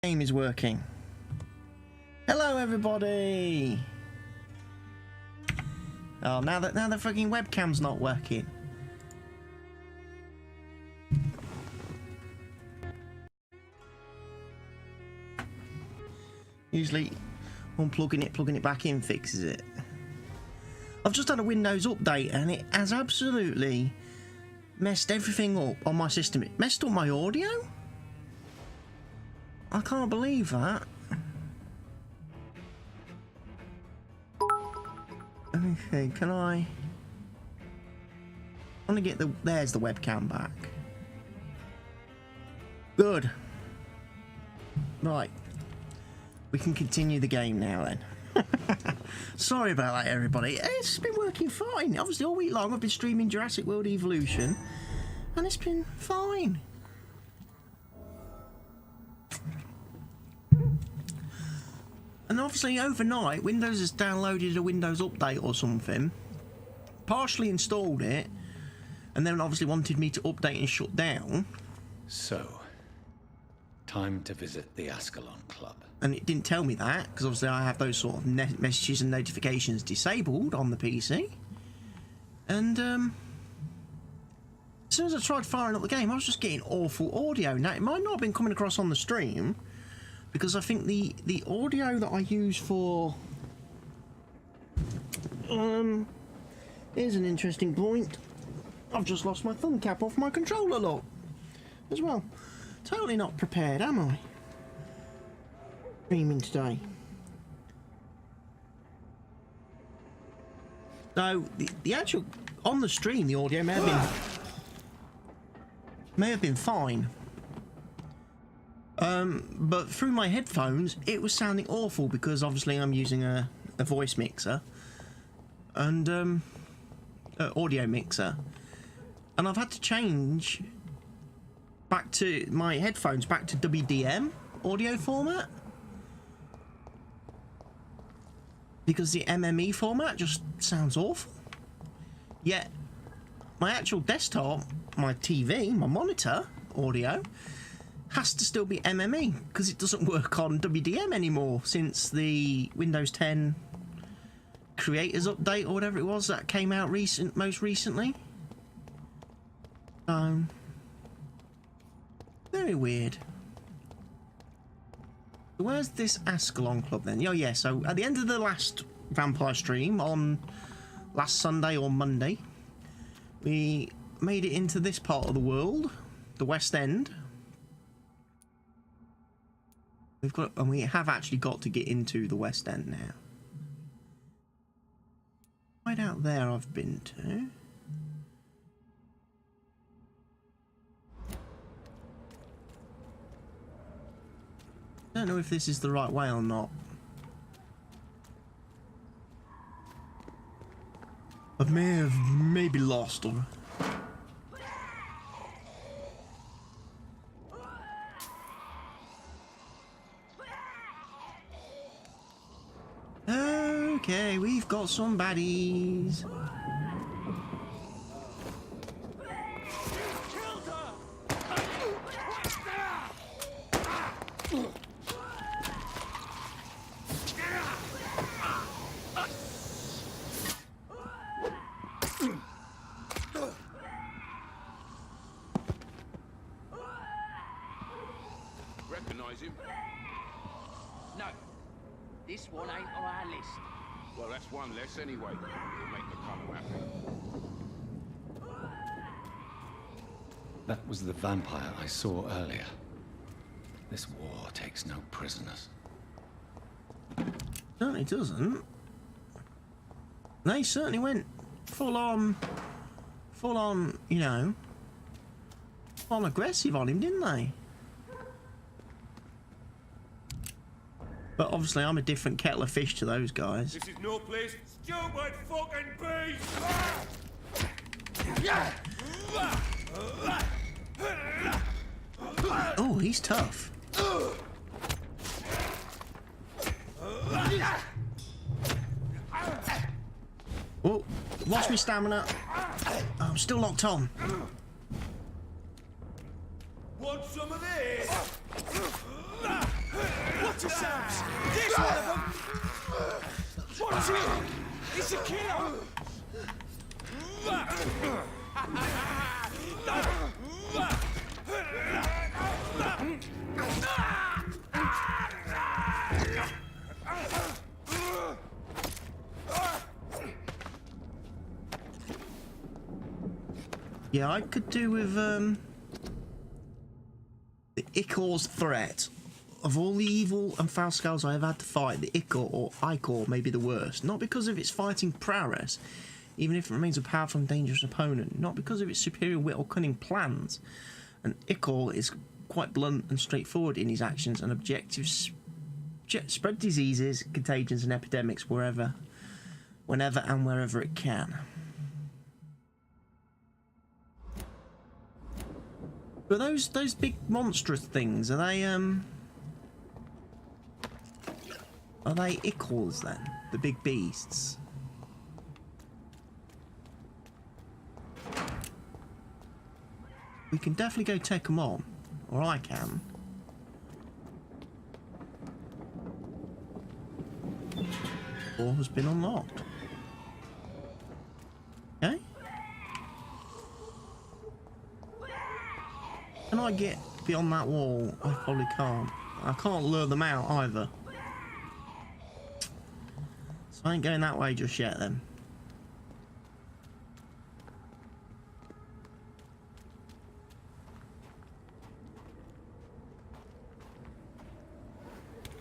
Game is working. Hello, everybody. Oh, now the fucking webcam's not working. Usually, unplugging it, plugging it back in fixes it. I've just had a Windows update and it has absolutely messed everything up on my system. It messed up my audio. I can't believe that. Let me see, can I want to get the... There's the webcam back. Good. Right. We can continue the game now then. Sorry about that, everybody. It's been working fine. Obviously, all week long I've been streaming Jurassic World Evolution, and it's been fine. And obviously, overnight, Windows has downloaded a Windows update or something, partially installed it, and then obviously wanted me to update and shut down. So, time to visit the Ascalon Club. And it didn't tell me that, because obviously I have those sort of messages and notifications disabled on the PC. And, as soon as I tried firing up the game, I was just getting awful audio. Now, it might not have been coming across on the stream, because I think the audio that I use for... here's an interesting point. I've just lost my thumb cap off my controller, look. As well. Totally not prepared, am I? Streaming today. So the actual on the stream, the audio may have been fine, but through my headphones it was sounding awful because obviously I'm using a voice mixer and audio mixer, and I've had to change back to my headphones back to WDM audio format. Because the MME format just sounds awful. Yet, my actual desktop, my TV, my monitor audio, has to still be MME because it doesn't work on WDM anymore since the Windows 10 Creators Update or whatever it was that came out most recently. Very weird. Where's this Ascalon Club then? Oh yeah, so at the end of the last Vampire stream on last Sunday or Monday, we made it into this part of the world, the West End. We have actually got to get into the West End now. Right out there I've been to. I don't know if this is the right way or not. I may have maybe lost or... Okay, we've got some baddies. Recognize him? No. This one ain't on our list. Well, that's one less anyway. It'll make the colonel happy. That was the vampire I saw earlier. This war takes no prisoners. Certainly doesn't. They certainly went full on, you know, full aggressive on him, didn't they? But obviously I'm a different kettle of fish to those guys. This is no place stupid fucking beast! Oh, he's tough. Oh, lost my stamina. I'm still locked on. Want some of this? Watch yourselves! There's one of them! Watch it! It's a killer! Yeah, I could do with the Ichor's threat. Of all the evil and foul skulls I have had to fight, the Ichor or Ichor may be the worst. Not because of its fighting prowess, even if it remains a powerful and dangerous opponent. Not because of its superior wit or cunning plans. An Ichor is quite blunt and straightforward in his actions and objectives. Spread diseases, contagions and epidemics wherever, whenever and wherever it can. But those big monstrous things, are they Ichors then? The big beasts? We can definitely go take them on. Or I can. Door has been unlocked. Okay. Can I get beyond that wall? I probably can't. I can't lure them out either. So I ain't going that way just yet then.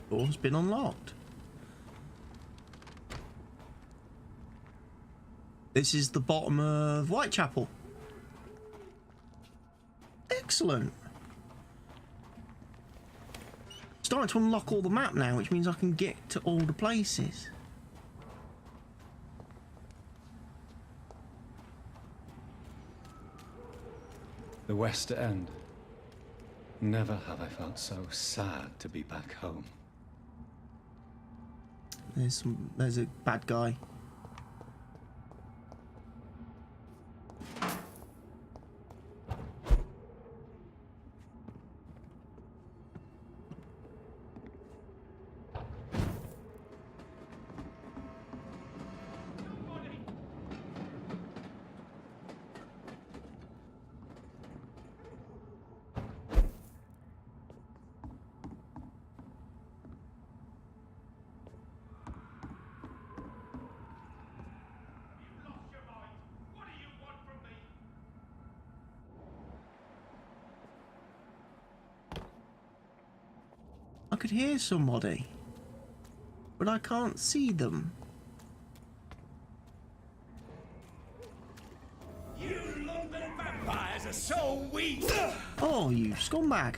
Door's been unlocked. This is the bottom of Whitechapel. Excellent. Starting to unlock all the map now, which means I can get to all the places. The West End. Never have I felt so sad to be back home. There's a bad guy. I could hear somebody, but I can't see them. You London vampires are so weak! Oh, you scumbag.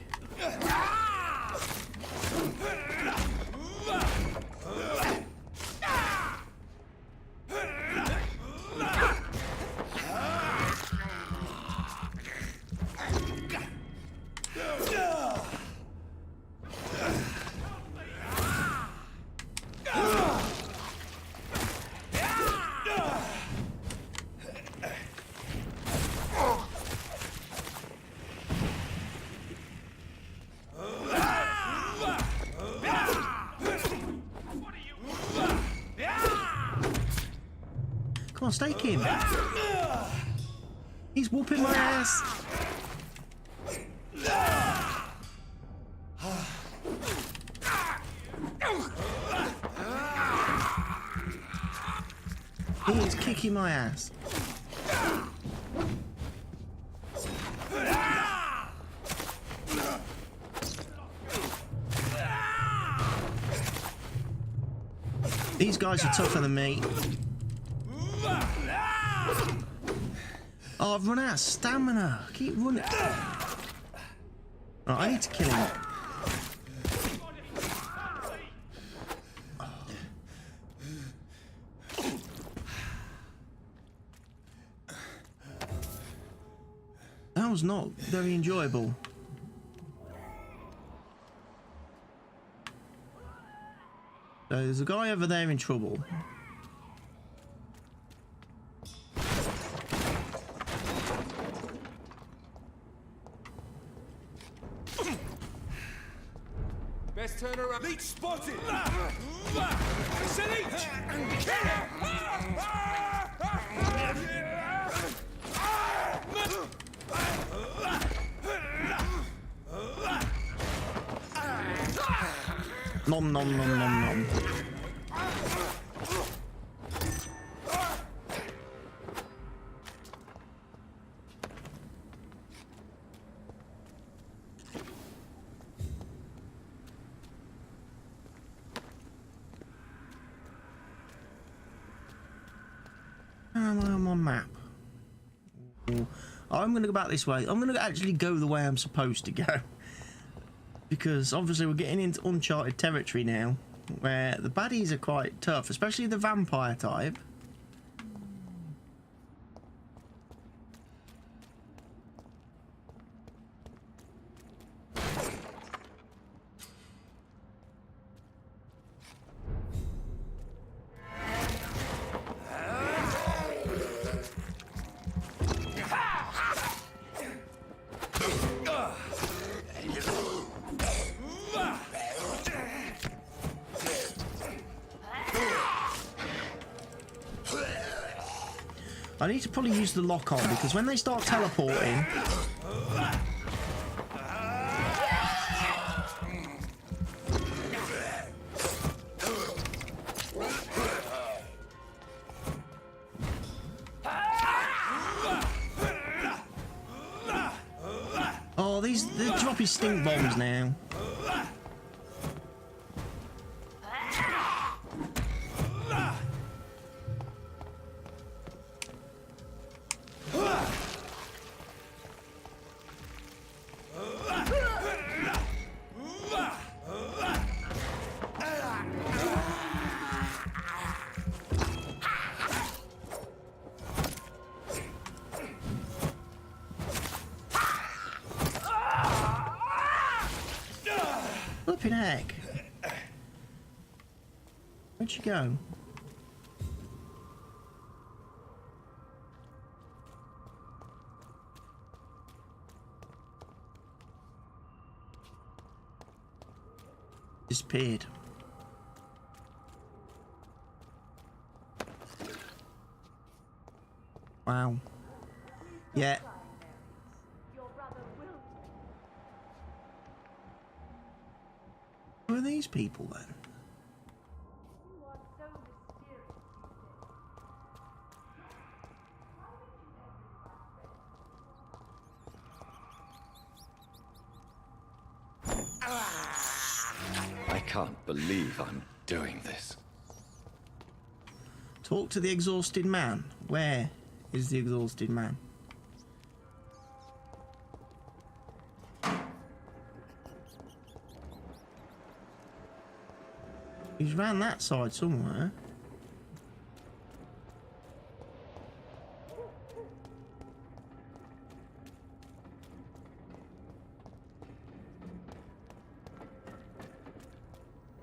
Come on, stake him. He's whooping my ass. He is kicking my ass. These guys are tougher than me. Oh, I've run out of stamina. Keep running. Right, I need to kill him. That was not very enjoyable. So there's a guy over there in trouble. Best turn Leech spotted! It's a leech! Kill Nom nom nom nom nom. I'm on map. Ooh. I'm going to go back this way. I'm going to actually go the way I'm supposed to go. Because obviously we're getting into uncharted territory now, where the baddies are quite tough, especially the vampire type. I need to probably use the lock on because when they start teleporting. Oh, they're dropping stink bombs now. Flipping heck. Where'd she go? Disappeared. Wow. Yeah. Who are these people then? I can't believe I'm doing this. Talk to the exhausted man. Where is the exhausted man? He's round that side somewhere.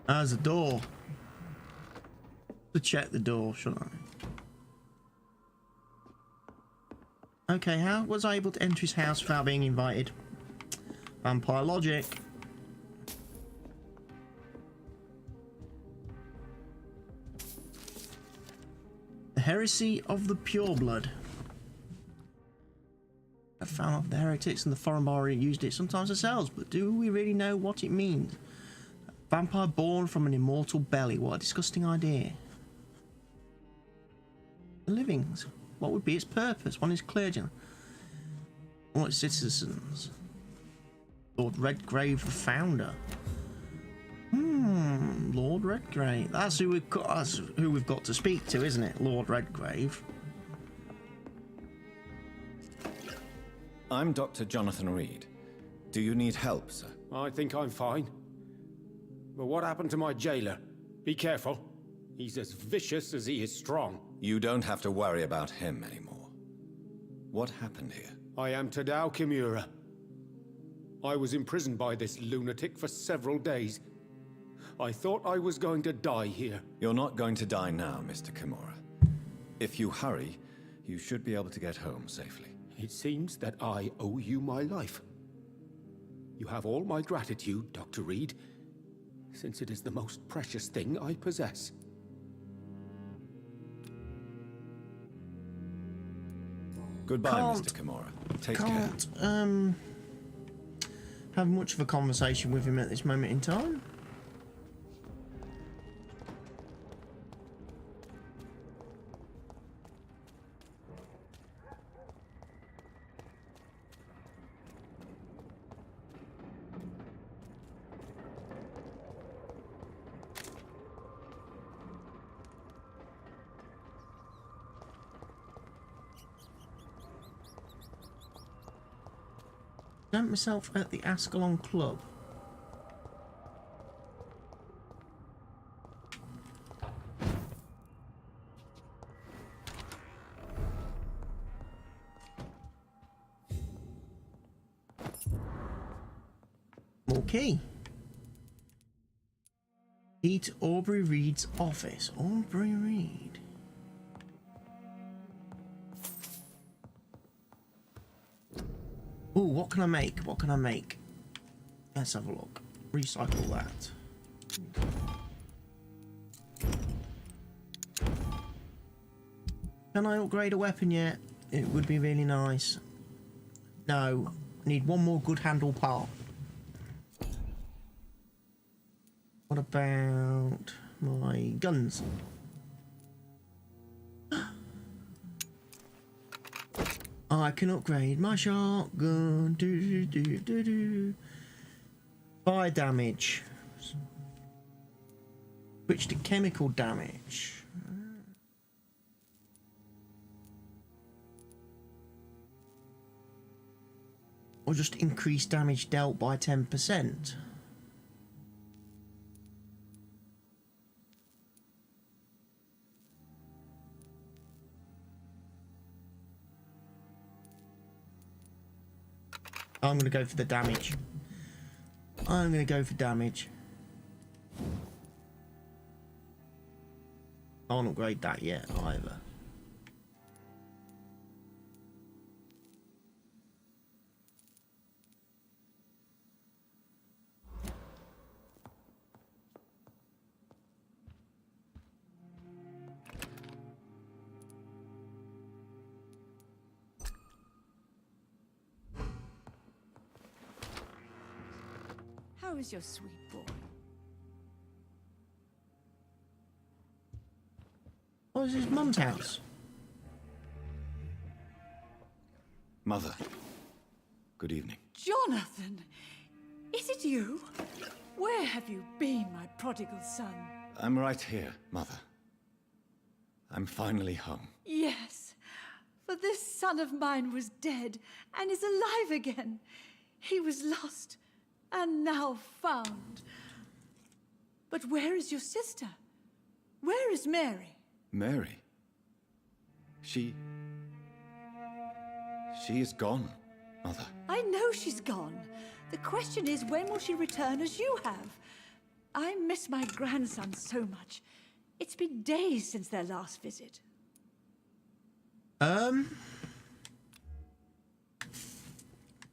There's a door. To check the door, shouldn't I? Okay, how was I able to enter his house without being invited? Vampire logic. The heresy of the pureblood. I found out the heretics and the foreign bar used it sometimes themselves, but do we really know what it means? Vampire born from an immortal belly. What a disgusting idea. The livings. What would be its purpose? One is clergy. All its citizens. Lord Redgrave, the founder. Lord Redgrave. That's who we've got to speak to, isn't it? Lord Redgrave. I'm Dr. Jonathan Reid. Do you need help, sir? I think I'm fine. But what happened to my jailer? Be careful. He's as vicious as he is strong. You don't have to worry about him anymore. What happened here? I am Tadao Kimura. I was imprisoned by this lunatic for several days. I thought I was going to die here. You're not going to die now, Mr. Kimura. If you hurry, you should be able to get home safely. It seems that I owe you my life. You have all my gratitude, Dr. Reid. since it is the most precious thing I possess. Goodbye, Can't- Mr. Kimura. Take care. Can't have much of a conversation with him at this moment in time. Present myself at the Ascalon Club. More key. Eat Aubrey Reid's office. Aubrey Reid. Oh, what can I make? What can I make? Let's have a look. Recycle that. Can I upgrade a weapon yet? It would be really nice. No. I need one more good handle part. What about my guns? I can upgrade my shotgun. Fire damage. Switch to chemical damage. Or just increase damage dealt by 10%. I'm going to go for the damage. I'm going to go for damage. I won't upgrade that yet either. How is your sweet boy? Oh, this is his mum's house. Mother. Good evening. Jonathan! Is it you? Where have you been, my prodigal son? I'm right here, Mother. I'm finally home. Yes, for this son of mine was dead and is alive again. He was lost and now found. But where is your sister? Where is Mary? Mary? She is gone, Mother. I know she's gone. The question is, when will she return as you have? I miss my grandson so much. It's been days since their last visit.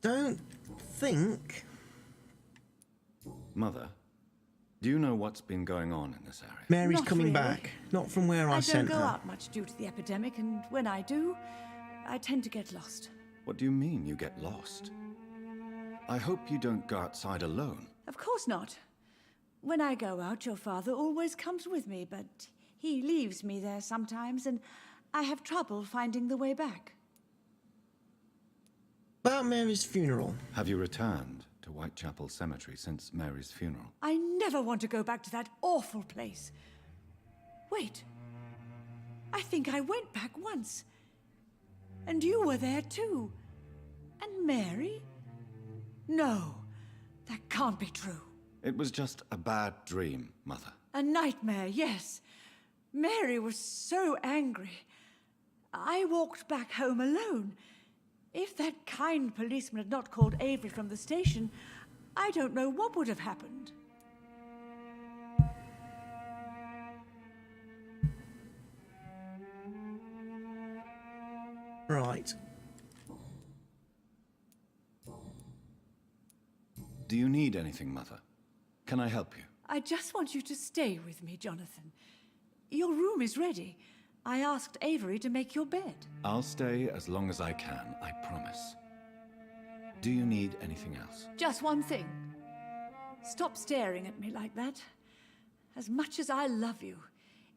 Don't think. Mother, do you know what's been going on in this area? Mary's Not coming really. back. Not from where I I sent don't go her. out much due to the epidemic, and when I do, I tend to get lost. What do you mean you get lost? I hope you don't go outside alone. Of course not. When I go out, your father always comes with me, but he leaves me there sometimes, and I have trouble finding the way back. About Mary's funeral. Have you returned to Whitechapel Cemetery since Mary's funeral? I never want to go back to that awful place. Wait. I think I went back once. And you were there too. And Mary? No, that can't be true. It was just a bad dream, Mother. A nightmare, yes. Mary was so angry. I walked back home alone. If that kind policeman had not called Avery from the station, I don't know what would have happened. Right. Do you need anything, Mother? Can I help you? I just want you to stay with me, Jonathan. Your room is ready. I asked Avery to make your bed. I'll stay as long as I can, I promise. Do you need anything else? Just one thing. Stop staring at me like that. As much as I love you,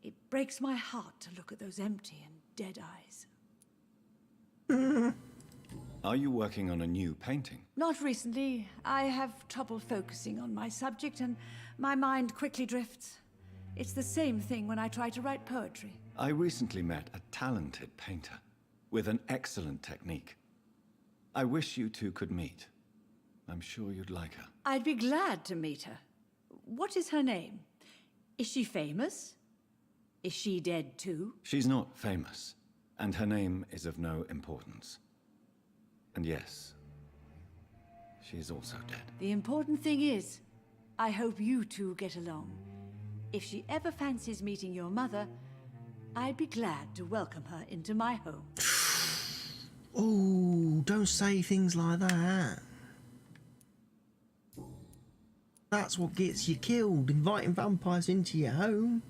it breaks my heart to look at those empty and dead eyes. Are you working on a new painting? Not recently. I have trouble focusing on my subject and my mind quickly drifts. It's the same thing when I try to write poetry. I recently met a talented painter with an excellent technique. I wish you two could meet. I'm sure you'd like her. I'd be glad to meet her. What is her name? Is she famous? Is she dead too? She's not famous, and her name is of no importance. And yes, she is also dead. The important thing is, I hope you two get along. If she ever fancies meeting your mother, I'd be glad to welcome her into my home. Oh, don't say things like that. That's what gets you killed, inviting vampires into your home.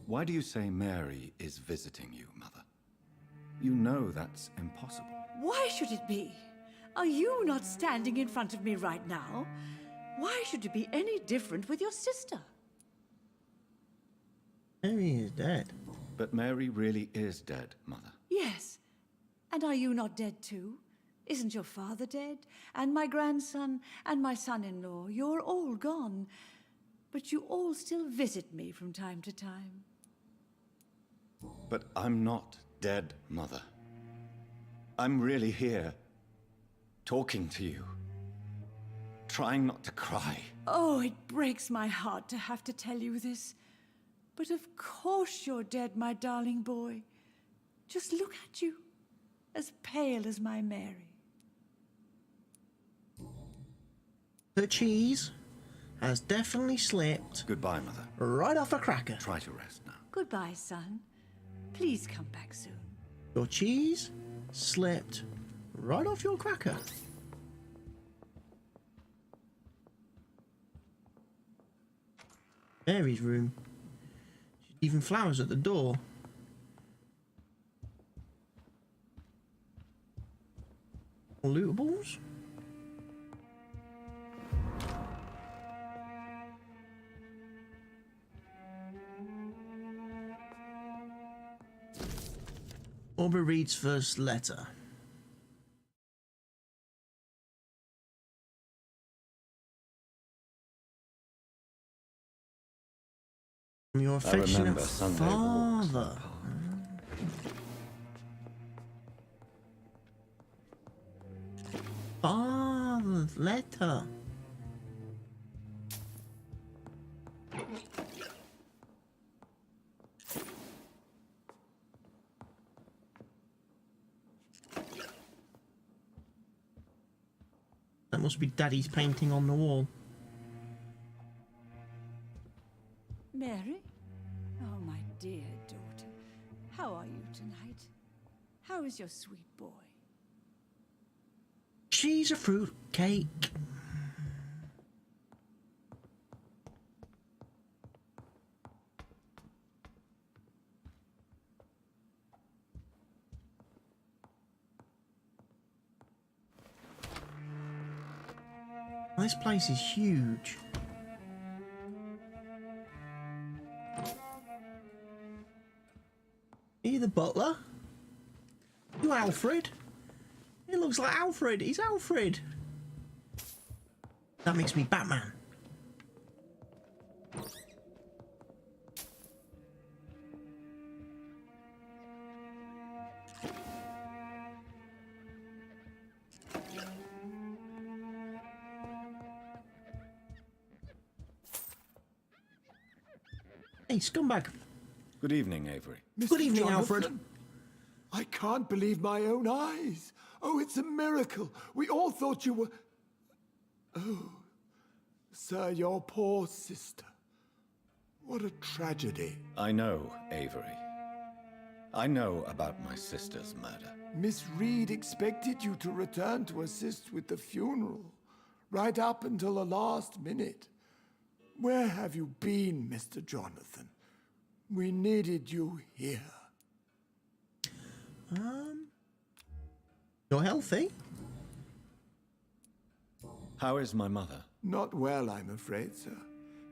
Why do you say Mary is visiting you, Mother? You know that's impossible. Why should it be? Are you not standing in front of me right now? Why should it be any different with your sister? Mary is dead. But Mary really is dead, Mother. Yes. And are you not dead too? Isn't your father dead? And my grandson and my son-in-law, you're all gone. But you all still visit me from time to time. But I'm not dead, Mother. I'm really here, talking to you, trying not to cry. Oh, it breaks my heart to have to tell you this. But of course you're dead, my darling boy. Just look at you, as pale as my Mary. The cheese has definitely slipped Goodbye, Mother. right off a cracker. Try to rest now. Goodbye, son. Please come back soon. Your cheese slipped right off your cracker. Mary's room. Even flowers at the door. Lootables? Aubrey Reid's first letter. From your affectionate remember Sunday walks father. Father's letter. That must be Daddy's painting on the wall. Mary? Oh, my dear daughter. How are you tonight? How is your sweet boy? She's a fruit cake. This place is huge. Are you the butler? You Alfred? It looks like Alfred. He's Alfred. That makes me Batman. Hey, scumbag. Good evening, Avery. Good evening, Jonathan. Alfred. I can't believe my own eyes. Oh, it's a miracle. We all thought you were... Oh, sir, your poor sister. What a tragedy. I know, Avery. I know about my sister's murder. Miss Reid expected you to return to assist with the funeral, right up until the last minute. Where have you been, Mr. Jonathan? We needed you here. You're healthy? How is my mother? Not well, I'm afraid, sir.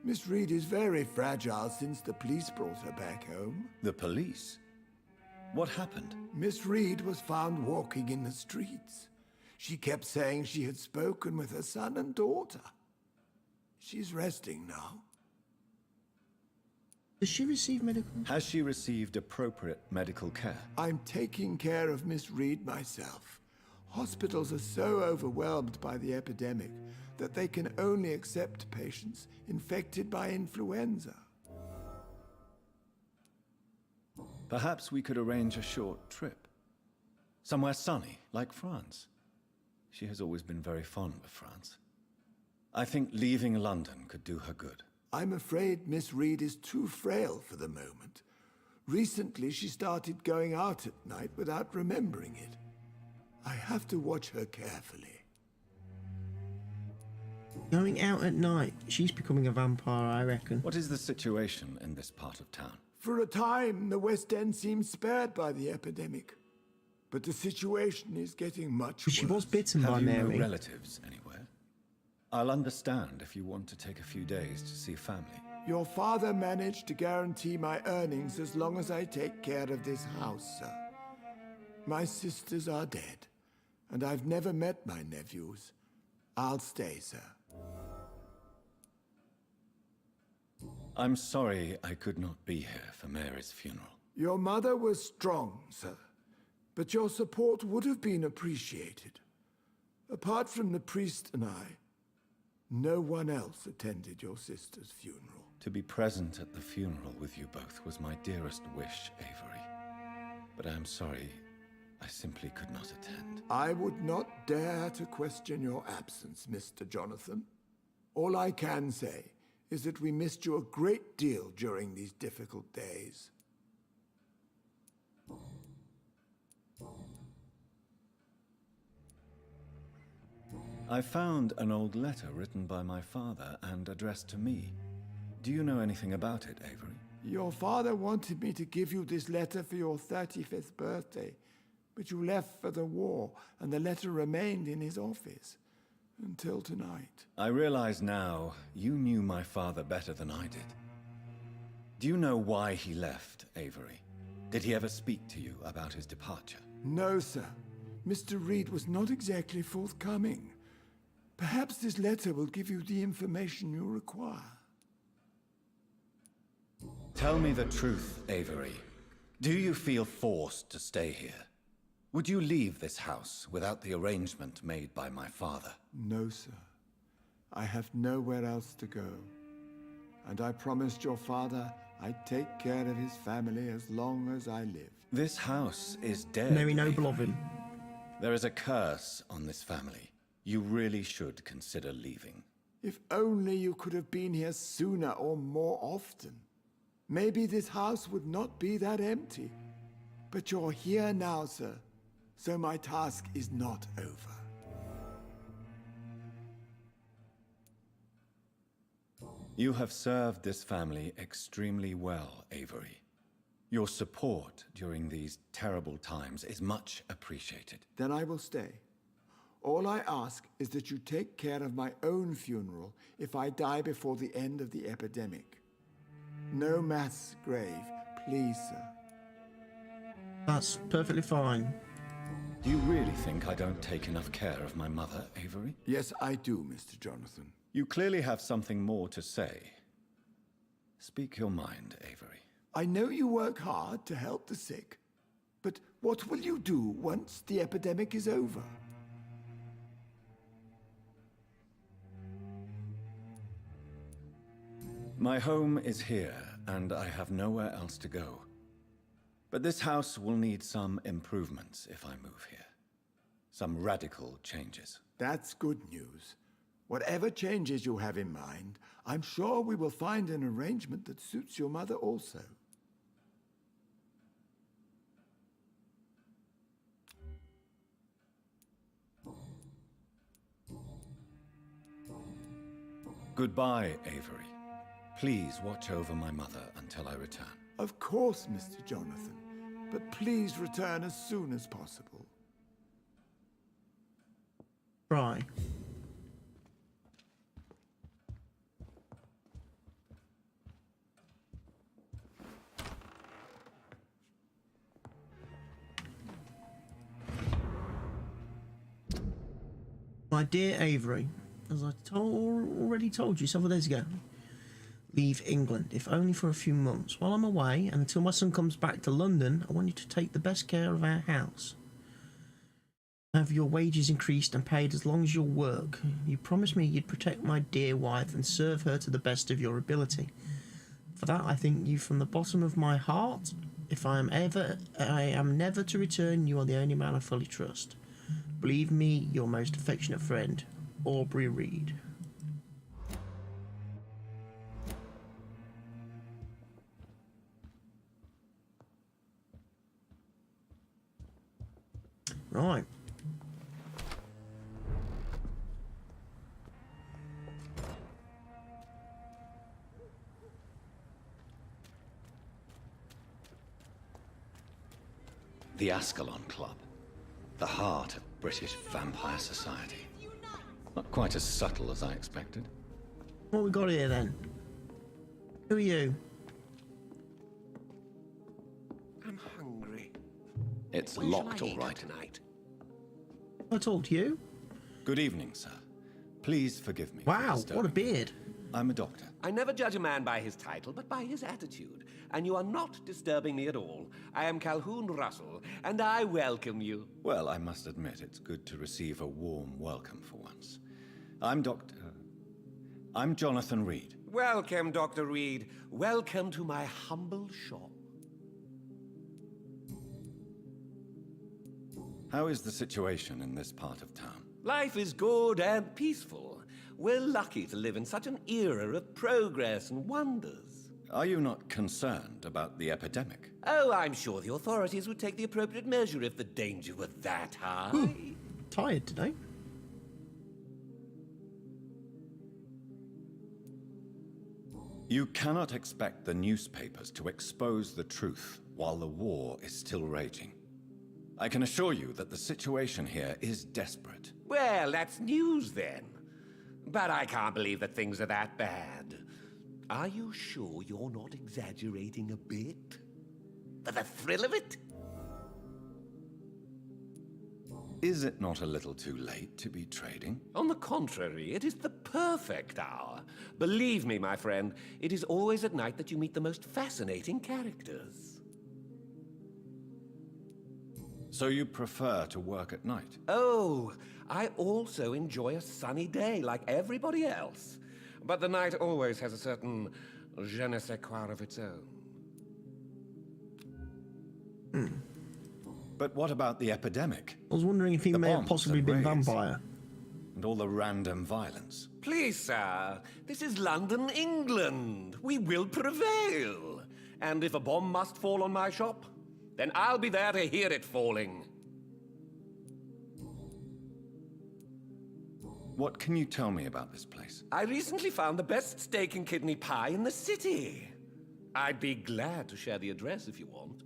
Miss Reid is very fragile since the police brought her back home. The police? What happened? Miss Reid was found walking in the streets. She kept saying she had spoken with her son and daughter. She's resting now. Does she receive medical? Has she received appropriate medical care? I'm taking care of Miss Reid myself. Hospitals are so overwhelmed by the epidemic that they can only accept patients infected by influenza. Perhaps we could arrange a short trip. Somewhere sunny, like France. She has always been very fond of France. I think leaving London could do her good. I'm afraid Miss Reid is too frail for the moment. Recently, she started going out at night without remembering it. I have to watch her carefully. Going out at night. She's becoming a vampire, I reckon. What is the situation in this part of town? For a time, the West End seemed spared by the epidemic. But the situation is getting much worse. She was bitten by Have you Mary. no relatives anywhere? I'll understand if you want to take a few days to see family. Your father managed to guarantee my earnings as long as I take care of this house, sir. My sisters are dead, and I've never met my nephews. I'll stay, sir. I'm sorry I could not be here for Mary's funeral. Your mother was strong, sir, but your support would have been appreciated. Apart from the priest and I, no one else attended your sister's funeral. To be present at the funeral with you both was my dearest wish, Avery. But I am sorry, I simply could not attend. I would not dare to question your absence, Mr. Jonathan. All I can say is that we missed you a great deal during these difficult days. I found an old letter written by my father and addressed to me. Do you know anything about it, Avery? Your father wanted me to give you this letter for your 35th birthday, but you left for the war, and the letter remained in his office until tonight. I realize now you knew my father better than I did. Do you know why he left, Avery? Did he ever speak to you about his departure? No, sir. Mr. Reid was not exactly forthcoming. Perhaps this letter will give you the information you require. Tell me the truth, Avery. Do you feel forced to stay here? Would you leave this house without the arrangement made by my father? No, sir. I have nowhere else to go. And I promised your father I'd take care of his family as long as I lived. This house is dead. Mary Noble Avery. of him. There is a curse on this family. You really should consider leaving. If only you could have been here sooner or more often. Maybe this house would not be that empty. But you're here now, sir, so my task is not over. You have served this family extremely well, Avery. Your support during these terrible times is much appreciated. Then I will stay. All I ask is that you take care of my own funeral if I die before the end of the epidemic. No mass grave, please, sir. That's perfectly fine. Do you really think I don't take enough care of my mother, Avery? Yes, I do, Mr. Jonathan. You clearly have something more to say. Speak your mind, Avery. I know you work hard to help the sick, but what will you do once the epidemic is over? My home is here, and I have nowhere else to go. But this house will need some improvements if I move here. Some radical changes. That's good news. Whatever changes you have in mind, I'm sure we will find an arrangement that suits your mother also. Goodbye, Avery. Please watch over my mother until I return. Of course, Mr. Jonathan. But please return as soon as possible. Right. My dear Avery, as I already told you several days ago, leave England, if only for a few months. While I'm away, and until my son comes back to London, I want you to take the best care of our house. Have your wages increased and paid as long as you'll work. You promised me you'd protect my dear wife and serve her to the best of your ability. For that, I thank you from the bottom of my heart. If I am never to return, you are the only man I fully trust. Believe me, your most affectionate friend, Aubrey Reid. Right. The Ascalon Club. The heart of British vampire society. Not quite as subtle as I expected. What we got here then? Who are you? I'm hungry. It's Where shall locked, I all eat right. tonight? I talked to you. Good evening, sir. Please forgive me. for Wow, what a disturbing you. beard. I'm a doctor. I never judge a man by his title, but by his attitude. And you are not disturbing me at all. I am Calhoun Russell, and I welcome you. Well, I must admit it's good to receive a warm welcome for once. I'm Jonathan Reid. Welcome, Dr. Reid. Welcome to my humble shop. How is the situation in this part of town? Life is good and peaceful. We're lucky to live in such an era of progress and wonders. Are you not concerned about the epidemic? Oh, I'm sure the authorities would take the appropriate measure if the danger were that high. Tired today. You cannot expect the newspapers to expose the truth while the war is still raging. I can assure you that the situation here is desperate. Well, that's news then. But I can't believe that things are that bad. Are you sure you're not exaggerating a bit? For the thrill of it? Is it not a little too late to be trading? On the contrary, it is the perfect hour. Believe me, my friend, it is always at night that you meet the most fascinating characters. So you prefer to work at night? Oh, I also enjoy a sunny day like everybody else. But the night always has a certain je ne sais quoi of its own. But what about the epidemic? I was wondering if he The may have bombs possibly and been raids. vampire. And all the random violence? Please, sir, this is London, England. We will prevail. And if a bomb must fall on my shop, then I'll be there to hear it falling. What can you tell me about this place? I recently found the best steak and kidney pie in the city. I'd be glad to share the address if you want.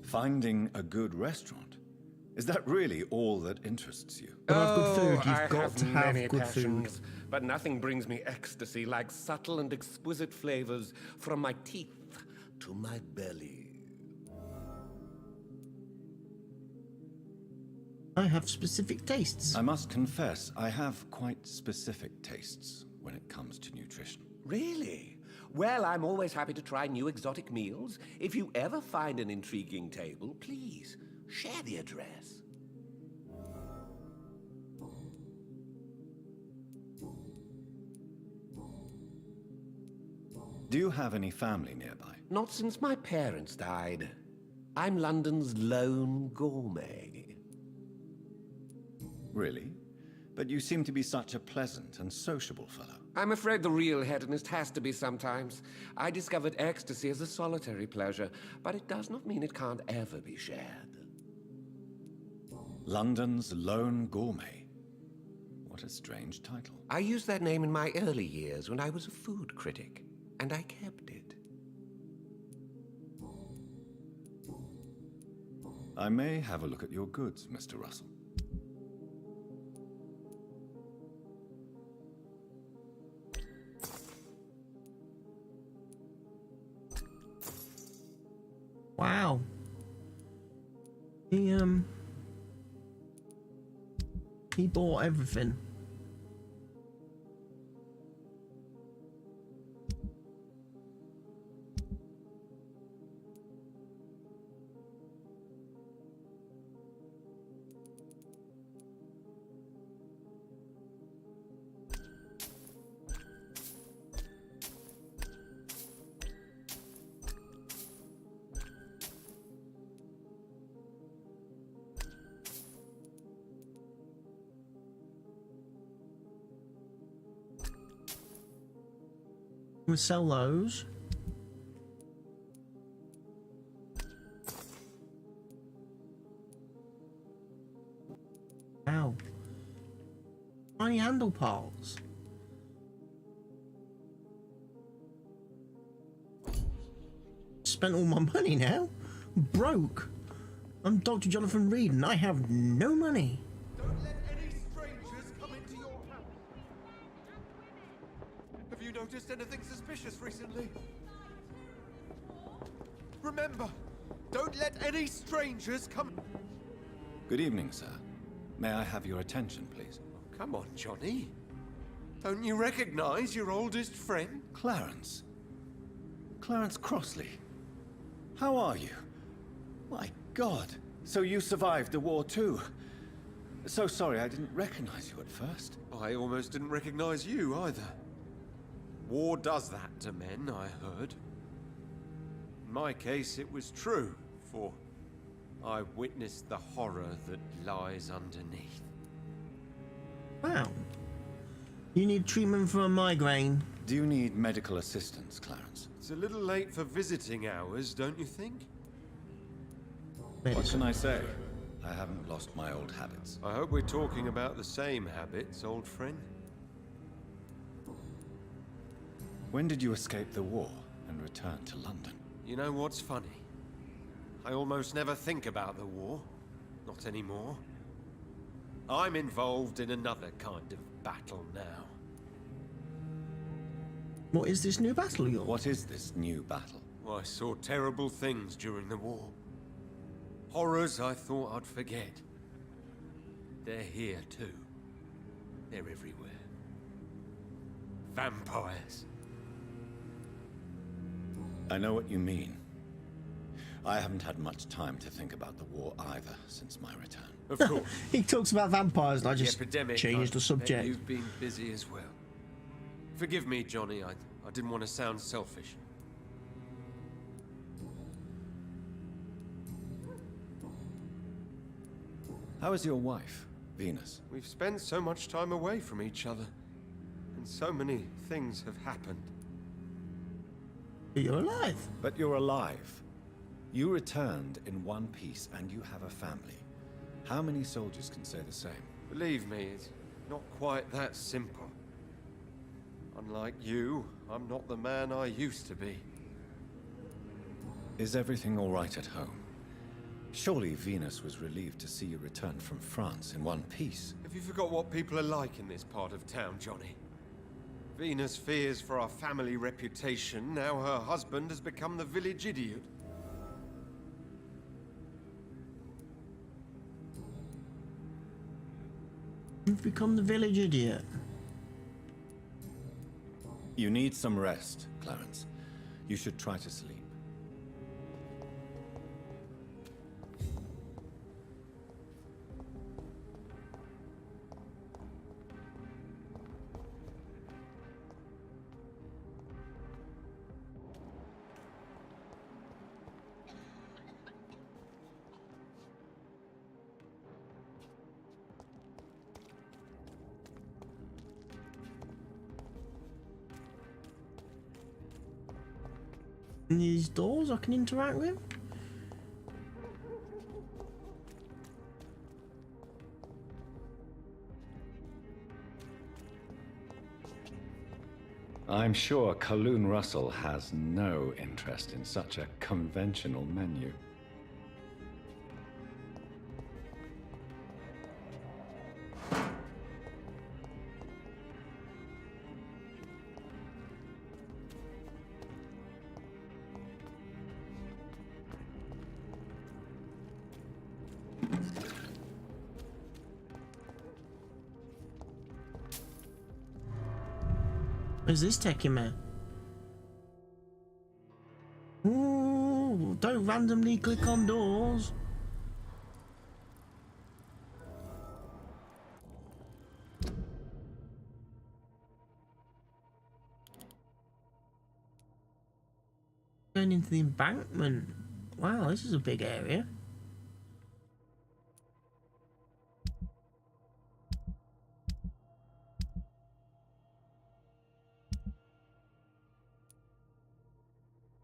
Finding a good restaurant? Is that really all that interests you? To have good food, I you've got to have many good passions, food. but nothing brings me ecstasy like subtle and exquisite flavors from my teeth to my belly. I have specific tastes. I must confess, I have quite specific tastes when it comes to nutrition. Really? Well, I'm always happy to try new exotic meals. If you ever find an intriguing table, please share the address. Do you have any family nearby? Not since my parents died. I'm London's lone gourmet. Really? But you seem to be such a pleasant and sociable fellow. I'm afraid the real hedonist has to be sometimes. I discovered ecstasy as a solitary pleasure, but it does not mean it can't ever be shared. London's lone gourmet. What a strange title. I used that name in my early years when I was a food critic, and I kept it. I may have a look at your goods, Mr. Russell. Wow. He bought everything. We sell those. Wow. Tiny handle parts. Spent all my money now. Broke. I'm Dr. Jonathan Reid and I have no money. Don't let any strangers come into your house. Have you noticed anything suspicious recently? Remember, don't let any strangers come. Good evening, sir. May I have your attention, please? Come on, Johnny. Don't you recognize your oldest friend? Clarence. Clarence Crossley. How are you? My God. So you survived the war too. So sorry I didn't recognize you at first. I almost didn't recognize you either. War does that to men, I heard. In my case, it was true, for I witnessed the horror that lies underneath. Wow. You need treatment for a migraine. Do you need medical assistance, Clarence? It's a little late for visiting hours, don't you think? What can I say? I haven't lost my old habits. I hope we're talking about the same habits, old friend. When did you escape the war and return to London? You know what's funny? I almost never think about the war. Not anymore. I'm involved in another kind of battle now. What is this new battle you're? What is this new battle? I saw terrible things during the war. Horrors I thought I'd forget. They're here too. They're everywhere. Vampires. I know what you mean. I haven't had much time to think about the war either since my return. Of course. He talks about vampires and I The just epidemic, changed the bet subject. You've been busy as well. Forgive me, Johnny. I didn't want to sound selfish. How is your wife, Venus? We've spent so much time away from each other, and so many things have happened. You're alive. But you're alive. You returned in one piece and you have a family. How many soldiers can say the same? Believe me, it's not quite that simple. Unlike you, I'm not the man I used to be. Is everything all right at home? Surely Venus was relieved to see you return from France in one piece. Have you forgot what people are like in this part of town, Johnny? Venus fears for our family reputation. Now her husband has become the village idiot. You've become the village idiot. You need some rest, Clarence. You should try to sleep. These doors I can interact with. I'm sure Kaloon Russell has no interest in such a conventional menu. Where's this taking me? Ooh, don't randomly click on doors. Going into the embankment. Wow, this is a big area.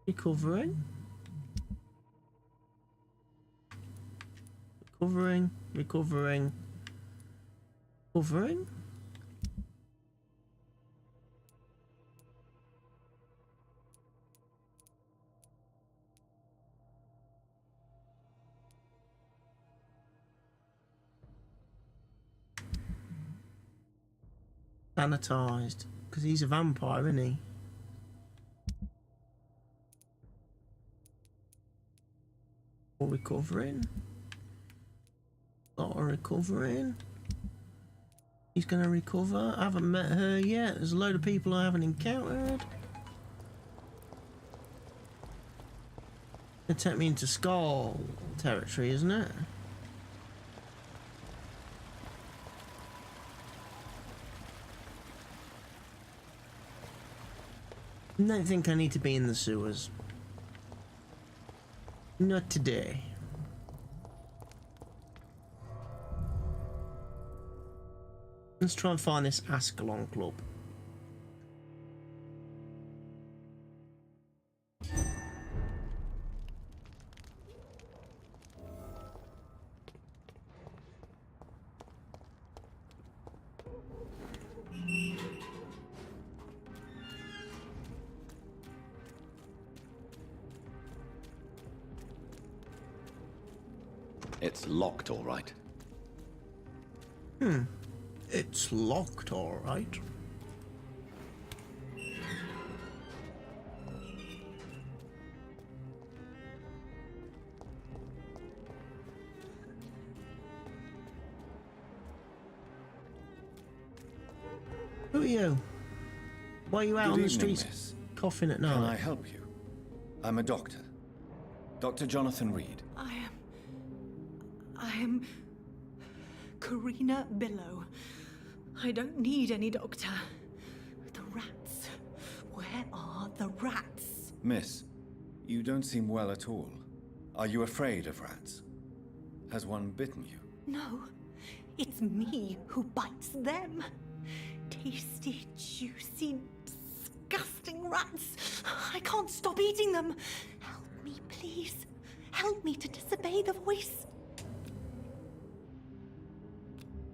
Recovering. Recovering. Sanitized. Because he's a vampire, isn't he? Recovering. Lot of recovering. He's gonna recover. I haven't met her yet. There's a load of people I haven't encountered. Gonna take me into Skull territory, isn't it? I don't think I need to be in the sewers. Not today. Let's try and find this Ascalon club. It's locked, all right. It's locked, all right. Who are you? Why are you out Good on the evening, streets miss. coughing at night? Can I help you? I'm a doctor. Dr. Jonathan Reid. I am Karina Billow. I don't need any doctor. The rats. Where are the rats? Miss, you don't seem well at all. Are you afraid of rats? Has one bitten you? No, it's me who bites them. Tasty, juicy, disgusting rats. I can't stop eating them. Help me, please. Help me to disobey the voice.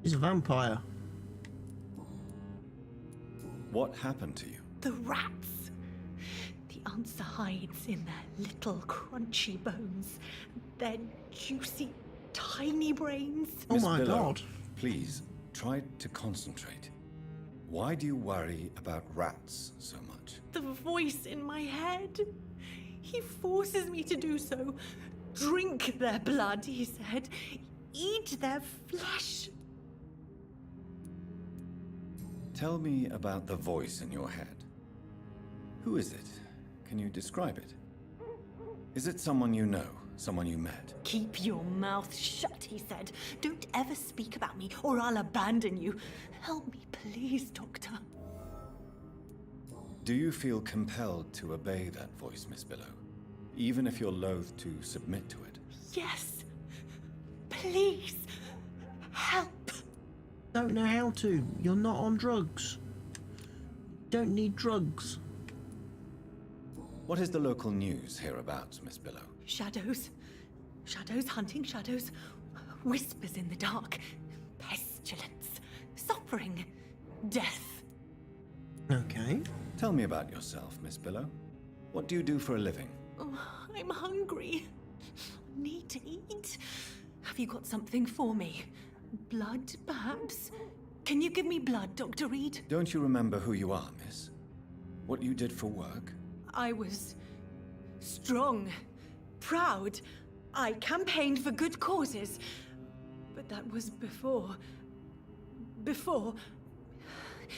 He's a vampire. What happened to you? The rats. The answer hides in their little crunchy bones. Their juicy, tiny brains. Oh Miss my Billow, God. Please, try to concentrate. Why do you worry about rats so much? The voice in my head. He forces me to do so. Drink their blood, he said. Eat their flesh. Tell me about the voice in your head. Who is it? Can you describe it? Is it someone you know? Someone you met? Keep your mouth shut, he said. Don't ever speak about me, or I'll abandon you. Help me, please, Doctor. Do you feel compelled to obey that voice, Miss Billow? Even if you're loath to submit to it? Yes. Please. Help. Don't know how to. You're not on drugs. Don't need drugs. What is the local news hereabouts, Miss Billow? Shadows. Shadows hunting shadows. Whispers in the dark. Pestilence. Suffering. Death. Okay. Tell me about yourself, Miss Billow. What do you do for a living? Oh, I'm hungry. Need to eat. Have you got something for me? Blood, perhaps? Can you give me blood, Dr. Reid? Don't you remember who you are, miss? What you did for work? I was strong, proud. I campaigned for good causes. But that was before.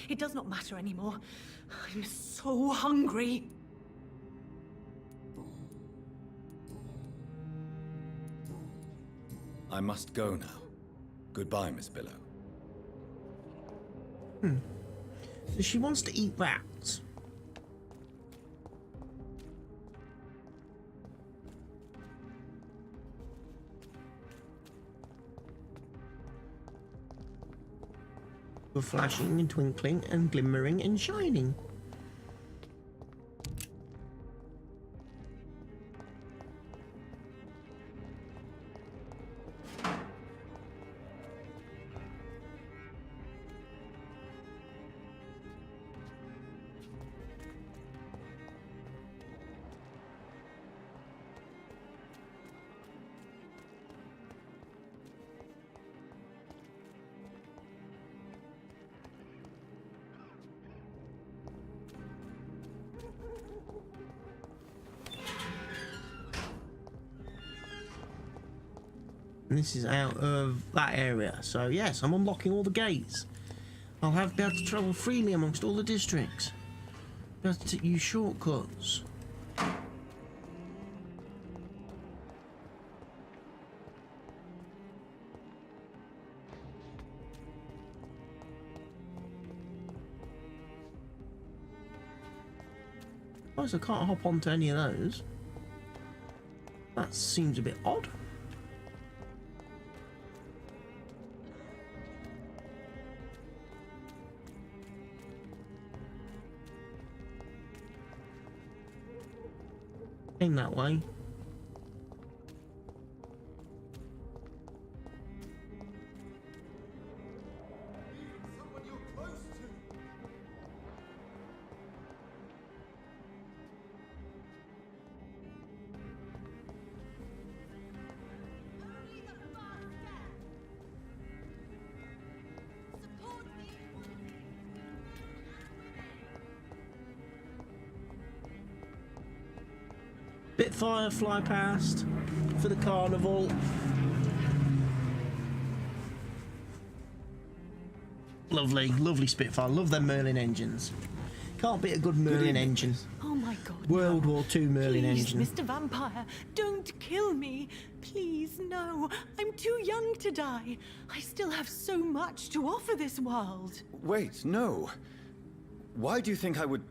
It does not matter anymore. I'm so hungry. I must go now. Goodbye, Miss Billow. So she wants to eat rats. Were flashing and twinkling and glimmering and shining. And this is out of that area, so yes, I'm unlocking all the gates. I'll be able to travel freely amongst all the districts. Be able to use shortcuts. I can't hop onto any of those. That seems a bit odd. Came that way. Bit firefly past for the carnival. Lovely, lovely Spitfire. Love them Merlin engines. Can't beat a good Merlin engine. Oh my God. World War II Merlin Please, engine. Mr. Vampire, don't kill me. Please, no. I'm too young to die. I still have so much to offer this world. Wait, no. Why do you think I would...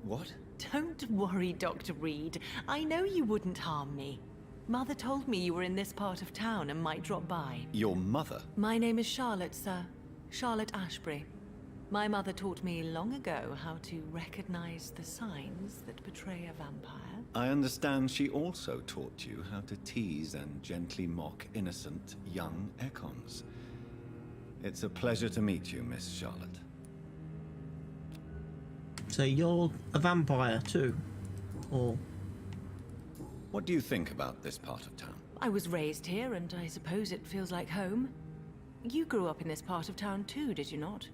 What? Don't worry, Dr. Reid. I know you wouldn't harm me. Mother told me you were in this part of town and might drop by. Your mother? My name is Charlotte, sir. Charlotte Ashbury. My mother taught me long ago how to recognize the signs that betray a vampire. I understand she also taught you how to tease and gently mock innocent young Ekons. It's a pleasure to meet you, Miss Charlotte. So you're a vampire too? Or... What do you think about this part of town? I was raised here, and I suppose it feels like home. You grew up in this part of town too, did you not?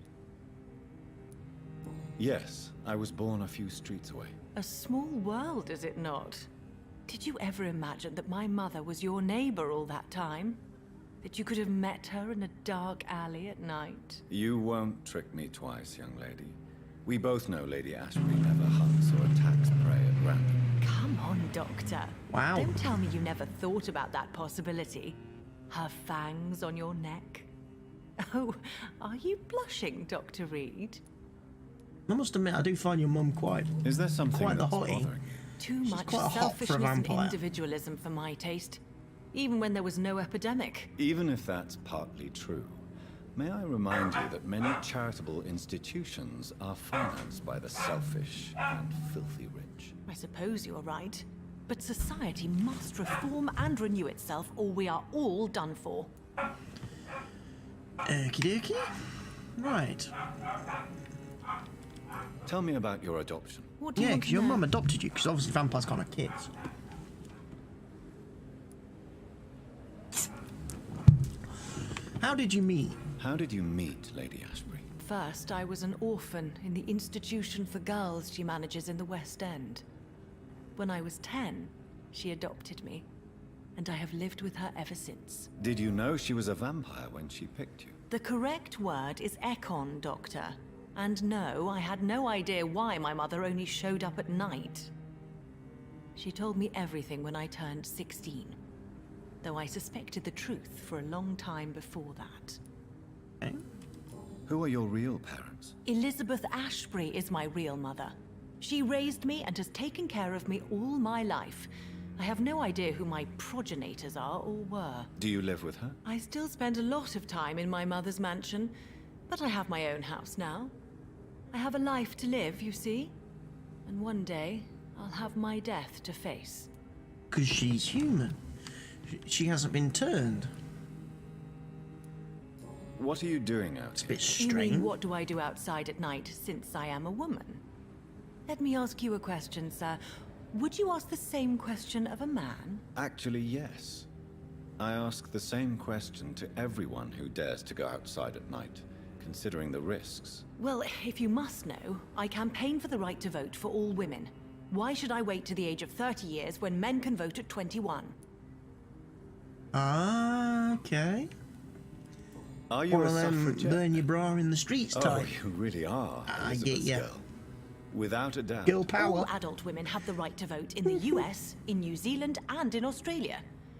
Yes, I was born a few streets away. A small world, is it not? Did you ever imagine that my mother was your neighbor all that time? That you could have met her in a dark alley at night? You won't trick me twice, young lady. We both know Lady Ashbury never hunts or attacks prey at random. Come on, Doctor. Wow. Don't tell me you never thought about that possibility. Her fangs on your neck. Oh, are you blushing, Dr. Reid? I must admit, I do find your mum quite... Is there something quite the that's hottie. bothering you? Too She's much quite hot for a selfishness and vampire. individualism for my taste. Even when there was no epidemic. Even if that's partly true, may I remind you that many charitable institutions are financed by the selfish and filthy rich. I suppose you're right. But society must reform and renew itself, or we are all done for. Okie dokie. Right. Tell me about your adoption. What do you Yeah, want because to your know? mum adopted you, because obviously vampires can't have kids. How did you meet? How did you meet Lady Ashbury? First, I was an orphan in the institution for girls she manages in the West End. When I was 10, she adopted me, and I have lived with her ever since. Did you know she was a vampire when she picked you? The correct word is Econ, Doctor. And no, I had no idea why my mother only showed up at night. She told me everything when I turned 16, though I suspected the truth for a long time before that. Okay. Who are your real parents? Elizabeth Ashbury is my real mother. She raised me and has taken care of me all my life. I have no idea who my progenitors are or were. Do you live with her? I still spend a lot of time in my mother's mansion, but I have my own house now. I have a life to live, you see. And one day, I'll have my death to face. Because she's human. She hasn't been turned. What are you doing out It's a here? bit You strange. mean, what do I do outside at night, since I am a woman? Let me ask you a question, sir. Would you ask the same question of a man? Actually, yes. I ask the same question to everyone who dares to go outside at night, considering the risks. Well, if you must know, I campaign for the right to vote for all women. Why should I wait to the age of 30 years when men can vote at 21? Ah, okay. Are you One a of them suffragette? burn your bra in the streets Oh, type. you really are. I get Elizabeth's ya. girl. Without a doubt. Girl power. All adult women have the right to vote in the US, in New Zealand, and in Australia.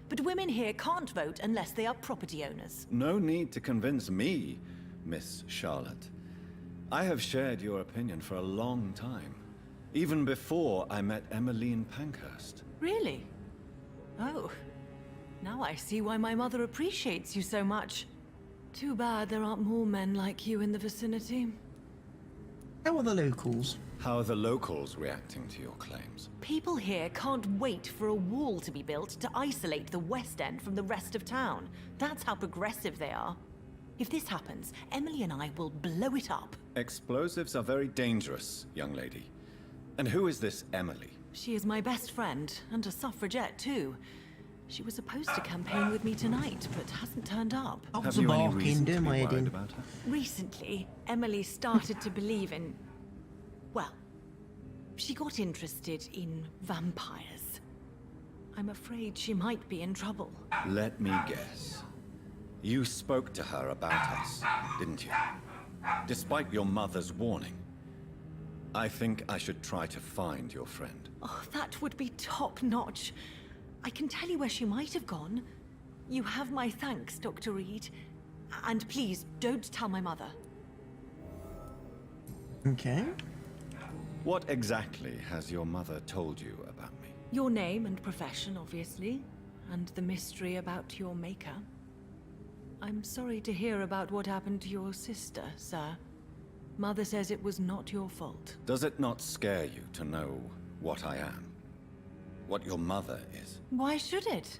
But women here can't vote unless they are property owners. No need to convince me, Miss Charlotte. I have shared your opinion for a long time. Even before I met Emmeline Pankhurst. Really? Oh. Now I see why my mother appreciates you so much. Too bad there aren't more men like you in the vicinity. How are the locals? How are the locals reacting to your claims? People here can't wait for a wall to be built to isolate the West End from the rest of town. That's how progressive they are. If this happens, Emily and I will blow it up. Explosives are very dangerous, young lady. And who is this Emily? She is my best friend, and a suffragette too. She was supposed to campaign with me tonight, but hasn't turned up. Have Dogs you are any barking, reason to do be my head worried in. about her? Recently, Emily started to believe in... well, she got interested in vampires. I'm afraid she might be in trouble. Let me guess. You spoke to her about us, didn't you? Despite your mother's warning. I think I should try to find your friend. Oh, that would be top-notch. I can tell you where she might have gone. You have my thanks, Dr. Reid. And please, don't tell my mother. Okay. What exactly has your mother told you about me? Your name and profession, obviously. And the mystery about your maker. I'm sorry to hear about what happened to your sister, sir. Mother says it was not your fault. Does it not scare you to know what I am? What your mother is? Why should it?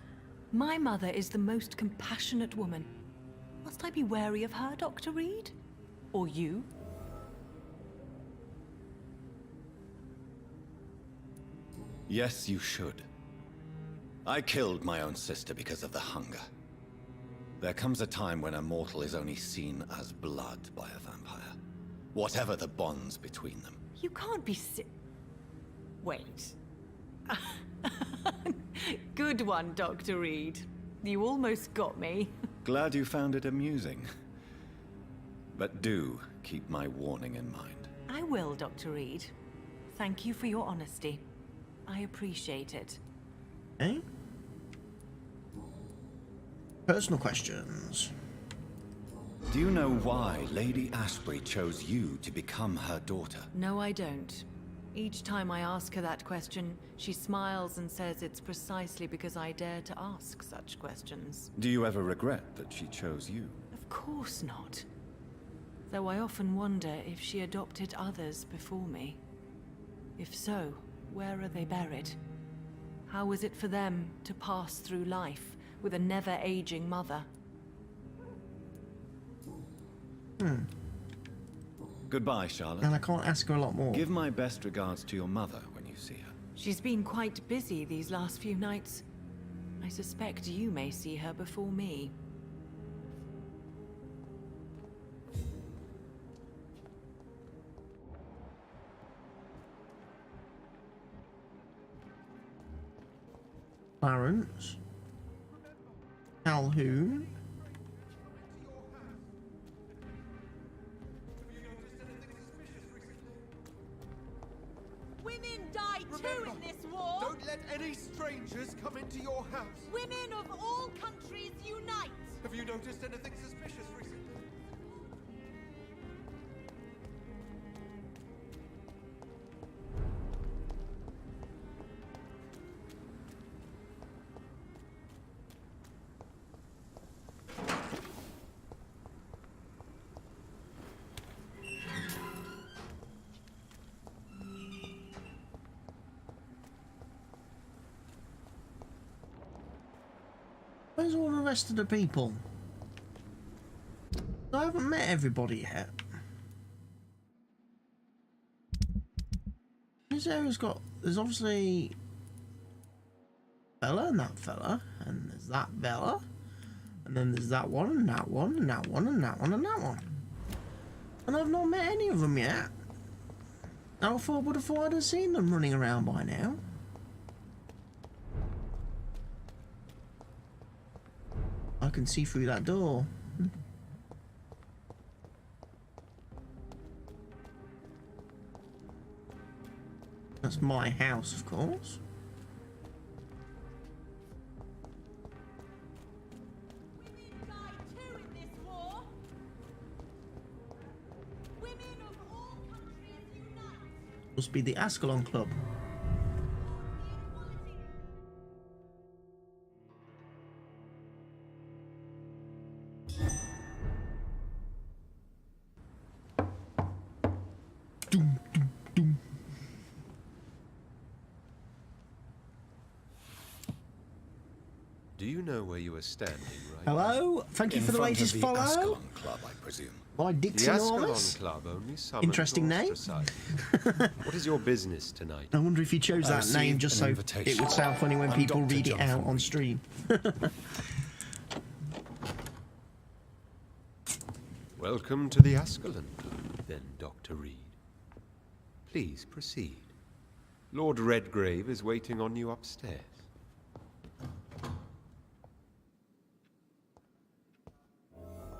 My mother is the most compassionate woman. Must I be wary of her, Dr. Reid? Or you? Yes, you should. I killed my own sister because of the hunger. There comes a time when a mortal is only seen as blood by a vampire. Whatever the bonds between them. You can't be Wait. Good one, Dr. Reid. You almost got me. Glad you found it amusing. But do keep my warning in mind. I will, Dr. Reid. Thank you for your honesty. I appreciate it. Okay. Personal questions. Do you know why Lady Ashbury chose you to become her daughter? No, I don't. Each time I ask her that question, she smiles and says it's precisely because I dare to ask such questions. Do you ever regret that she chose you? Of course not. Though I often wonder if she adopted others before me. If so, where are they buried? How was it for them to pass through life with a never-aging mother? Goodbye, Charlotte. And I can't ask her a lot more. Give my best regards to your mother when you see her. She's been quite busy these last few nights. I suspect you may see her before me. Clarence. Calhoun. Women die too in this war! Don't let any strangers come into your house! Women of all countries unite! Have you noticed anything suspicious recently? Where's all the rest of the people? I haven't met everybody yet. This area's got... There's obviously... fella and that fella. And there's that fella. And then there's that one and that one and that one and that one and that one. And I've not met any of them yet. I would have thought I'd have seen them running around by now. I can see through that door. That's my house, of course. Women die too in this war! Women of all countries unite! Must be the Ascalon Club. Doom, doom, doom. Do you know where you are standing right Hello, thank you for the latest follow. Ascalon Club, I presume. By now? The Dixon Ascalon Orvis. Club only summons Interesting name. ostracized. What is your business tonight? I wonder if you chose that received name just an so invitation. it would sound funny when I'm people Dr. read it out Jonathan on Reid. stream. Welcome to the Ascalon Club, then, Dr. Reid. Please proceed. Lord Redgrave is waiting on you upstairs.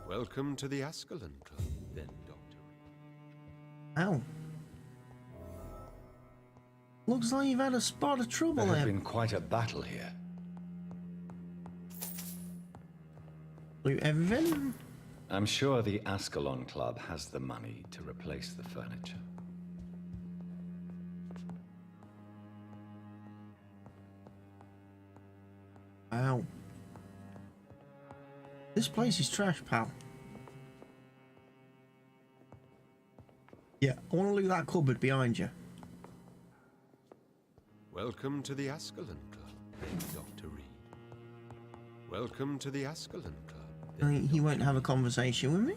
Welcome to the Ascalon Club, then, Dr. Reid. Ow. Looks like you've had a spot of trouble There has there. been quite a battle here. Loot everything. I'm sure the Ascalon Club has the money to replace the furniture. Wow. This place is trash, pal. Yeah, I want to loot that cupboard behind you. Welcome to the Ascalon Club, then, Dr. Reid. Welcome to the Ascalon Club. I then, think he Dr. won't have a conversation with me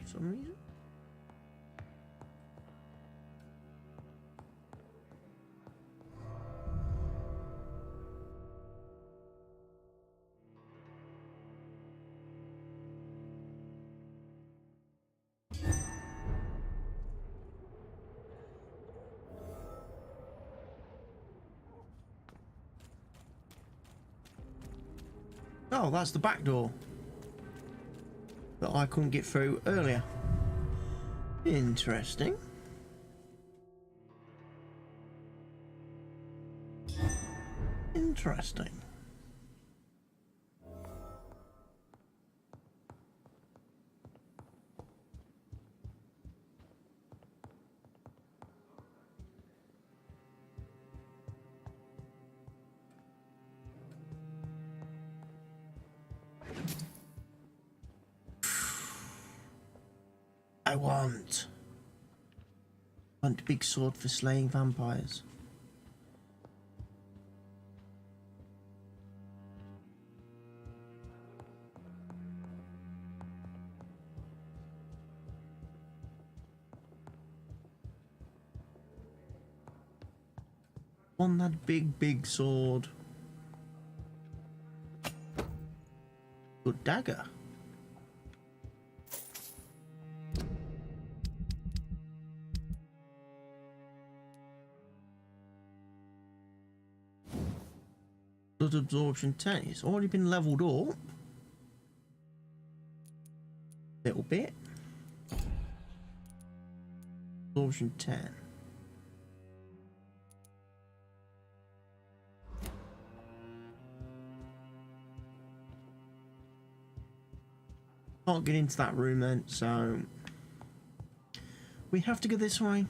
for some reason. Oh, that's the back door that I couldn't get through earlier. Interesting. Interesting. I want a big sword for slaying vampires. On that big sword. Good dagger. Blood absorption 10. It's already been leveled up. Little bit. Absorption 10. Can't get into that room then, so we have to go this way.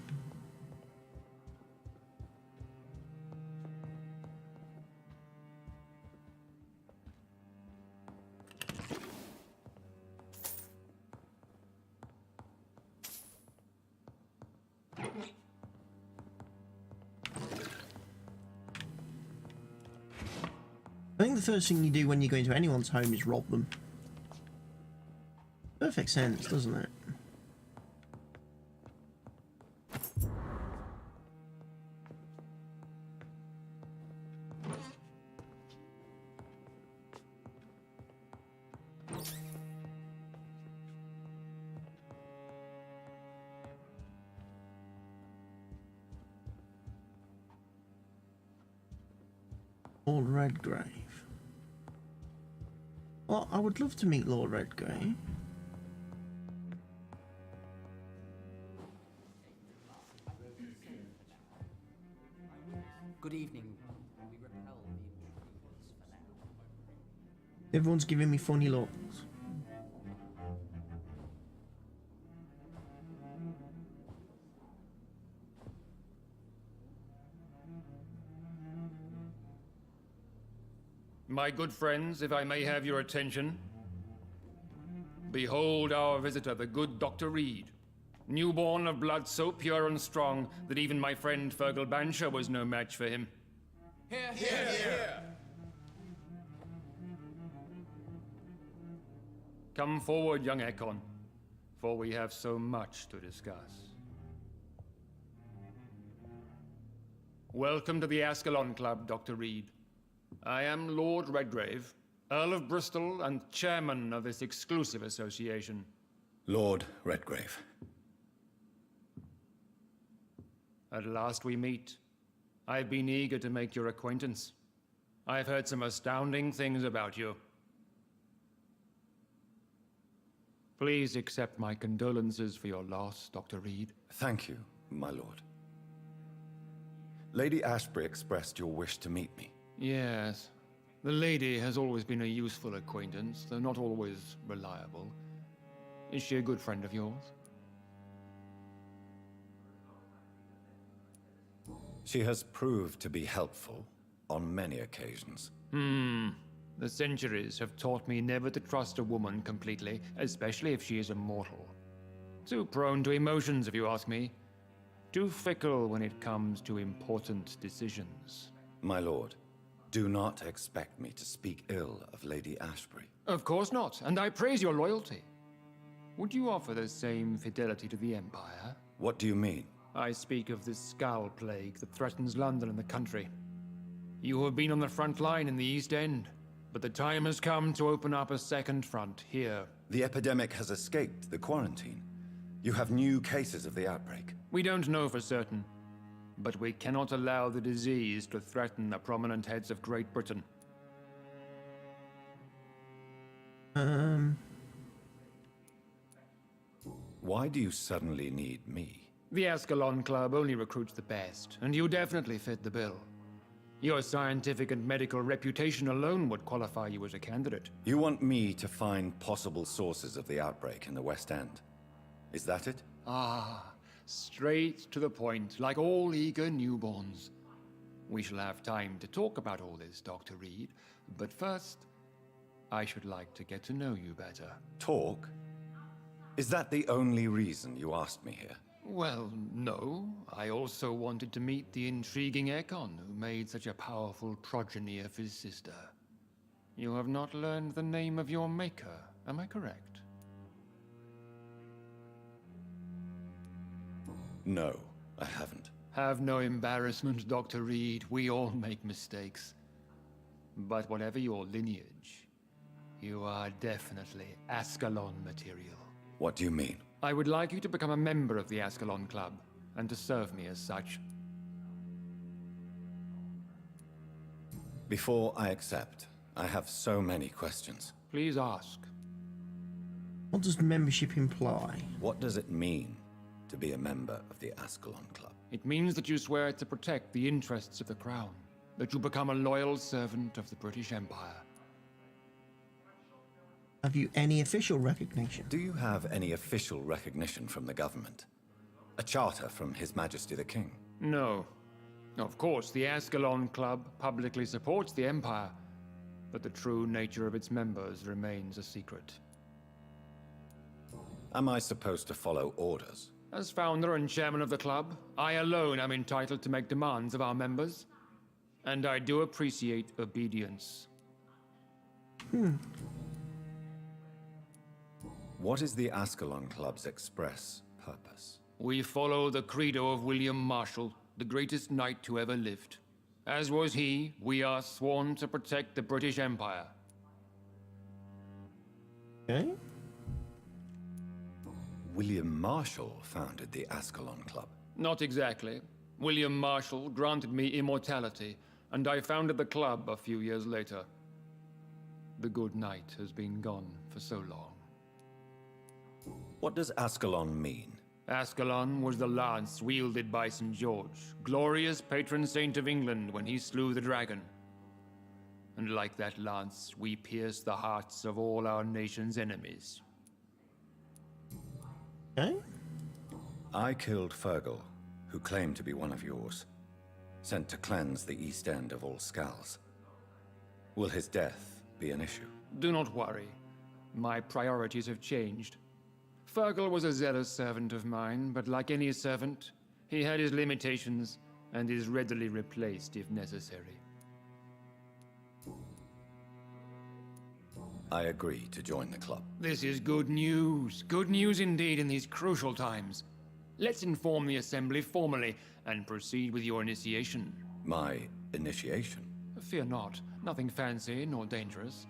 I think the first thing you do when you go into anyone's home is rob them. Perfect sense, doesn't it? Lord Redgrave. Well, I would love to meet Lord Redgrave. Good evening. We repel the intruders for now. Everyone's giving me funny looks. My good friends, if I may have your attention. Behold our visitor, the good Dr. Reid. Newborn of blood so pure and strong that even my friend Fergal Bansher was no match for him. Here, here, here! Come forward, young Ekon, for we have so much to discuss. Welcome to the Ascalon Club, Dr. Reid. I am Lord Redgrave, Earl of Bristol and chairman of this exclusive association. Lord Redgrave. At last we meet. I've been eager to make your acquaintance. I've heard some astounding things about you. Please accept my condolences for your loss, Dr. Reid. Thank you, my lord. Lady Ashbury expressed your wish to meet me. Yes. The lady has always been a useful acquaintance, though not always reliable. Is she a good friend of yours? She has proved to be helpful on many occasions. The centuries have taught me never to trust a woman completely, especially if she is a mortal. Too prone to emotions, if you ask me. Too fickle when it comes to important decisions. My lord, do not expect me to speak ill of Lady Ashbury. Of course not, and I praise your loyalty. Would you offer the same fidelity to the Empire? What do you mean? I speak of the Skull Plague that threatens London and the country. You have been on the front line in the East End, but the time has come to open up a second front here. The epidemic has escaped the quarantine. You have new cases of the outbreak. We don't know for certain, but we cannot allow the disease to threaten the prominent heads of Great Britain. Why do you suddenly need me? The Ascalon Club only recruits the best, and you definitely fit the bill. Your scientific and medical reputation alone would qualify you as a candidate. You want me to find possible sources of the outbreak in the West End. Is that it? Ah, straight to the point, like all eager newborns. We shall have time to talk about all this, Dr. Reid, but first, I should like to get to know you better. Talk? Is that the only reason you asked me here? Well, no. I also wanted to meet the intriguing Ekon, who made such a powerful progeny of his sister. You have not learned the name of your maker, am I correct? No, I haven't. Have no embarrassment, Dr. Reid. We all make mistakes. But whatever your lineage, you are definitely Ascalon material. What do you mean? I would like you to become a member of the Ascalon Club, and to serve me as such. Before I accept, I have so many questions. Please ask. What does membership imply? What does it mean to be a member of the Ascalon Club? It means that you swear to protect the interests of the Crown, that you become a loyal servant of the British Empire. Have you any official recognition? Do you have any official recognition from the government? A charter from His Majesty the King? No. Of course, the Ascalon Club publicly supports the Empire, but the true nature of its members remains a secret. Am I supposed to follow orders? As founder and chairman of the club, I alone am entitled to make demands of our members, and I do appreciate obedience. What is the Ascalon Club's express purpose? We follow the credo of William Marshall, the greatest knight who ever lived. As was he, we are sworn to protect the British Empire. Okay. William Marshall founded the Ascalon Club. Not exactly. William Marshall granted me immortality, and I founded the club a few years later. The good knight has been gone for so long. What does Ascalon mean? Ascalon was the lance wielded by St. George, glorious patron saint of England when he slew the dragon. And like that lance, we pierce the hearts of all our nation's enemies. Okay. I killed Fergal, who claimed to be one of yours, sent to cleanse the East End of all Skulls. Will his death be an issue? Do not worry. My priorities have changed. Fergal was a zealous servant of mine, but like any servant, he had his limitations and is readily replaced if necessary. I agree to join the club. This is good news. Good news indeed in these crucial times. Let's inform the Assembly formally and proceed with your initiation. My initiation? Fear not. Nothing fancy nor dangerous.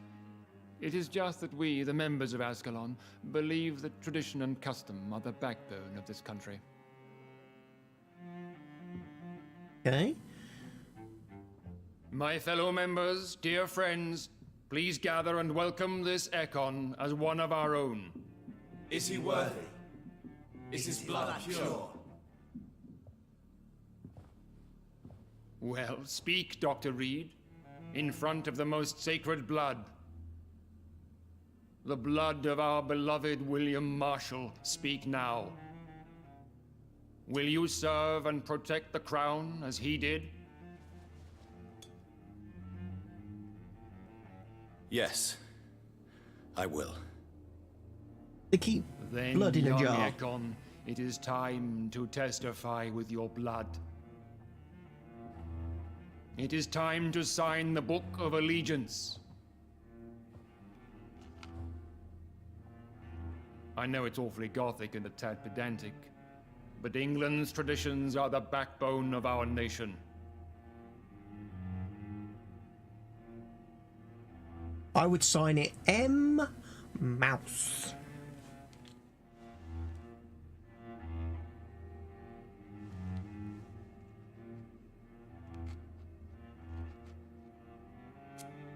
It is just that we, the members of Ascalon, believe that tradition and custom are the backbone of this country. Okay. My fellow members, dear friends, please gather and welcome this Ekon as one of our own. Is he worthy? Is his blood pure? Well, speak, Dr. Reid, in front of the most sacred blood. The blood of our beloved William Marshall, speak now. Will you serve and protect the crown as he did? Yes, I will. They keep Then, blood in a young jar. Ekon, it is time to testify with your blood. It is time to sign the Book of Allegiance. I know it's awfully gothic and a tad pedantic, but England's traditions are the backbone of our nation. I would sign it M. Mouse.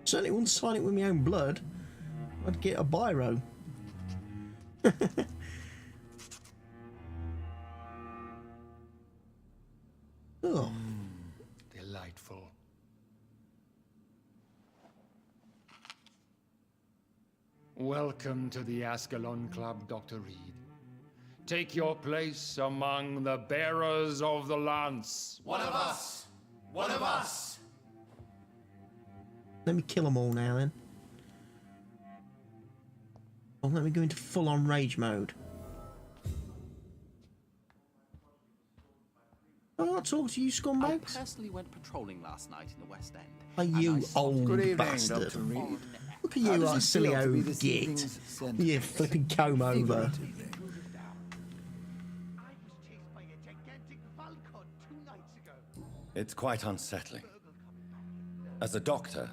Certainly wouldn't sign it with my own blood. I'd get a biro. Oh. Delightful. Welcome to the Ascalon Club, Dr. Reid. Take your place among the bearers of the lance. One of us! One of us! Let me kill them all now then. Oh, let me go into full-on rage mode. Oh, I'll talk to you, I scumbags. personally went patrolling last night in the West End. Are and you I saw old Good evening, bastard? Dr. Reid. Look at How you, does like it silly feel to be old this git. evening's centre? You flipping comb over. Figuratively. I was chased by a gigantic falcon 2 nights It's quite unsettling. As a doctor,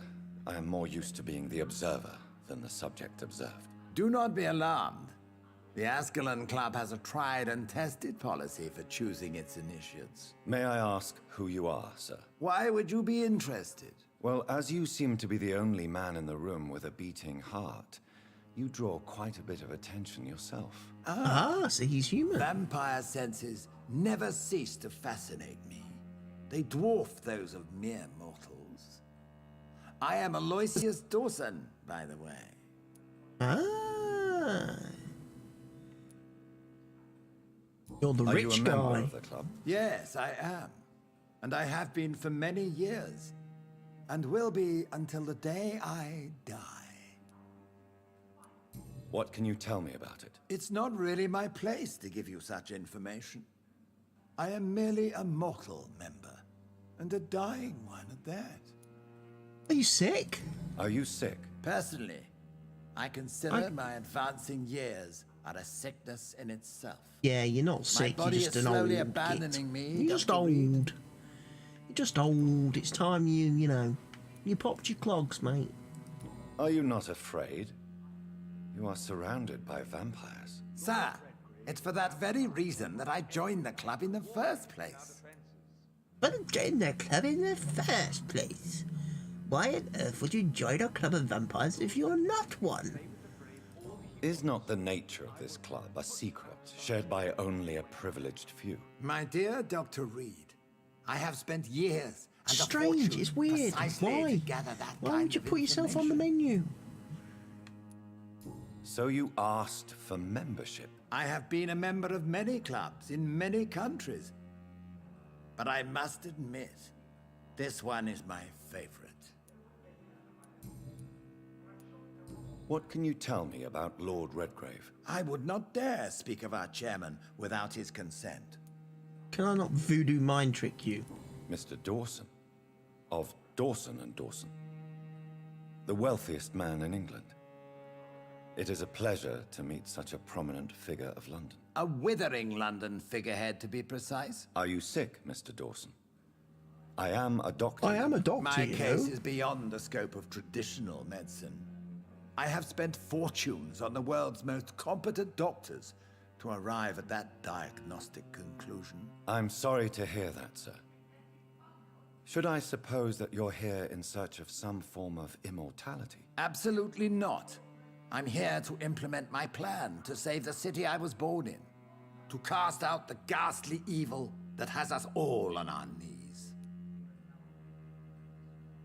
I am more used to being the observer than the subject observed. Do not be alarmed. The Ascalon Club has a tried and tested policy for choosing its initiates. May I ask who you are, sir? Why would you be interested? Well, as you seem to be the only man in the room with a beating heart, you draw quite a bit of attention yourself. So he's human. Vampire senses never cease to fascinate me. They dwarf those of mere mortals. I am Aloysius Dawson, by the way. You're the rich Are you a guy. member of the club? Yes, I am. And I have been for many years. And will be until the day I die. What can you tell me about it? It's not really my place to give you such information. I am merely a mortal member, and a dying one at that. Are you sick? Are you sick? Personally, I consider my advancing years are a sickness in itself. Yeah, you're not sick. My body You're just is an slowly old abandoning git. me. You're just Dr. old. Reid. You're just old. It's time you know, you popped your clogs, mate. Are you not afraid? You are surrounded by vampires. Sir, it's for that very reason that I joined the club in the first place. But join the club in the first place. Why on earth would you join a club of vampires if you're not one? Is not the nature of this club a secret shared by only a privileged few? My dear Dr. Reid, I have spent years and Strange, a fortune it's weird. precisely Why? to gather that Why kind would you of put yourself on the information. menu? So you asked for membership? I have been a member of many clubs in many countries. But I must admit, this one is my favorite. What can you tell me about Lord Redgrave? I would not dare speak of our chairman without his consent. Can I not voodoo mind trick you? Mr. Dawson, of Dawson and Dawson, the wealthiest man in England. It is a pleasure to meet such a prominent figure of London. A withering London figurehead, to be precise. Are you sick, Mr. Dawson? I am a doctor. I am a doctor, My you case know. is beyond the scope of traditional medicine. I have spent fortunes on the world's most competent doctors to arrive at that diagnostic conclusion. I'm sorry to hear that, sir. Should I suppose that you're here in search of some form of immortality? Absolutely not. I'm here to implement my plan to save the city I was born in. To cast out the ghastly evil that has us all on our knees.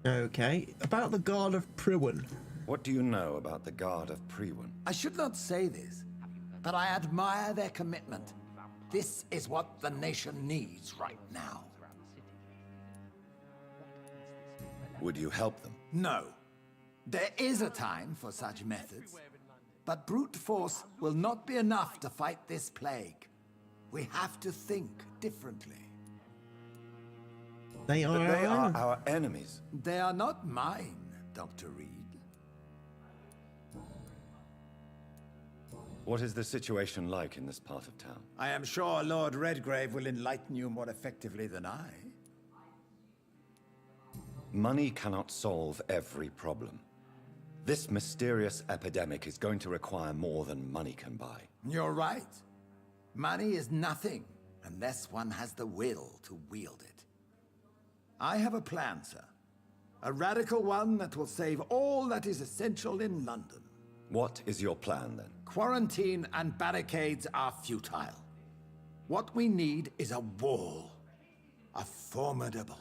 Okay, about the Guard of Priwen. What do you know about the Guard of Priwen? I should not say this, but I admire their commitment. This is what the nation needs right now. Would you help them? No. There is a time for such methods, but brute force will not be enough to fight this plague. We have to think differently. They are, But they are our enemies. They are not mine, Dr. Reid. What is the situation like in this part of town? I am sure Lord Redgrave will enlighten you more effectively than I. Money cannot solve every problem. This mysterious epidemic is going to require more than money can buy. You're right. Money is nothing unless one has the will to wield it. I have a plan, sir. A radical one that will save all that is essential in London. What is your plan, then? Quarantine and barricades are futile. What we need is a wall. A formidable,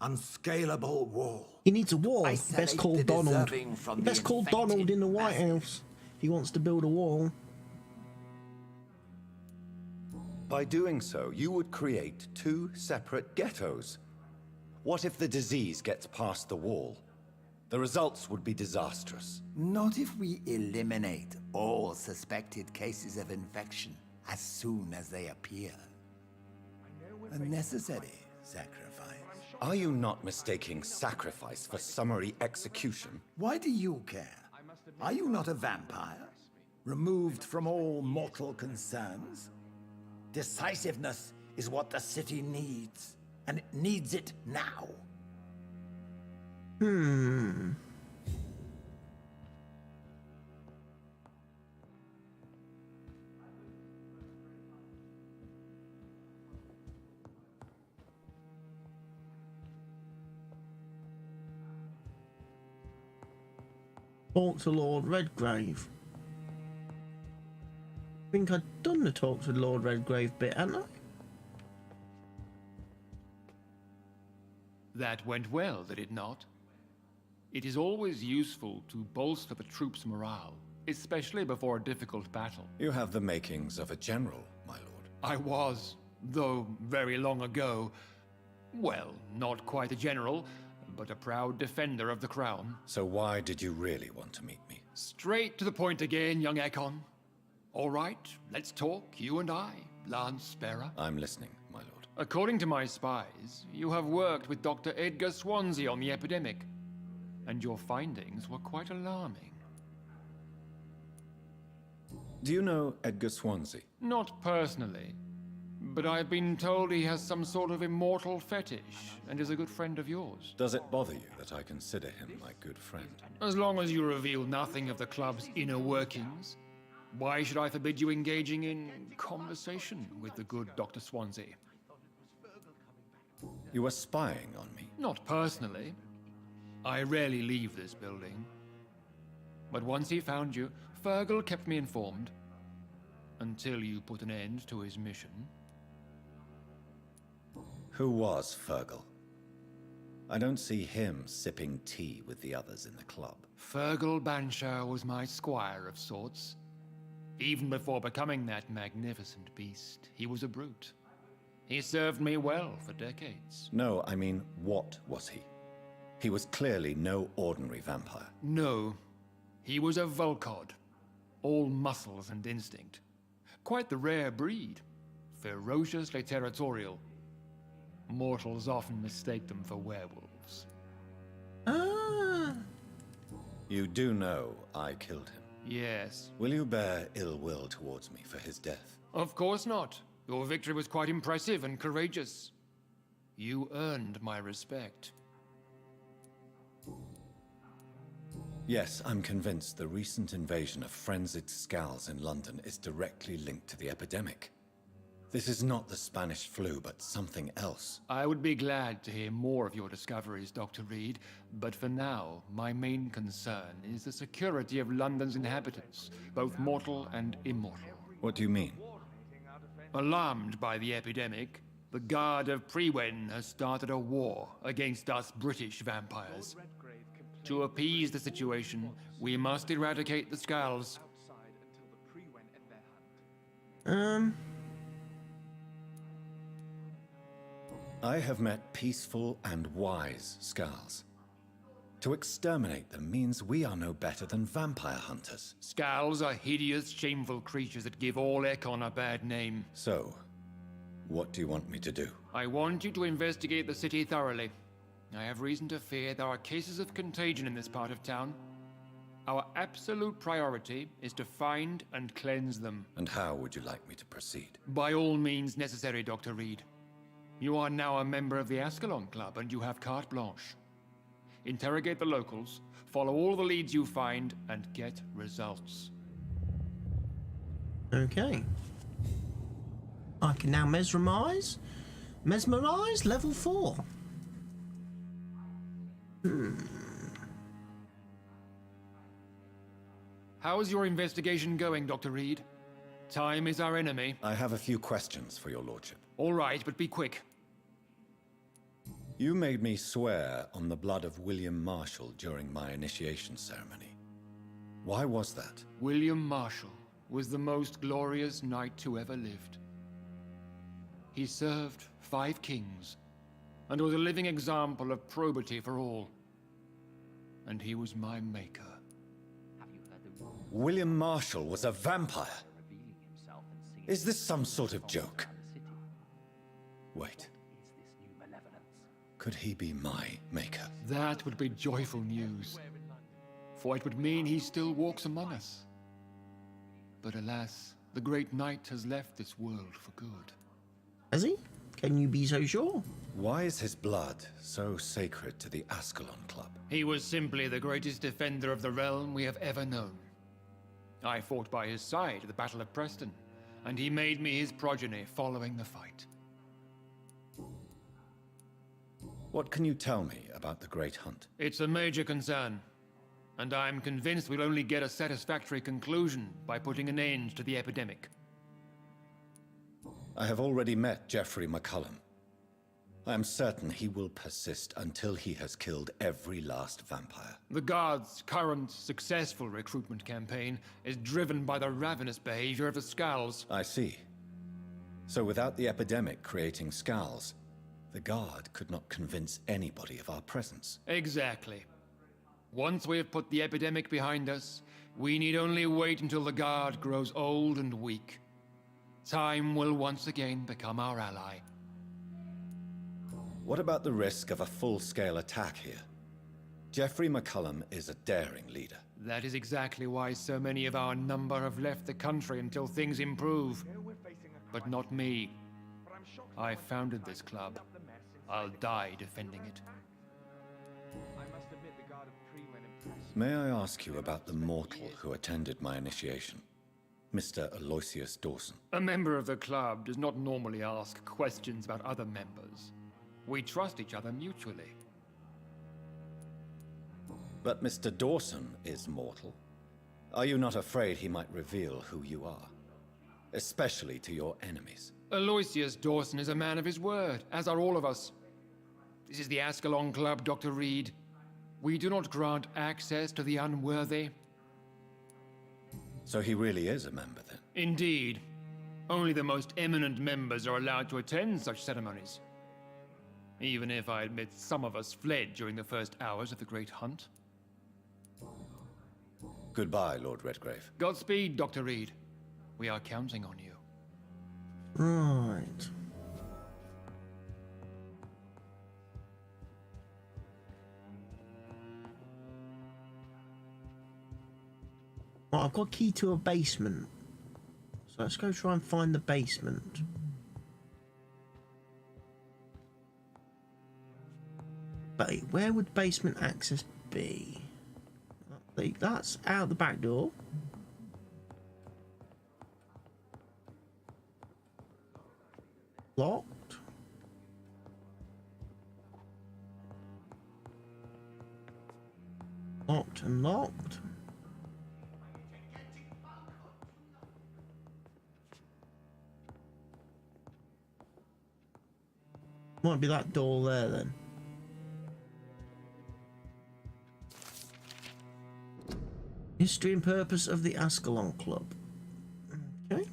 unscalable wall. He needs a wall. Isolate Best call the Donald. deserving from the Best call infected Donald in the White masses. House if he wants to build a wall. By doing so, you would create two separate ghettos. What if the disease gets past the wall? The results would be disastrous. Not if we eliminate all suspected cases of infection as soon as they appear. A necessary sacrifice. Are you not mistaking sacrifice for summary execution? Why do you care? Are you not a vampire? Removed from all mortal concerns? Decisiveness is what the city needs. and it needs it now. Talk to Lord Redgrave. I think I'd done the talk to Lord Redgrave bit, hadn't I? That went well, did it not? It is always useful to bolster the troops' morale, especially before a difficult battle. You have the makings of a general, my lord. I was, though very long ago. Well, not quite a general, but a proud defender of the crown. So why did you really want to meet me? Straight to the point again, young Ekon. All right, let's talk, you and I, Lance Sparrow. I'm listening, my lord. According to my spies, you have worked with Dr. Edgar Swansea on the epidemic, and your findings were quite alarming. Do you know Edgar Swansea? Not personally, but I've been told he has some sort of immortal fetish and is a good friend of yours. Does it bother you that I consider him my good friend? As long as you reveal nothing of the club's inner workings, why should I forbid you engaging in conversation with the good Dr. Swansea? You were spying on me? Not personally. I rarely leave this building. But once he found you, Fergal kept me informed. Until you put an end to his mission. Who was Fergal? I don't see him sipping tea with the others in the club. Fergal Banshaw was my squire of sorts. Even before becoming that magnificent beast, he was a brute. He served me well for decades. No, I mean, what was he? He was clearly no ordinary vampire. No, he was a Volcod. All muscles and instinct. Quite the rare breed. Ferociously territorial. Mortals often mistake them for werewolves. Ah. You do know I killed him. Yes. Will you bear ill will towards me for his death? Of course not. Your victory was quite impressive and courageous. You earned my respect. Yes, I'm convinced the recent invasion of frenzied Scals in London is directly linked to the epidemic. This is not the Spanish flu, but something else. I would be glad to hear more of your discoveries, Dr. Reid, but for now, my main concern is the security of London's inhabitants, both mortal and immortal. What do you mean? Alarmed by the epidemic, the Guard of Prewen has started a war against us British vampires. To appease the situation, we must eradicate the Scals. I have met peaceful and wise Scals. To exterminate them means we are no better than vampire hunters. Scals are hideous, shameful creatures that give all Ekon a bad name. So, what do you want me to do? I want you to investigate the city thoroughly. I have reason to fear there are cases of contagion in this part of town. Our absolute priority is to find and cleanse them. And how would you like me to proceed? By all means necessary, Dr. Reid. You are now a member of the Ascalon Club, and you have carte blanche. Interrogate the locals, follow all the leads you find, and get results. Okay. I can now mesmerize level 4. How is your investigation going, Dr. Reid? Time is our enemy. I have a few questions for your lordship. All right, but be quick. You made me swear on the blood of William Marshall during my initiation ceremony. Why was that? William Marshall was the most glorious knight who ever lived. He served 5 kings, and was a living example of probity for all. And he was my maker. William Marshall was a vampire? Is this some sort of joke? Wait. Could he be my maker? That would be joyful news, for it would mean he still walks among us. But alas, the great knight has left this world for good. Has he? Can you be so sure? Why is his blood so sacred to the Ascalon Club? He was simply the greatest defender of the realm we have ever known. I fought by his side at the Battle of Preston, and he made me his progeny following the fight. What can you tell me about the Great Hunt? It's a major concern, and I'm convinced we'll only get a satisfactory conclusion by putting an end to the epidemic. I have already met Geoffrey McCullum. I am certain he will persist until he has killed every last vampire. The Guard's current successful recruitment campaign is driven by the ravenous behavior of the Skulls. I see. So without the epidemic creating Skulls, the Guard could not convince anybody of our presence. Exactly. Once we have put the epidemic behind us, we need only wait until the Guard grows old and weak. Time will once again become our ally. What about the risk of a full-scale attack here? Geoffrey McCullum is a daring leader. That is exactly why so many of our number have left the country until things improve. But not me. I founded this club. I'll die defending it. May I ask you about the mortal who attended my initiation? Mr. Aloysius Dawson. A member of the club does not normally ask questions about other members. We trust each other mutually. But Mr. Dawson is mortal. Are you not afraid he might reveal who you are? Especially to your enemies. Aloysius Dawson is a man of his word, as are all of us. This is the Ascalon Club, Dr. Reid. We do not grant access to the unworthy. So he really is a member, then? Indeed. Only the most eminent members are allowed to attend such ceremonies. Even if I admit some of us fled during the first hours of the Great Hunt. Goodbye, Lord Redgrave. Godspeed, Dr. Reid. We are counting on you. Right. Well, I've got a key to a basement. So let's go try and find the basement. But where would basement access be? That's out the back door. Locked. Locked and locked. Might be that door there then. History and purpose of the Ascalon Club. Okay.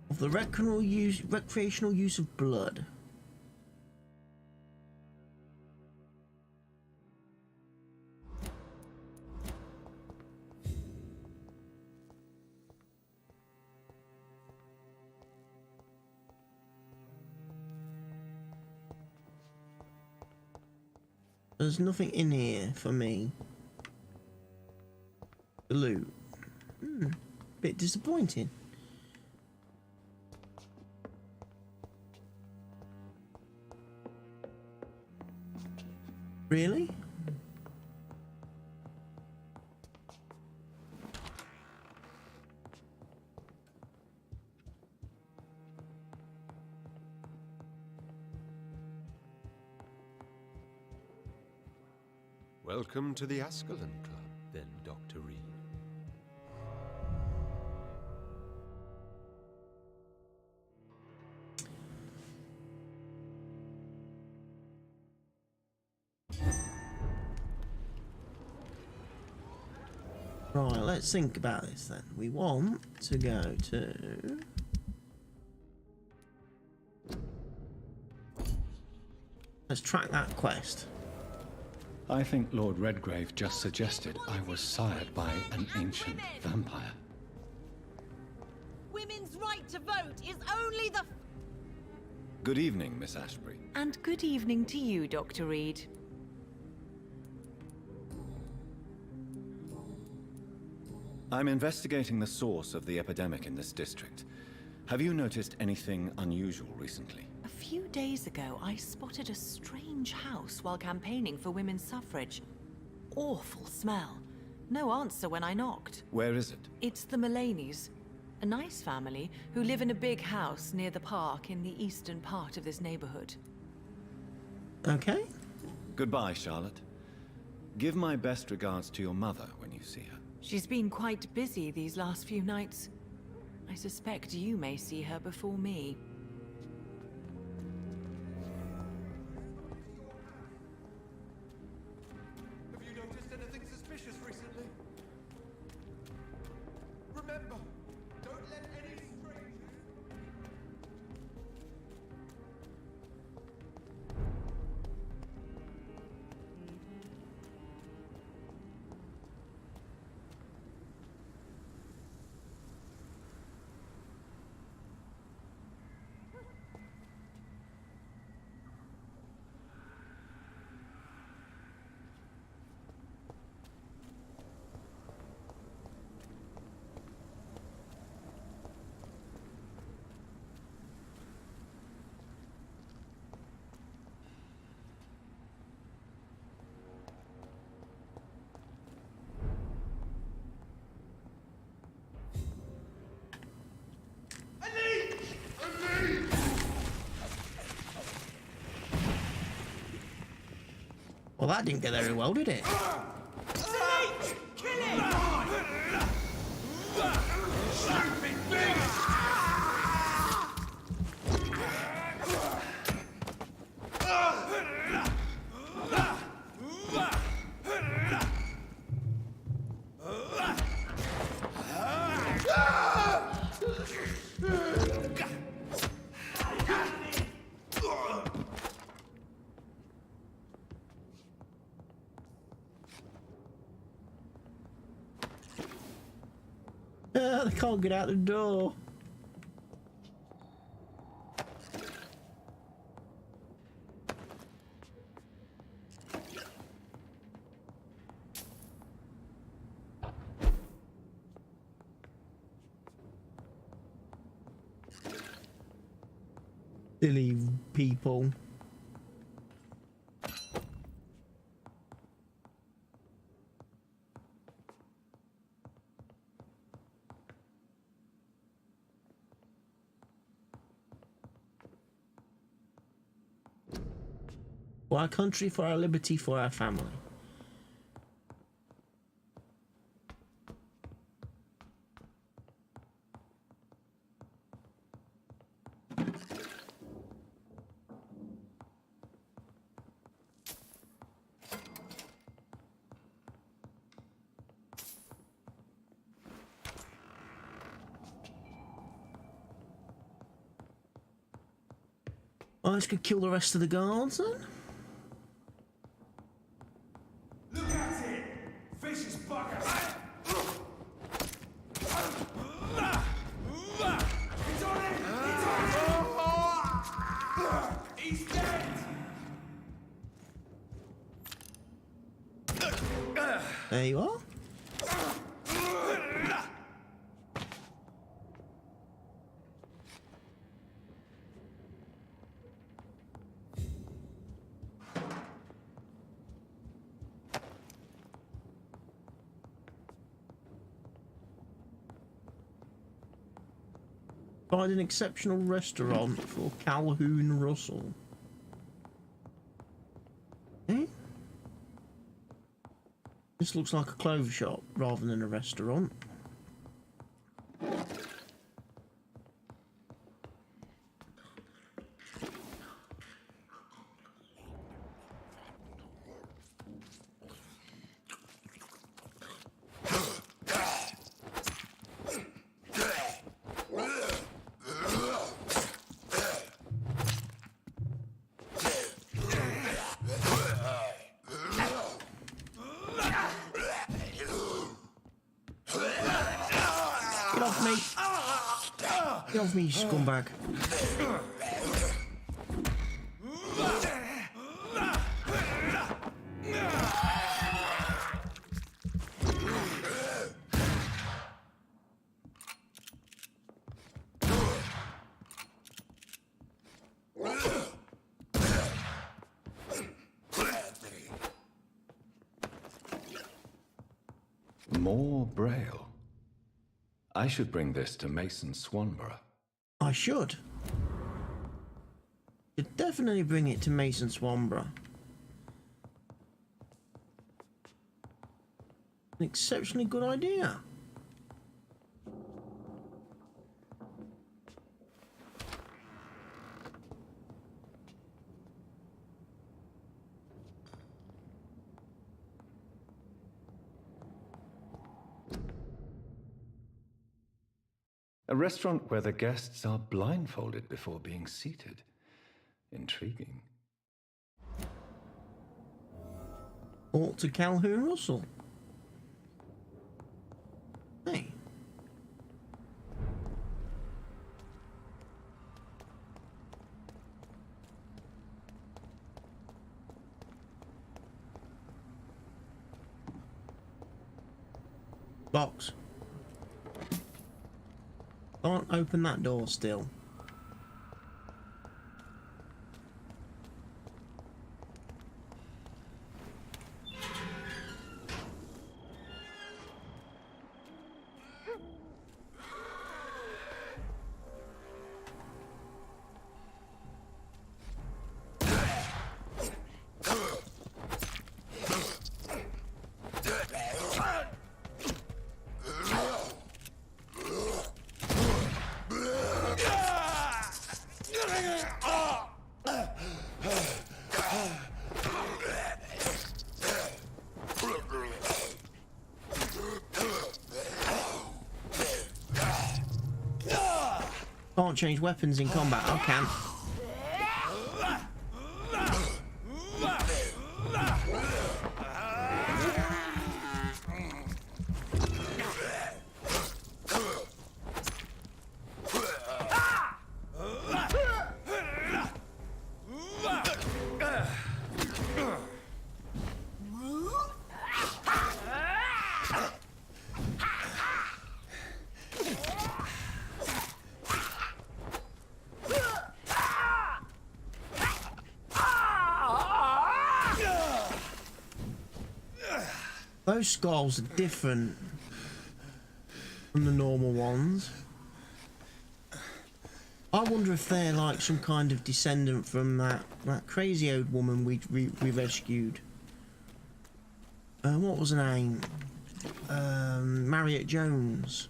Of the recreational use of blood. There's nothing in here for me. The loot. Bit disappointing. Really? Welcome to the Ascalon Club, then, Dr. Reid. Right, let's think about this then. We want to go to Let's track that quest. I think Lord Redgrave just suggested I was sired by an ancient vampire. Women's right to vote is only the... Good evening, Miss Ashbury. And good evening to you, Dr. Reid. I'm investigating the source of the epidemic in this district. Have you noticed anything unusual recently? A few days ago, I spotted a strange house while campaigning for women's suffrage. Awful smell. No answer when I knocked. Where is it? It's the Mullaneys, a nice family who live in a big house near the park in the eastern part of this neighborhood. Okay. Goodbye, Charlotte. Give my best regards to your mother when you see her. She's been quite busy these last few nights. I suspect you may see her before me. Have you noticed anything suspicious recently? Remember, don't let any strangers... Well, that didn't go very well, did it? They can't get out the door. Silly people. For our country, for our liberty, for our family. Oh, let's go kill the rest of the guards then. Look at it! Vicious bugger! He's on him! He's dead! There you are. Find an exceptional restaurant for Calhoun Russell. Eh? This looks like a clothes shop rather than a restaurant. Get off me, you scumbag. More Braille. I should bring this to Mason Swanborough. I should. Should definitely bring it to Mason Swanborough. An exceptionally good idea. A restaurant where the guests are blindfolded before being seated. Intriguing. Or to Calhoun Russell. Hey. Box. Can't open that door still. Can't change weapons in combat. I can. Those skulls are different from the normal ones. I wonder if they're like some kind of descendant from that crazy old woman we rescued. What was her name? Marriott Jones.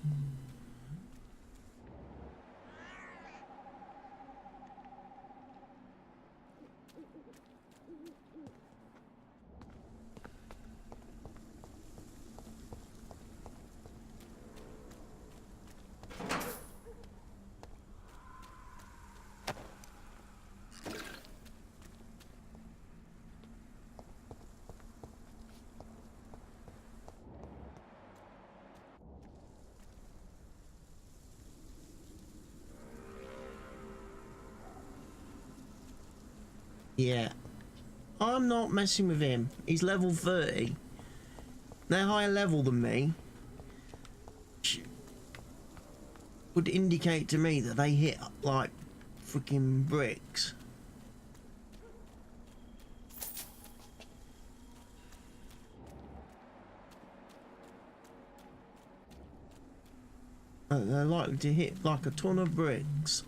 Yeah. I'm not messing with him. He's level 30. They're higher level than me. Would indicate to me that they hit like freaking bricks. They're likely to hit like a ton of bricks.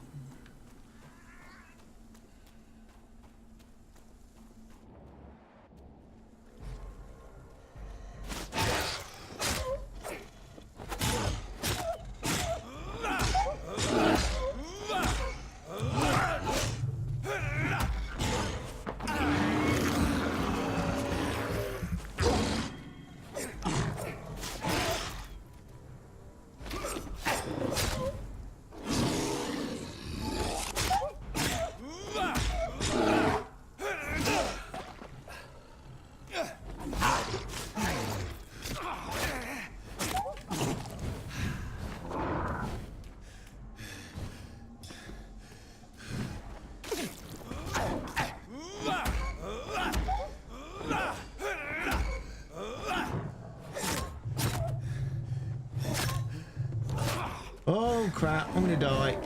crap, I'm gonna die.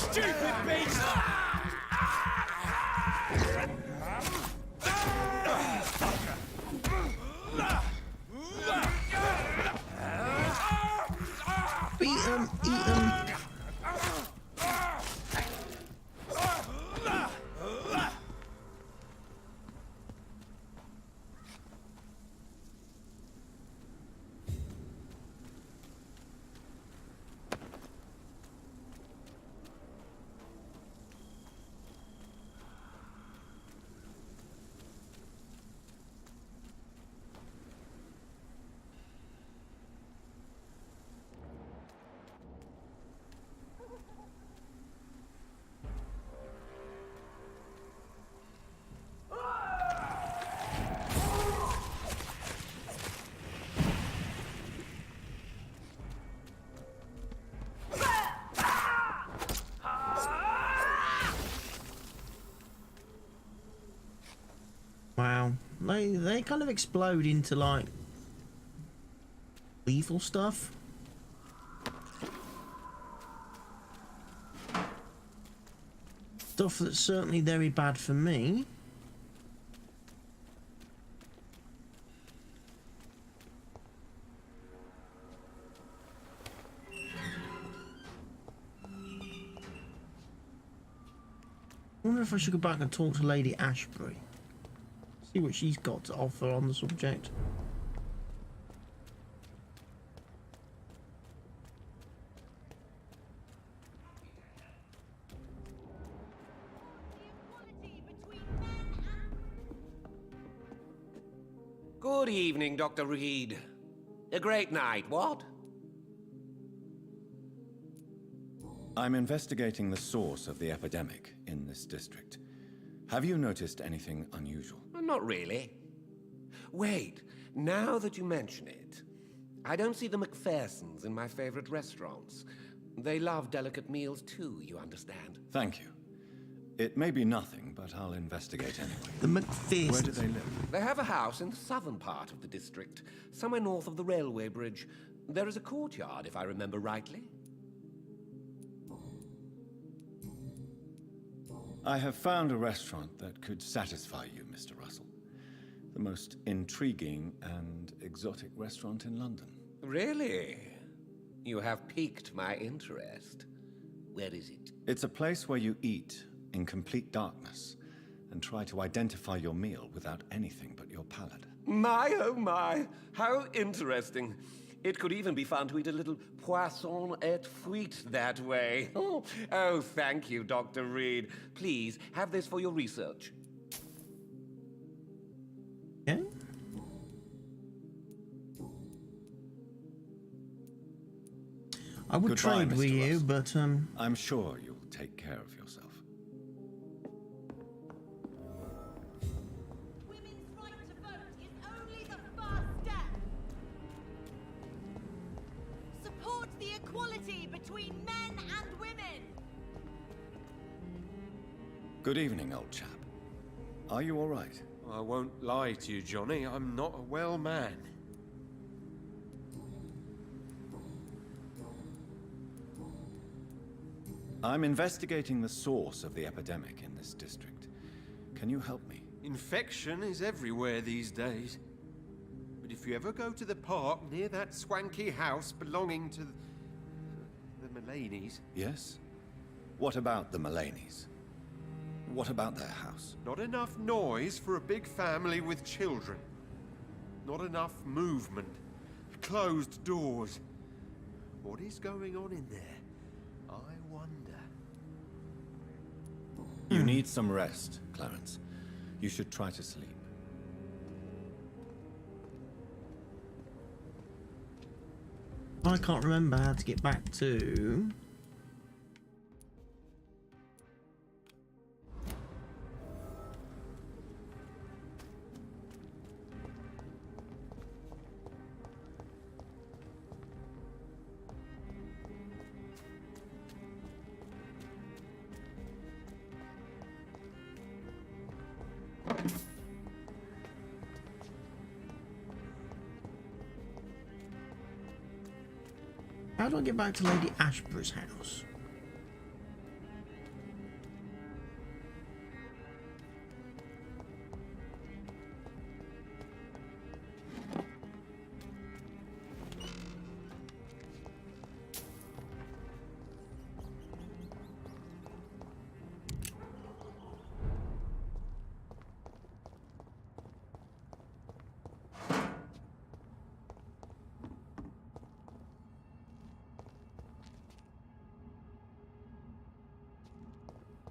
Stupid beast! Beat him, eat him. Wow, they kind of explode into like lethal stuff. Stuff that's certainly very bad for me. I wonder if I should go back and talk to Lady Ashbury. See what she's got to offer on the subject. Good evening, Dr. Reid. A great night, what? I'm investigating the source of the epidemic in this district. Have you noticed anything unusual? Not really. Wait, now that you mention it, I don't see the McPhersons in my favorite restaurants. They love delicate meals too, you understand. Thank you. It may be nothing, but I'll investigate anyway. The McPhersons. Where do they live? They have a house in the southern part of the district, somewhere north of the railway bridge. There is a courtyard, if I remember rightly. I have found a restaurant that could satisfy you, Mr. Russell. The most intriguing and exotic restaurant in London. Really? You have piqued my interest. Where is it? It's a place where you eat in complete darkness and try to identify your meal without anything but your palate. My, oh my, how interesting. It could even be fun to eat a little poisson et fruit that way. Oh, thank you, Dr. Reid. Please, have this for your research. Yeah? I would Goodbye, trade Mr. with you, Russell. but I'm sure you'll take care of yourself. Women's right to vote is only the first step. Support the equality between men and women. Good evening, old chap. Are you all right? I won't lie to you, Johnny. I'm not a well man. I'm investigating the source of the epidemic in this district. Can you help me? Infection is everywhere these days. But if you ever go to the park near that swanky house belonging to the Mullaneys... Yes? What about the Mullaneys? What about their house? Not enough noise for a big family with children. Not enough movement. Closed doors. What is going on in there? I wonder. You need some rest, Clarence. You should try to sleep. I can't remember how to get back to... How do I get back to Lady Ashborough's house?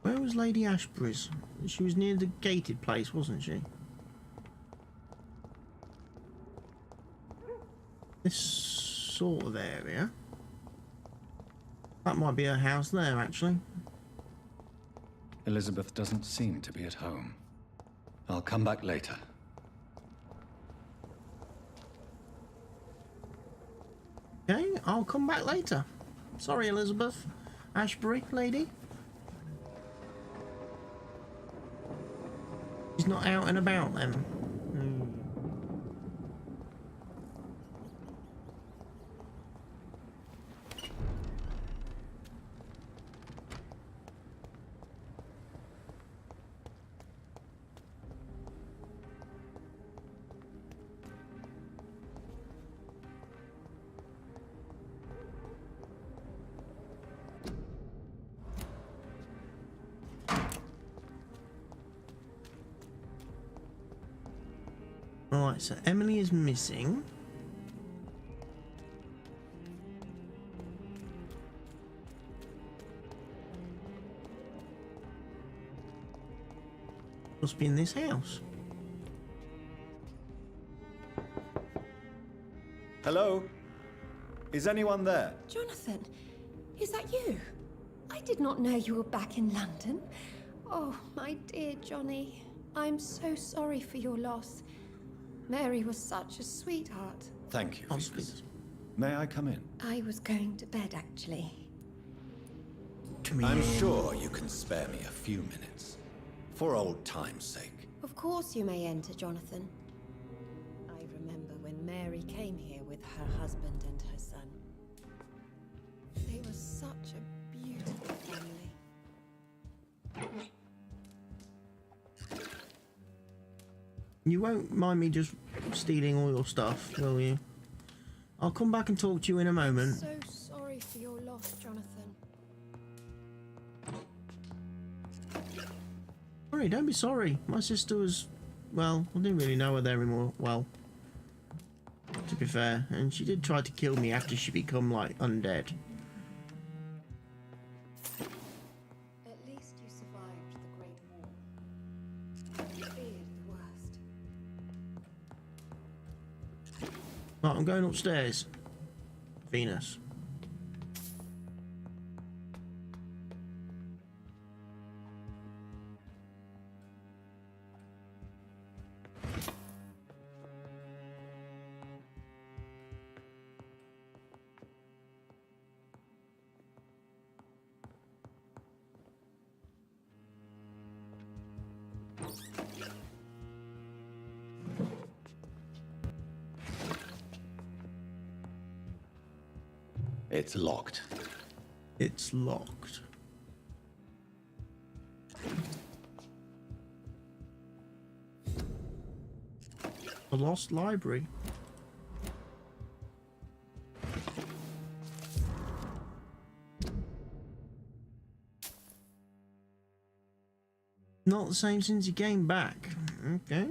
Where was Lady Ashborough's? She was near the gated place, wasn't she? This sort of area. That might be her house there, actually. Elizabeth doesn't seem to be at home. I'll come back later. Okay, I'll come back later. Sorry, Elizabeth. Ashbury, lady. She's not out and about then. Alright, so Emily is missing. Must be in this house. Hello? Is anyone there? Jonathan, is that you? I did not know you were back in London. Oh, my dear Johnny. I'm so sorry for your loss. Mary was such a sweetheart. Thank you, Venus. May I come in? I was going to bed, actually. I'm sure you can spare me a few minutes. For old time's sake. Of course you may enter, Jonathan. I remember when Mary came here with her husband and her son. They were such a beautiful family. You won't mind me just stealing all your stuff, will you? I'll come back and talk to you in a moment. So sorry for your loss, Jonathan. Sorry, don't be sorry. My sister was, well, I didn't really know her there anymore. Well, to be fair, and she did try to kill me after she become like undead. At least you survived the Great War. I feared the worst. Right, I'm going upstairs. Venus. It's locked. It's locked. A lost library. Not the same since he came back. Okay.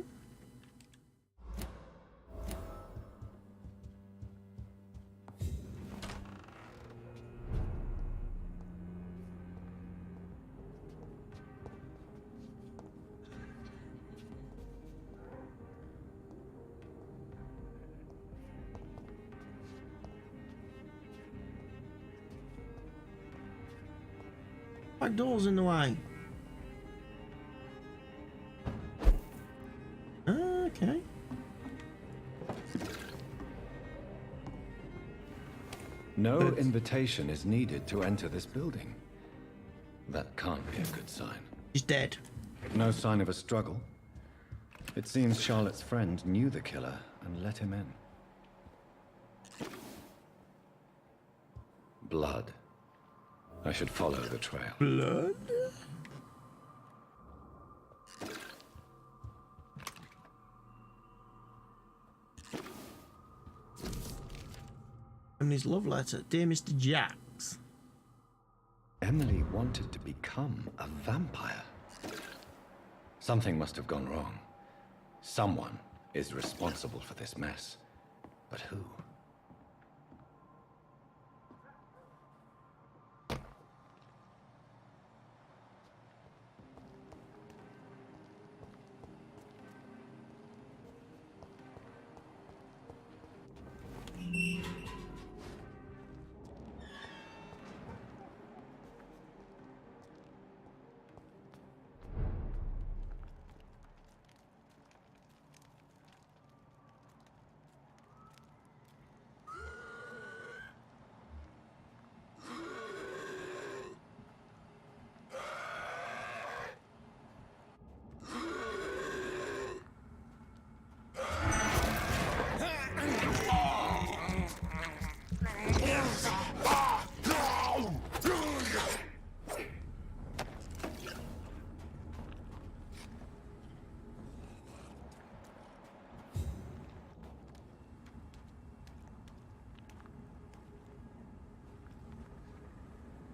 My door's in the way. Okay. No invitation is needed to enter this building. That can't be a good sign. He's dead. No sign of a struggle. It seems Charlotte's friend knew the killer and let him in. Blood. I should follow the trail. Blood? And his love letter. Dear Mr. Jacks. Emily wanted to become a vampire. Something must have gone wrong. Someone is responsible for this mess. But who?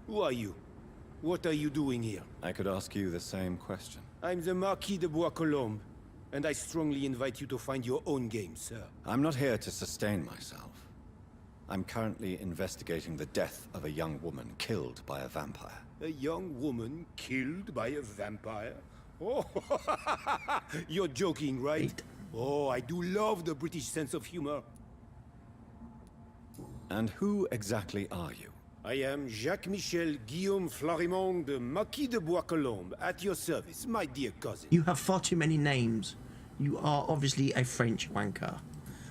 Who are you? What are you doing here? I could ask you the same question. I'm the Marquis de Bois-Colombes, and I strongly invite you to find your own game, sir. I'm not here to sustain myself. I'm currently investigating the death of a young woman killed by a vampire. A young woman killed by a vampire? Oh, you're joking, right? Oh, I do love the British sense of humor. And who exactly are you? I am Jacques-Michel Guillaume Florimond de Marquis de Bois-Colombes, at your service, my dear cousin. You have far too many names. You are obviously a French wanker.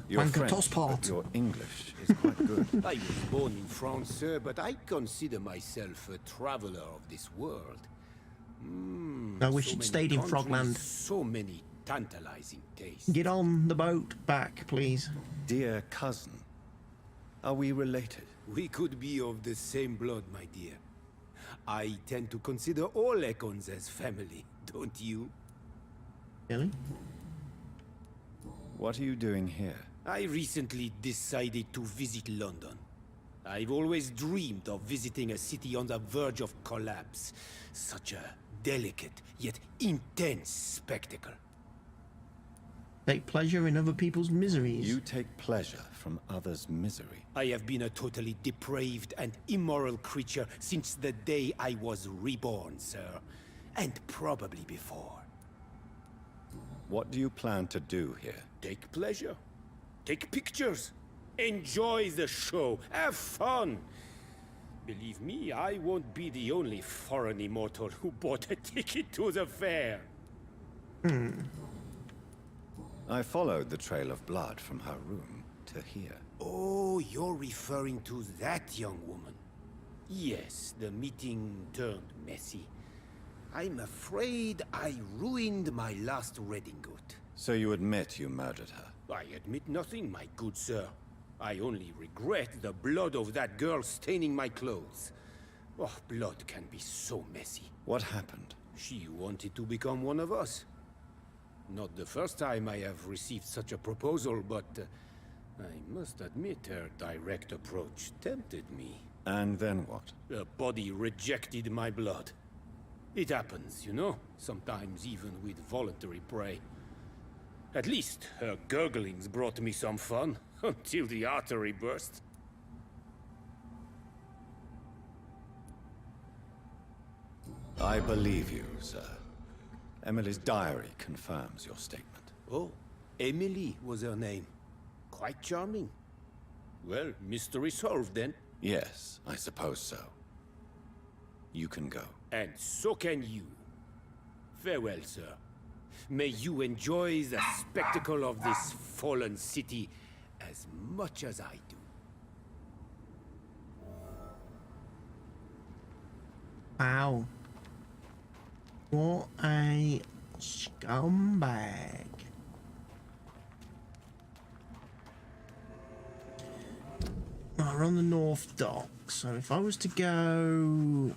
You're Wanker French, Tossport. but your English is quite good. I was born in France, sir, but I consider myself a traveler of this world. I wish you'd stayed in Frogland. So many tantalizing tastes. Get on the boat back, please. Dear cousin, are we related? We could be of the same blood, my dear. I tend to consider all Econs as family, don't you? Really? What are you doing here? I recently decided to visit London. I've always dreamed of visiting a city on the verge of collapse. Such a delicate, yet intense spectacle. Take pleasure in other people's miseries. You take pleasure from others' misery. I have been a totally depraved and immoral creature since the day I was reborn, sir. And probably before. What do you plan to do here? Take pleasure. Take pictures. Enjoy the show. Have fun. Believe me, I won't be the only foreign immortal who bought a ticket to the fair. I followed the trail of blood from her room to here. Oh, you're referring to that young woman. Yes, the meeting turned messy. I'm afraid I ruined my last redingote. So you admit you murdered her? I admit nothing, my good sir. I only regret the blood of that girl staining my clothes. Oh, blood can be so messy. What happened? She wanted to become one of us. Not the first time I have received such a proposal, but I must admit her direct approach tempted me. And then what? Her body rejected my blood. It happens, you know, sometimes even with voluntary prey. At least her gurglings brought me some fun, until the artery burst. I believe you, sir. Emily's diary confirms your statement. Oh, Emily was her name. Quite charming. Well, mystery solved then. Yes, I suppose so. You can go. And so can you. Farewell, sir. May you enjoy the spectacle of this fallen city as much as I do. Wow. What a scumbag. Right, we're on the North Dock, so if I was to go...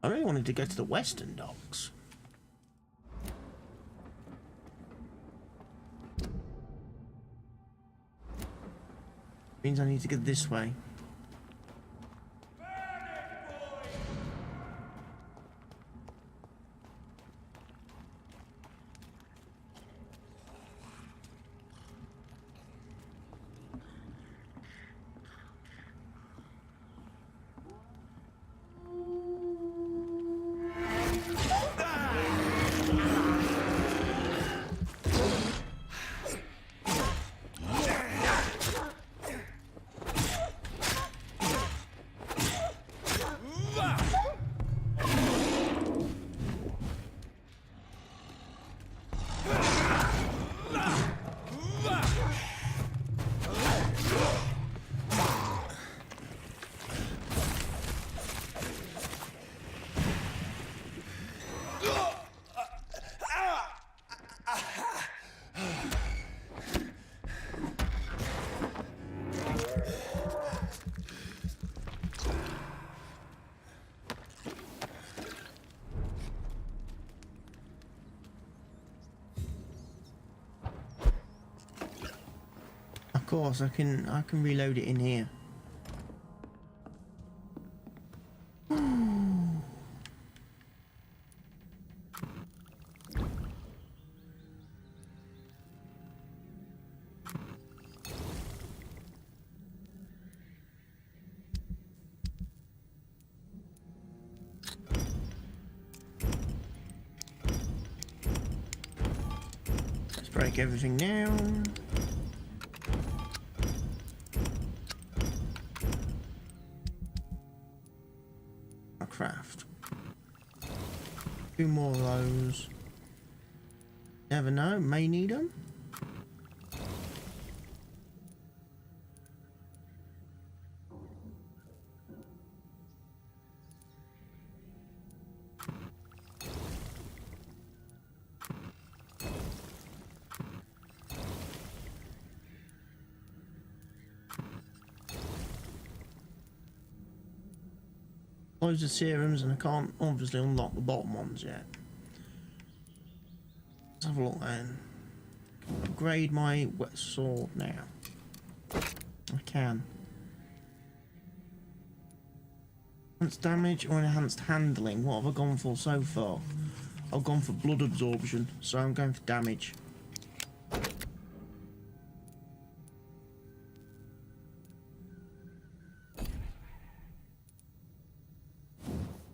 I really wanted to go to the Western Docks. Means I need to go this way. Of course, I can reload it in here. Let's break everything down. Craft. Two more of those. Never know, may need them. Loads of serums, and I can't obviously unlock the bottom ones yet. Let's have a look then. Upgrade my wet sword now. I can. Enhanced damage or enhanced handling? What have I gone for so far? I've gone for blood absorption, so I'm going for damage.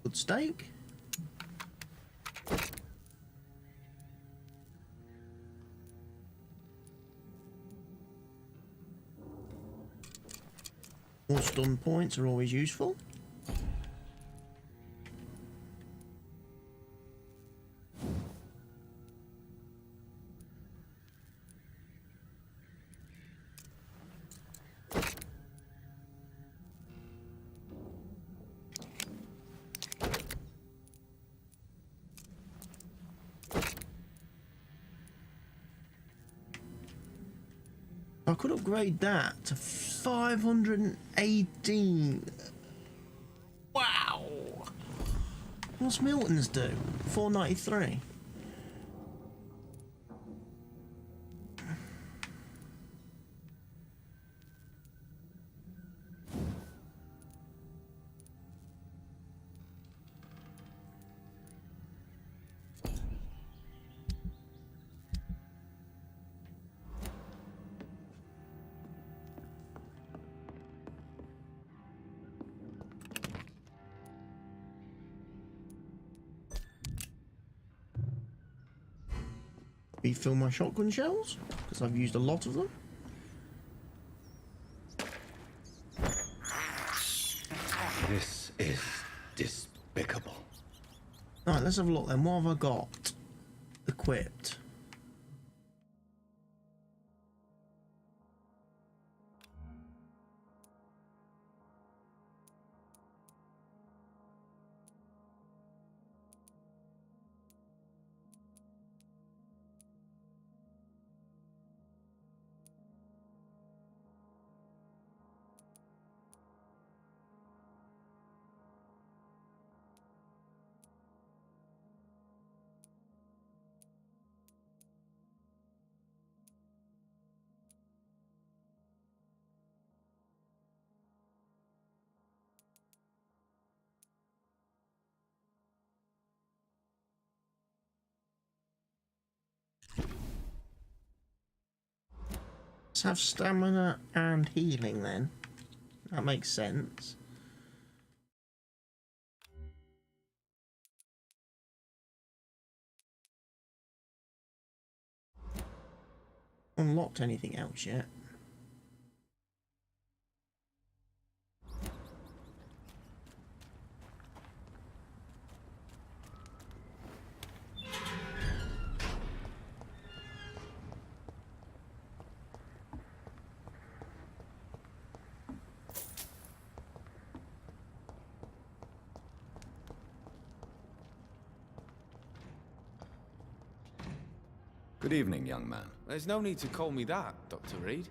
Good steak. More stun points are always useful. I could upgrade that to 518. Wow! What's Milton's do? 493. Refill my shotgun shells because I've used a lot of them. let's have a look then. What have I got equipped? Let's have stamina and healing then. That makes sense. Unlocked anything else yet? Good evening, young man. There's no need to call me that, Dr. Reid.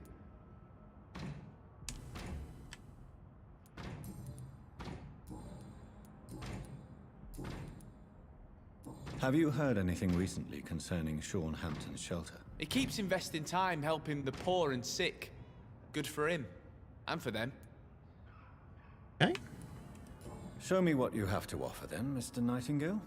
Have you heard anything recently concerning Sean Hampton's shelter? He keeps investing time helping the poor and sick. Good for him. And for them. Okay. Show me what you have to offer then, Mr. Nightingale.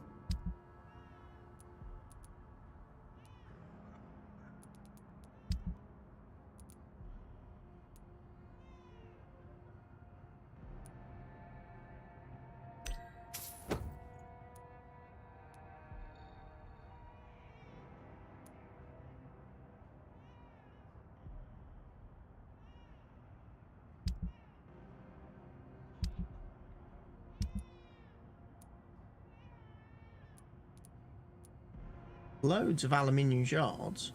Loads of aluminium shards.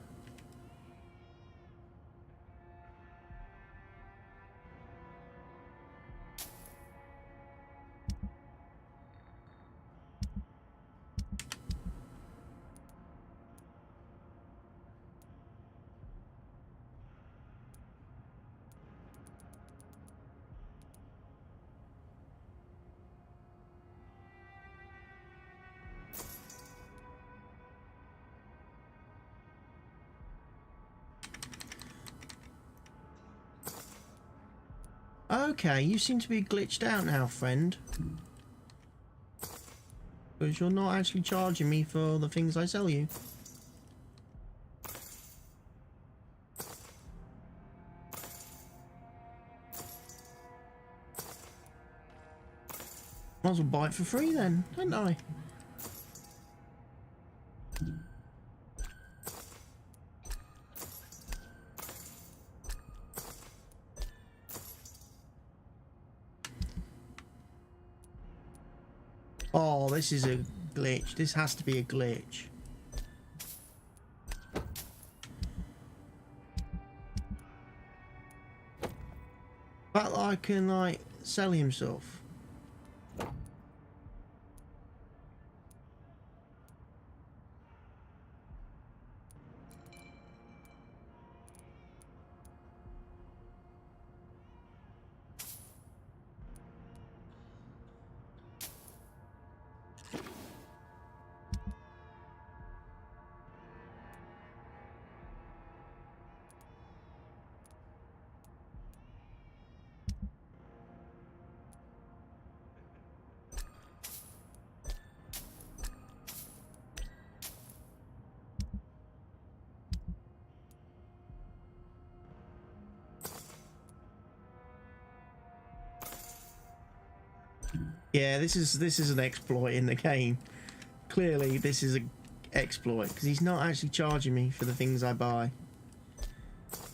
Okay, you seem to be glitched out now, friend. Because you're not actually charging me for the things I sell you. Might as well buy it for free then, don't I? Oh, this is a glitch. This has to be a glitch. But I can, like, sell him stuff. Yeah, this is an exploit in the game. Clearly, this is an exploit because he's not actually charging me for the things I buy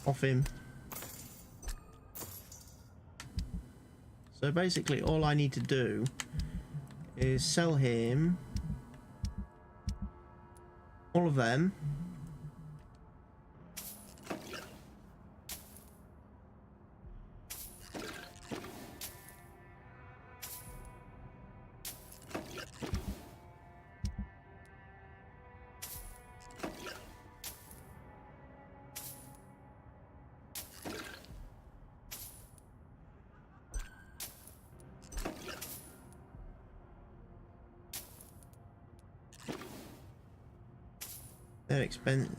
off him. So basically, all I need to do is sell him All of them. They're expensive.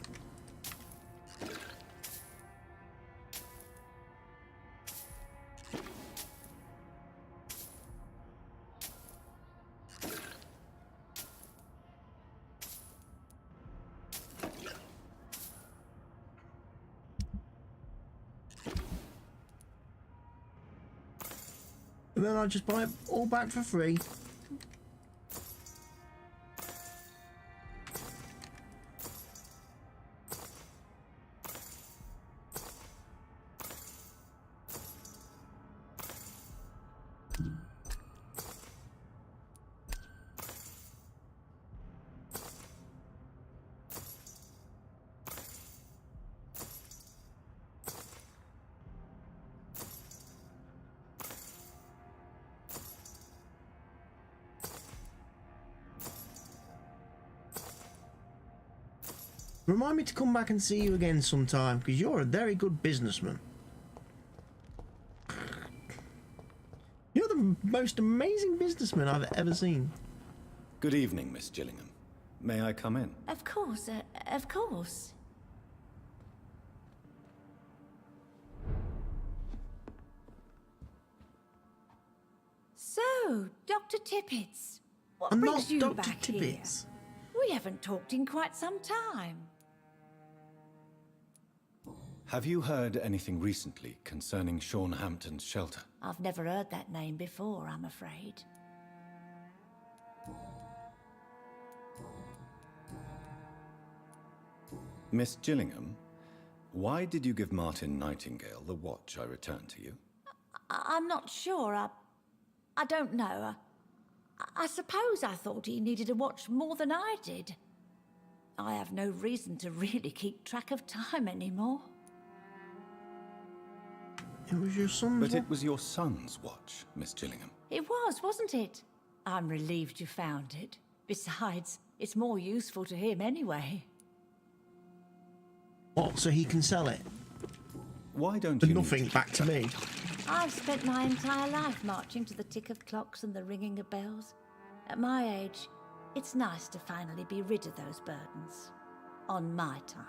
And then I just buy it all back for free. Remind me to come back and see you again sometime, because you're a very good businessman. You're the most amazing businessman I've ever seen. Good evening, Miss Gillingham. May I come in? Of course, of course. So, Dr. Tippets, what I'm brings not you Dr. back Tippets. here? We haven't talked in quite some time. Have you heard anything recently concerning Sean Hampton's shelter? I've never heard that name before, I'm afraid. Miss Gillingham, why did you give Martin Nightingale the watch I returned to you? I'm not sure. I don't know. I suppose I thought he needed a watch more than I did. I have no reason to really keep track of time anymore. It was your son's watch? But it was your son's watch, Miss Gillingham. It was, wasn't it? I'm relieved you found it. Besides, it's more useful to him anyway. What, so he can sell it? Why don't you... you... nothing back to me. I've spent my entire life marching to the tick of clocks and the ringing of bells. At my age, it's nice to finally be rid of those burdens. On my time.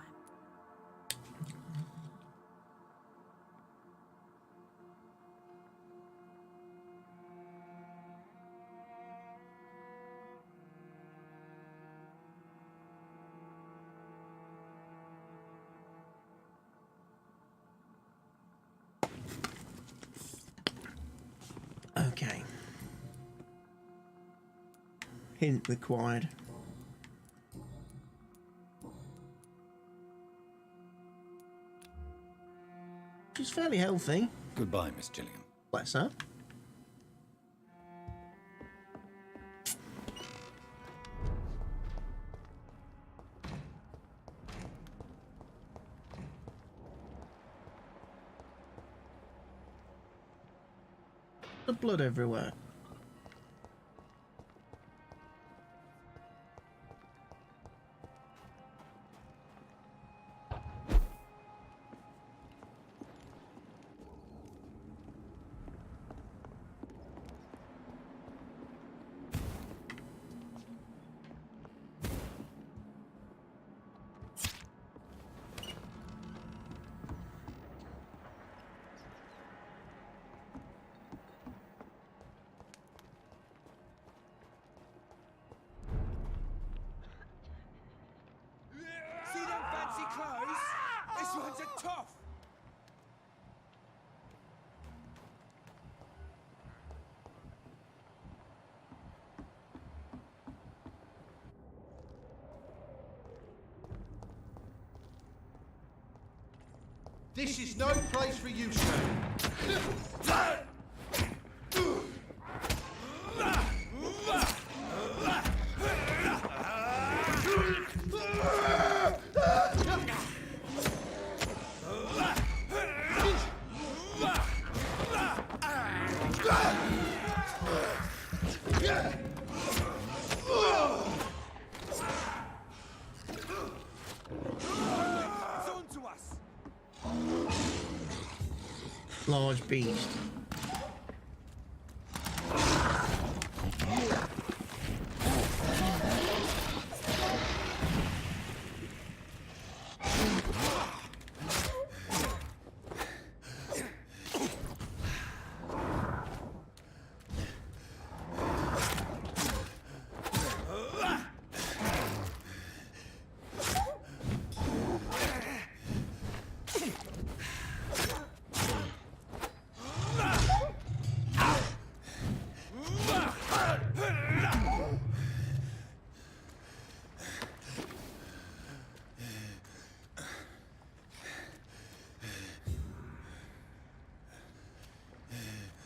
Okay. Hint required. She's fairly healthy. Goodbye, Miss Gillingham. Bless her. The blood everywhere. See them fancy clothes? This one's a tough. This is no place for you, sir. large beast.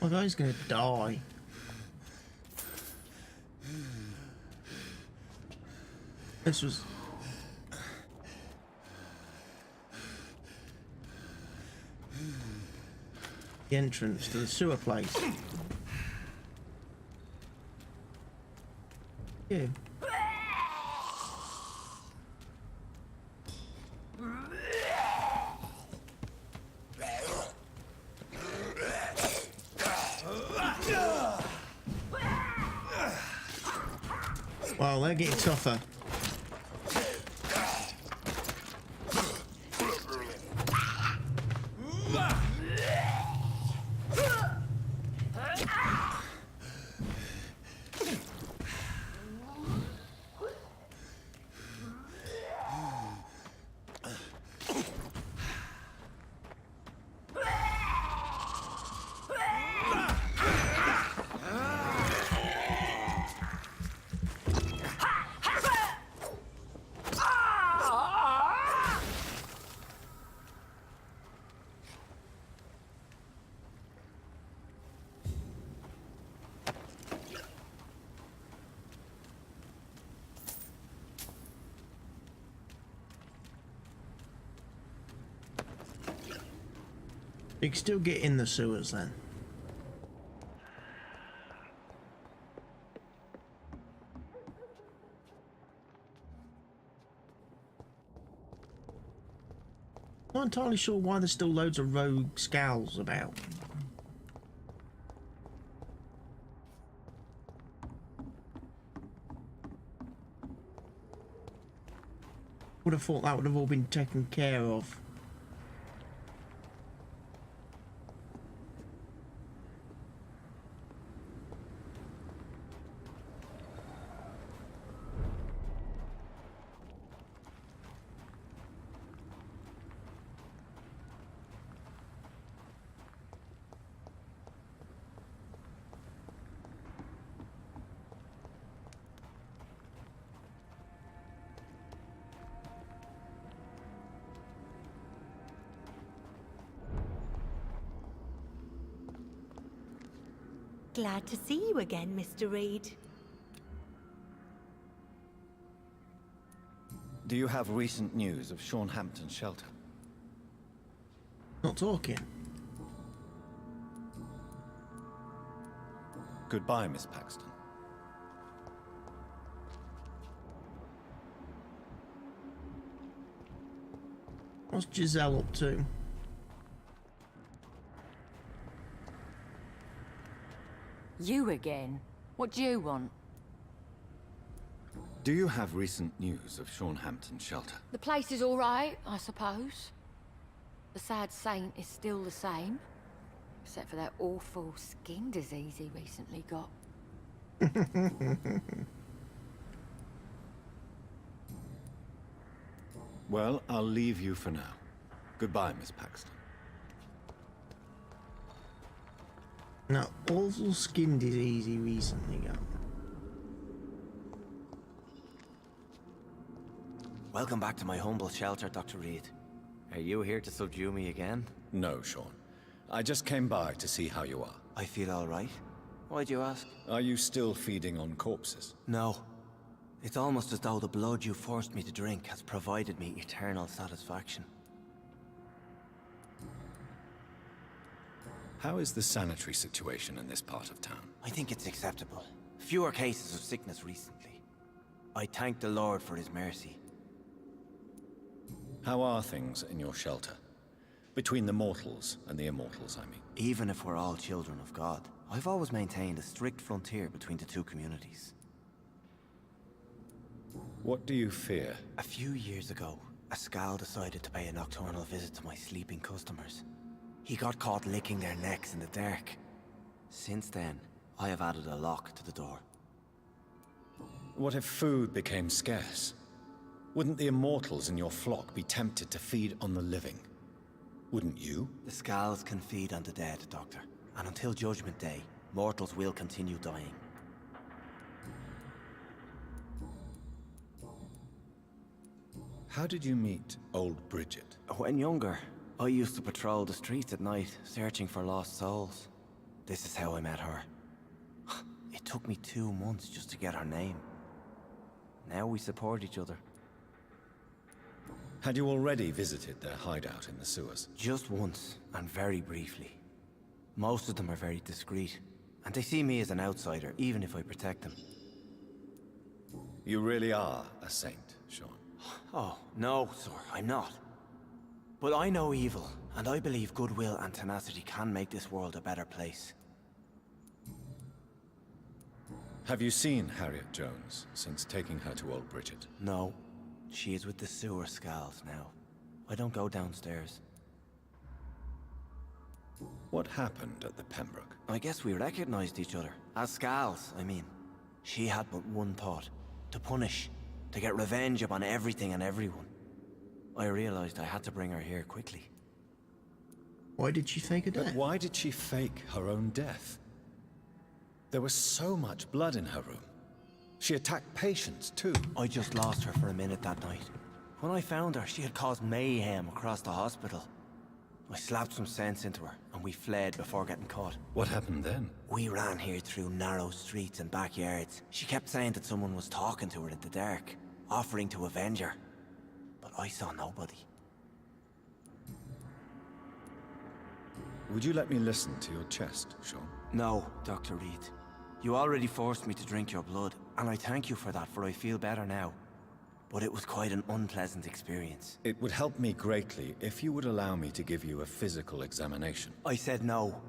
My guy's gonna die. This was... the entrance to the sewer place. Yeah. Wow, they're getting tougher. You can still get in the sewers then. I'm not entirely sure why there's still loads of rogue scowls about. Would have thought that would have all been taken care of. Glad to see you again, Mr. Reid. Do you have recent news of Sean Hampton's shelter? Not talking. Goodbye, Miss Paxton. What's Giselle up to? You again? What do you want? Do you have recent news of Sean Hampton's shelter? The place is all right, I suppose. The sad saint is still the same. Except for that awful skin disease he recently got. Well, I'll leave you for now. Goodbye, Miss Paxton. Now, awful skin disease he recently got. Welcome back to my humble shelter, Dr. Reid. Are you here to subdue me again? No, Sean. I just came by to see how you are. I feel all right. Why'd you ask? Are you still feeding on corpses? No. It's almost as though the blood you forced me to drink has provided me eternal satisfaction. How is the sanitary situation in this part of town? I think it's acceptable. Fewer cases of sickness recently. I thank the Lord for his mercy. How are things in your shelter? Between the mortals and the immortals, I mean. even if we're all children of God. I've always maintained a strict frontier between the two communities. What do you fear? A few years ago, a Skal decided to pay a nocturnal visit to my sleeping customers. He got caught licking their necks in the dark. Since then, I have added a lock to the door. What if food became scarce? Wouldn't the immortals in your flock be tempted to feed on the living? Wouldn't you? The Skals can feed on the dead, Doctor. And until Judgment Day, mortals will continue dying. How did you meet old Bridget? When younger, I used to patrol the streets at night, searching for lost souls. This is how I met her. It took me 2 months just to get her name. Now we support each other. Had you already visited their hideout in the sewers? Just once, and very briefly. Most of them are very discreet, and they see me as an outsider, even if I protect them. You really are a saint, Sean. Oh, no, sir, I'm not. But I know evil, and I believe goodwill and tenacity can make this world a better place. Have you seen Harriet Jones since taking her to old Bridget? No. She is with the sewer Skals now. I don't go downstairs. What happened at the Pembroke? I guess we recognized each other. As Skals, I mean. She had but one thought. To punish. To get revenge upon everything and everyone. I realized I had to bring her here quickly. Why did she fake a death? But why did she fake her own death? There was so much blood in her room. She attacked patients, too. I just lost her for a minute that night. When I found her, she had caused mayhem across the hospital. I slapped some sense into her, and we fled before getting caught. What happened then? We ran here through narrow streets and backyards. She kept saying that someone was talking to her in the dark, offering to avenge her. But I saw nobody. Would you let me listen to your chest, Sean? No, Dr. Reid. You already forced me to drink your blood, and I thank you for that, for I feel better now. But it was quite an unpleasant experience. It would help me greatly if you would allow me to give you a physical examination. I said no.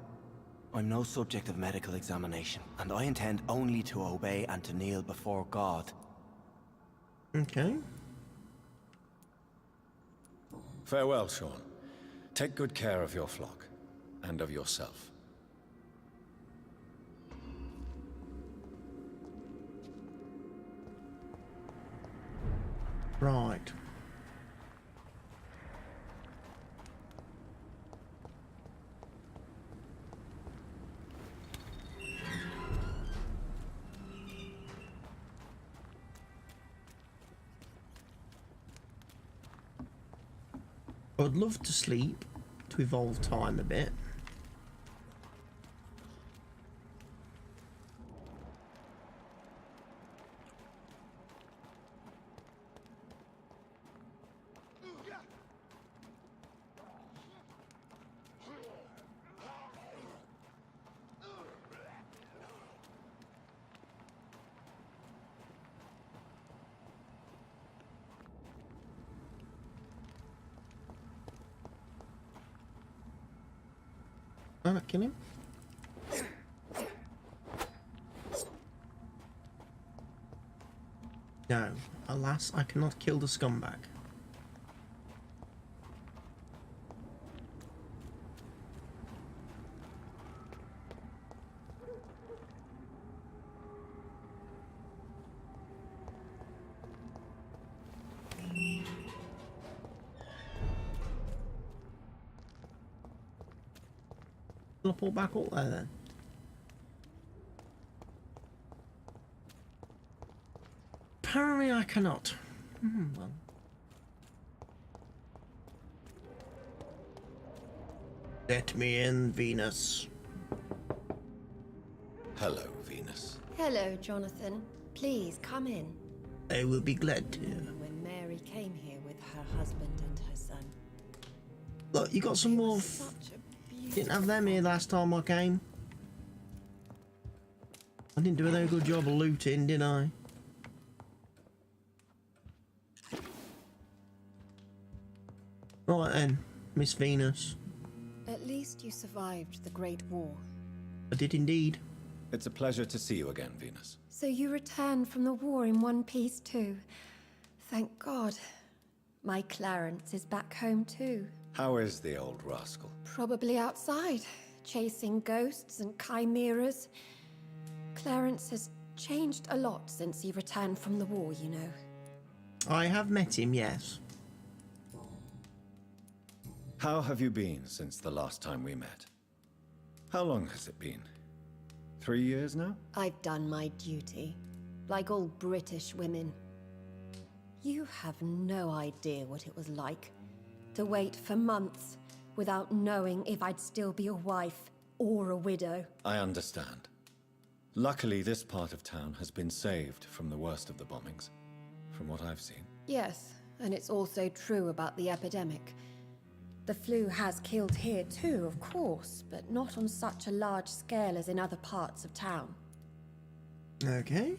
I'm no subject of medical examination, and I intend only to obey and to kneel before God. Okay. Farewell, Sean. Take good care of your flock, and of yourself. Right. I'd love to sleep to evolve time a bit. I'm not killing him. No, alas, I cannot kill the scumbag. I'll pull back all there then. Apparently I cannot. Well. Let me in, Venus. Hello, Venus. Hello, Jonathan. Please, come in. I will be glad to. When Mary came here with her husband and her son. Look, you got some more... Didn't have them here last time I came. I didn't do a very good job of looting, did I? Right then, Miss Venus. At least you survived the Great War. I did indeed. It's a pleasure to see you again, Venus. So you returned from the war in one piece too. Thank God. My Clarence is back home too. How is the old rascal? Probably outside, chasing ghosts and chimeras. Clarence has changed a lot since he returned from the war, you know. I have met him, yes. How have you been since the last time we met? How long has it been? 3 years now? I've done my duty, like all British women. You have no idea what it was like to wait for months without knowing if I'd still be a wife or a widow. I understand. Luckily, this part of town has been saved from the worst of the bombings, from what I've seen. Yes, and it's also true about the epidemic. The flu has killed here too, of course, but not on such a large scale as in other parts of town. Okay.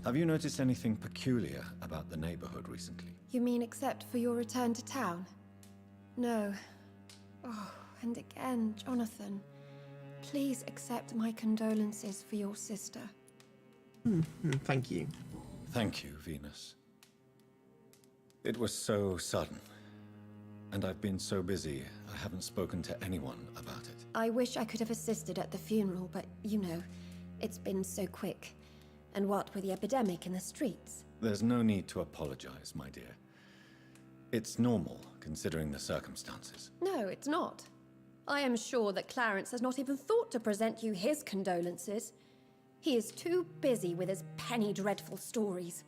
Have you noticed anything peculiar about the neighborhood recently? You mean except for your return to town? No. Oh, and again, Jonathan. Please accept my condolences for your sister. Thank you. Thank you, Venus. It was so sudden. And I've been so busy, I haven't spoken to anyone about it. I wish I could have assisted at the funeral, but you know, it's been so quick. And what with the epidemic in the streets? There's no need to apologize, my dear. It's normal, considering the circumstances. No, it's not. I am sure that Clarence has not even thought to present you his condolences. He is too busy with his penny dreadful stories.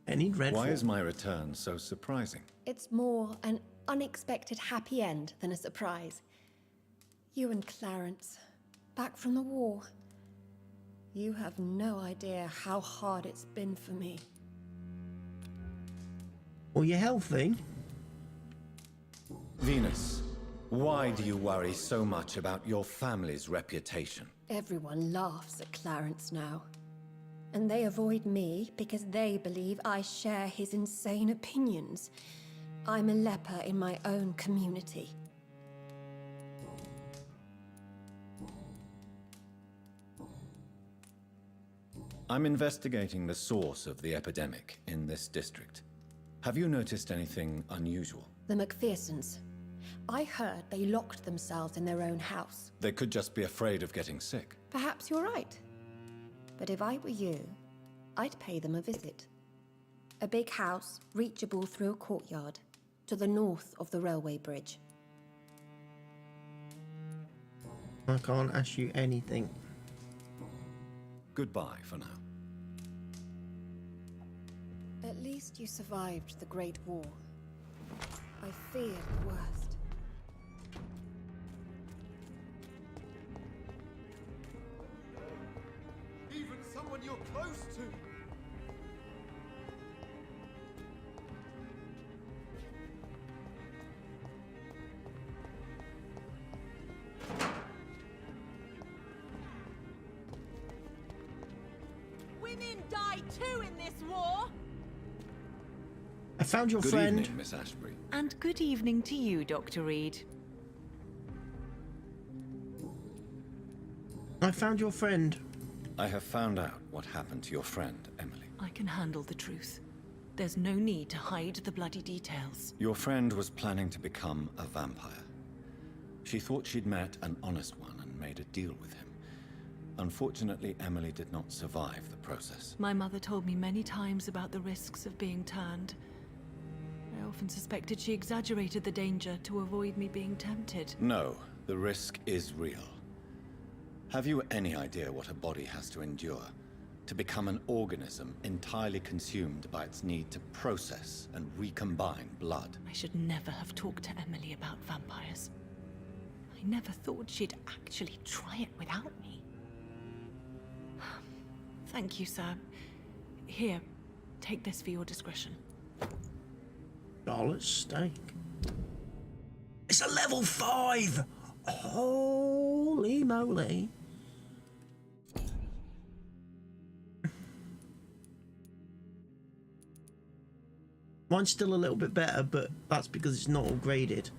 Penny dreadful? Why is my return so surprising? It's more an unexpected happy end than a surprise. You and Clarence, back from the war. You have no idea how hard it's been for me. Well, you're healthy. Venus, why do you worry so much about your family's reputation? Everyone laughs at Clarence now. And they avoid me because they believe I share his insane opinions. I'm a leper in my own community. I'm investigating the source of the epidemic in this district. Have you noticed anything unusual? The McPhersons. I heard they locked themselves in their own house. They could just be afraid of getting sick. Perhaps you're right. But if I were you, I'd pay them a visit. A big house, reachable through a courtyard, to the north of the railway bridge. I can't ask you anything. Goodbye for now. At least you survived the Great War. I feared the worst. Even someone you're close to. Women die too in this war. I found your Good friend. evening, Miss Ashbury. And good evening to you, Dr. Reid. I found your friend. I have found out what happened to your friend, Emily. I can handle the truth. There's no need to hide the bloody details. Your friend was planning to become a vampire. She thought she'd met an honest one and made a deal with him. Unfortunately, Emily did not survive the process. My mother told me many times about the risks of being turned. I often suspected she exaggerated the danger to avoid me being tempted. No, the risk is real. Have you any idea what a body has to endure? To become an organism entirely consumed by its need to process and recombine blood? I should never have talked to Emily about vampires. I never thought she'd actually try it without me. Thank you, sir. Here, take this for your discretion. $1 steak. It's a level 5! Holy moly. Mine's still a little bit better, but that's because it's not all graded.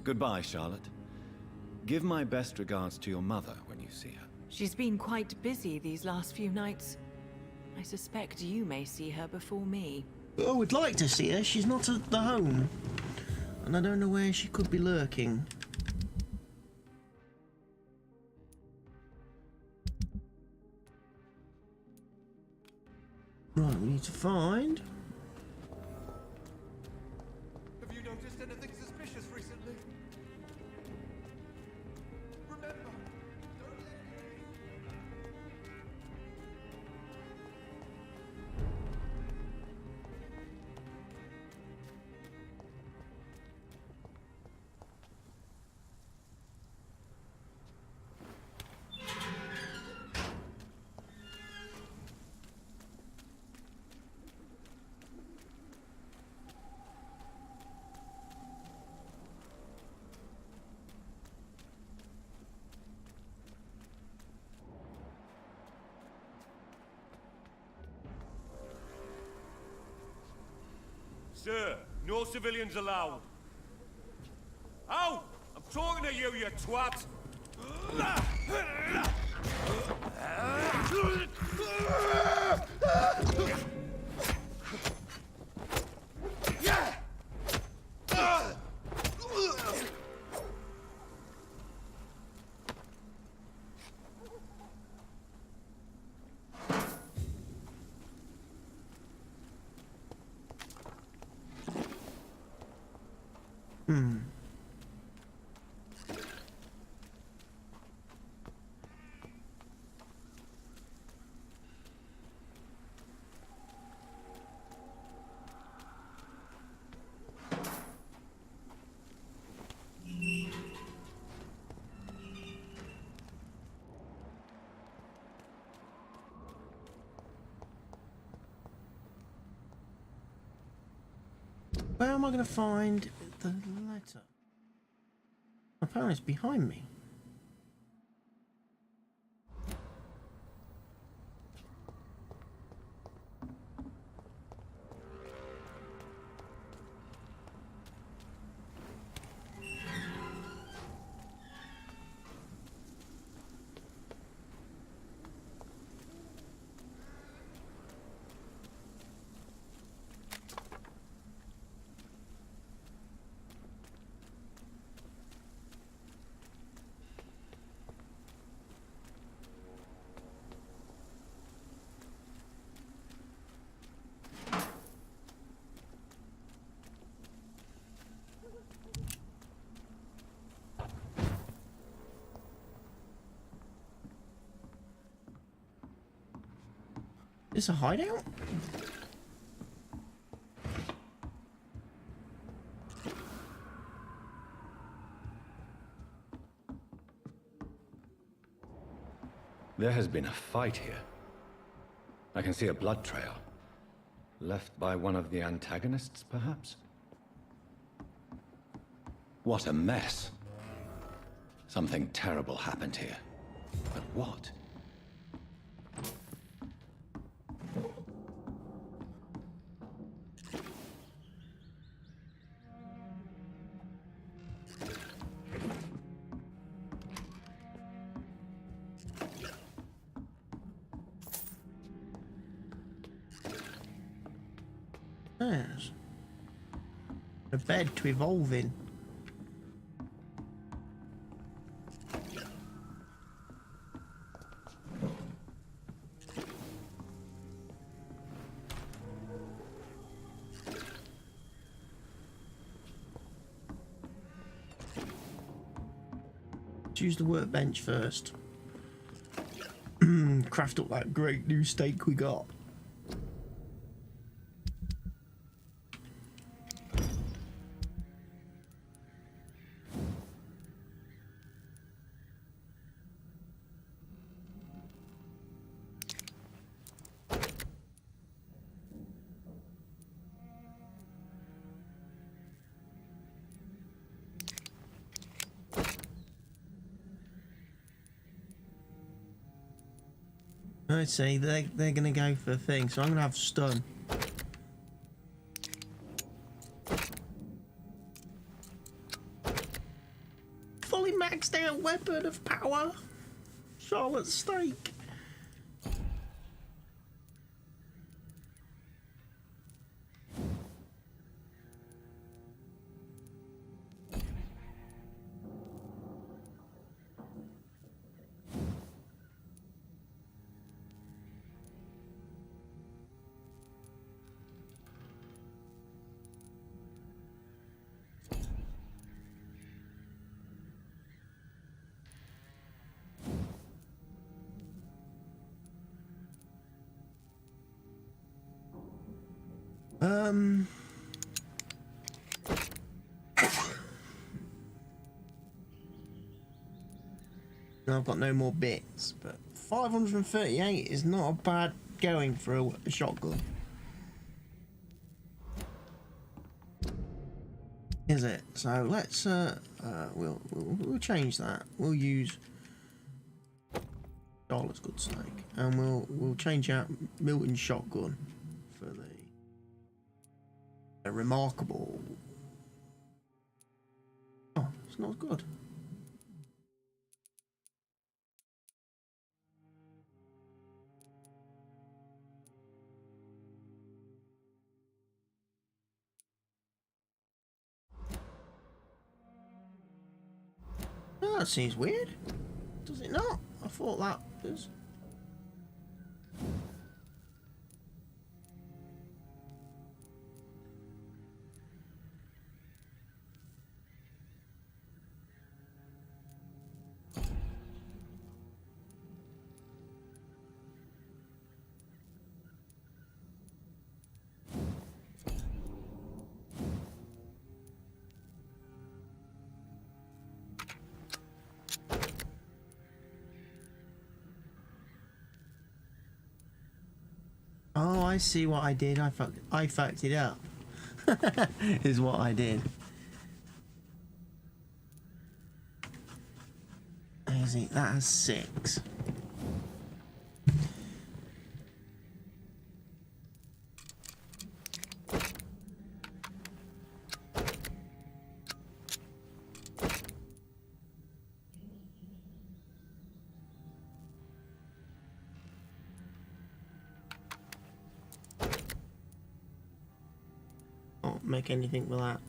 Goodbye, Charlotte. Give my best regards to your mother when you see her. She's been quite busy these last few nights. I suspect you may see her before me. I would like to see her. She's not at the home. And I don't know where she could be lurking. Right, we need to find... Have you noticed anything suspicious recently? Remember, don't let Sir, no civilians allowed. Ow! I'm talking to you, you twat! Where am I going to find the letter? Apparently it's behind me. Is this a hideout? There has been a fight here. I can see a blood trail. Left by one of the antagonists, perhaps? What a mess. Something terrible happened here. But what? There's a bed to evolve in. Let's use the workbench first. Craft up that great new steak we got. I'd say they're gonna go for the thing, so I'm gonna have stun. fully maxed out weapon of power. Charlotte's stake. I've got no more bits, but 538 is not a bad going for a shotgun. Is it? So let's we'll change that. We'll use Charlotte's good snake, and we'll change out Milton's shotgun for the remarkable. Oh, it's not good. Oh, that seems weird. Does it not? I thought that was. Oh, I see what I did. I fucked it up. Is what I did. Is it? That has 6. Make anything with that.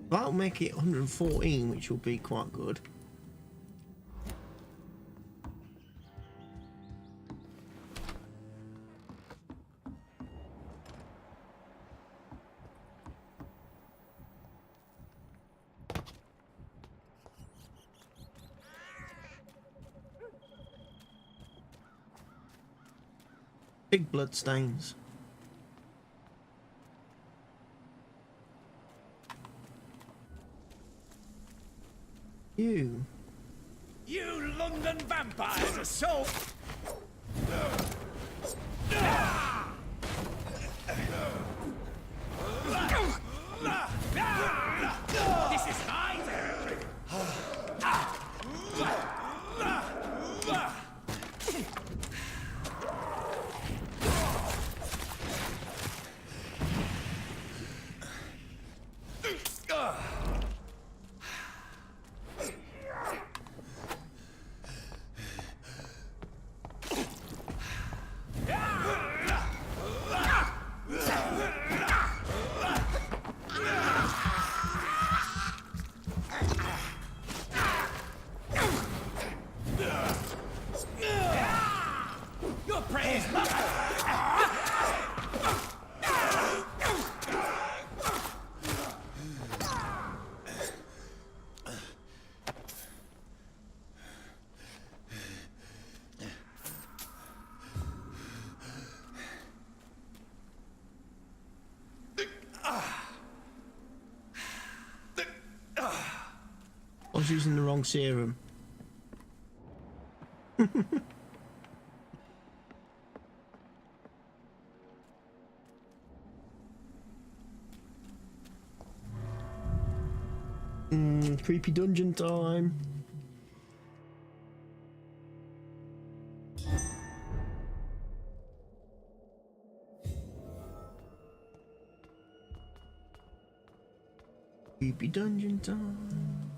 That'll make it 114, which will be quite good. Big blood stains. You London vampires assault! This is my territory! I was using the wrong serum. Creepy dungeon time. Creepy dungeon time.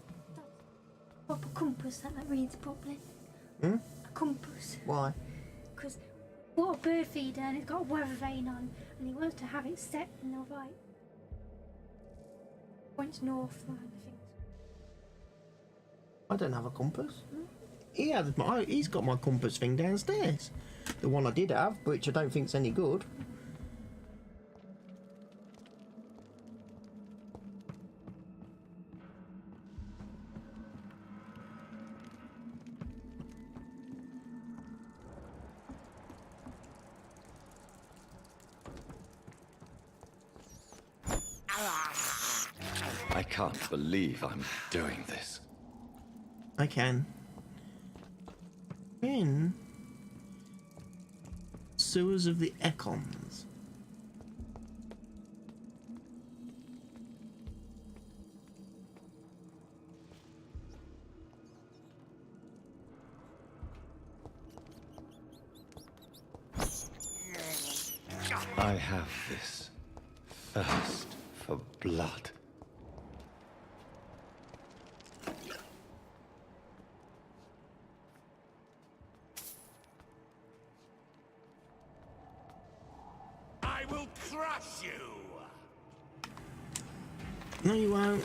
Proper compass that reads properly. Hmm? A compass. Why? Because what a bird feeder and it's got a weather vane on and he wants to have it set in the right. Points north, man, I think. I don't have a compass. He's got my compass thing downstairs. The one I did have, which I don't think's any good. I can't believe I'm doing this. I can. In sewers of the Econs. I have this thirst for blood. I will crush you! No, you won't.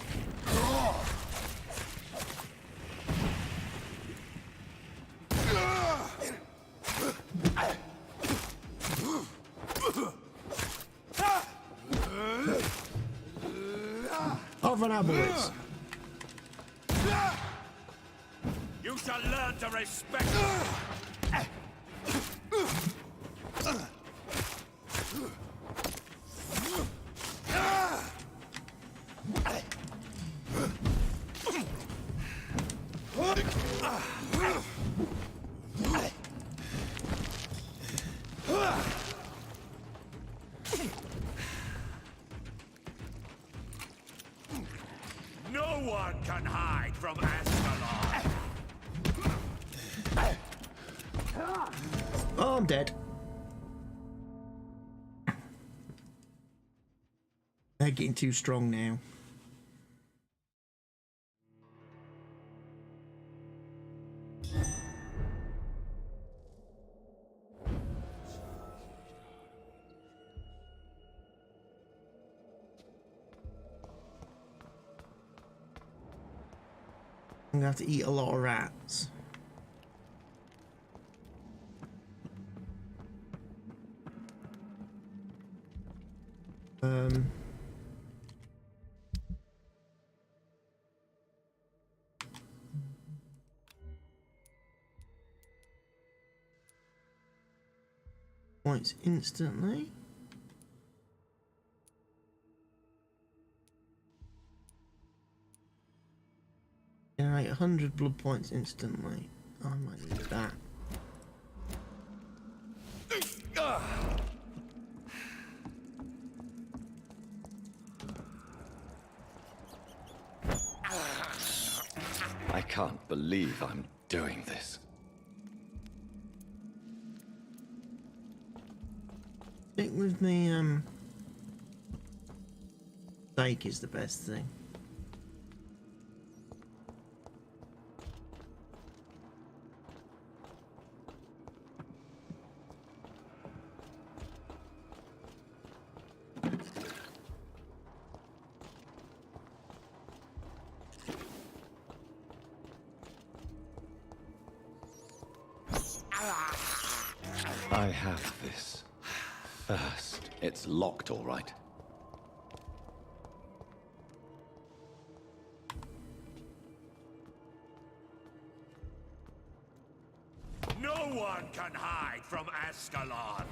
I've run out of bullets. You shall learn to respect No one can hide from Ascalon. Oh, I'm dead. They're getting too strong now. I'm gonna have to eat a lot of rats. Points instantly. Generate 100 blood points instantly. I might need that. I can't believe I'm doing this. Stick with me, steak is the best thing. I have this thirst. It's locked, all right. No one can hide from Ascalon.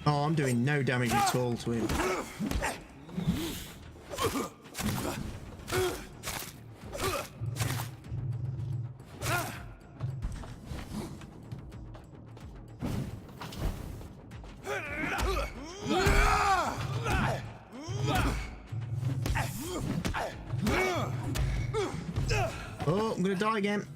Oh, I'm doing no damage at all to him. die again.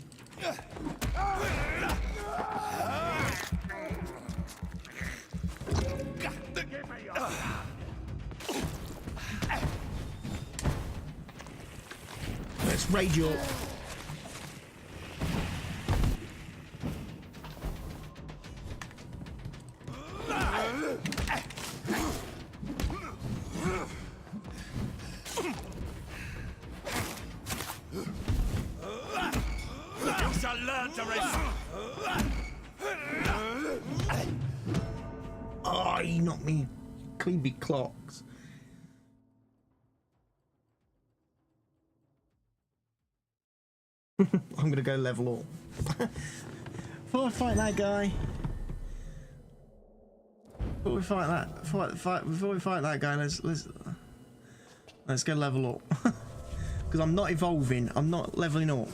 Let's raid your... You shall learn to resist. Oh, he knocked me clean big clocks. I'm gonna go level up. Before I fight that guy. Before we fight that guy, let's go level up. Because I'm not evolving, I'm not leveling up.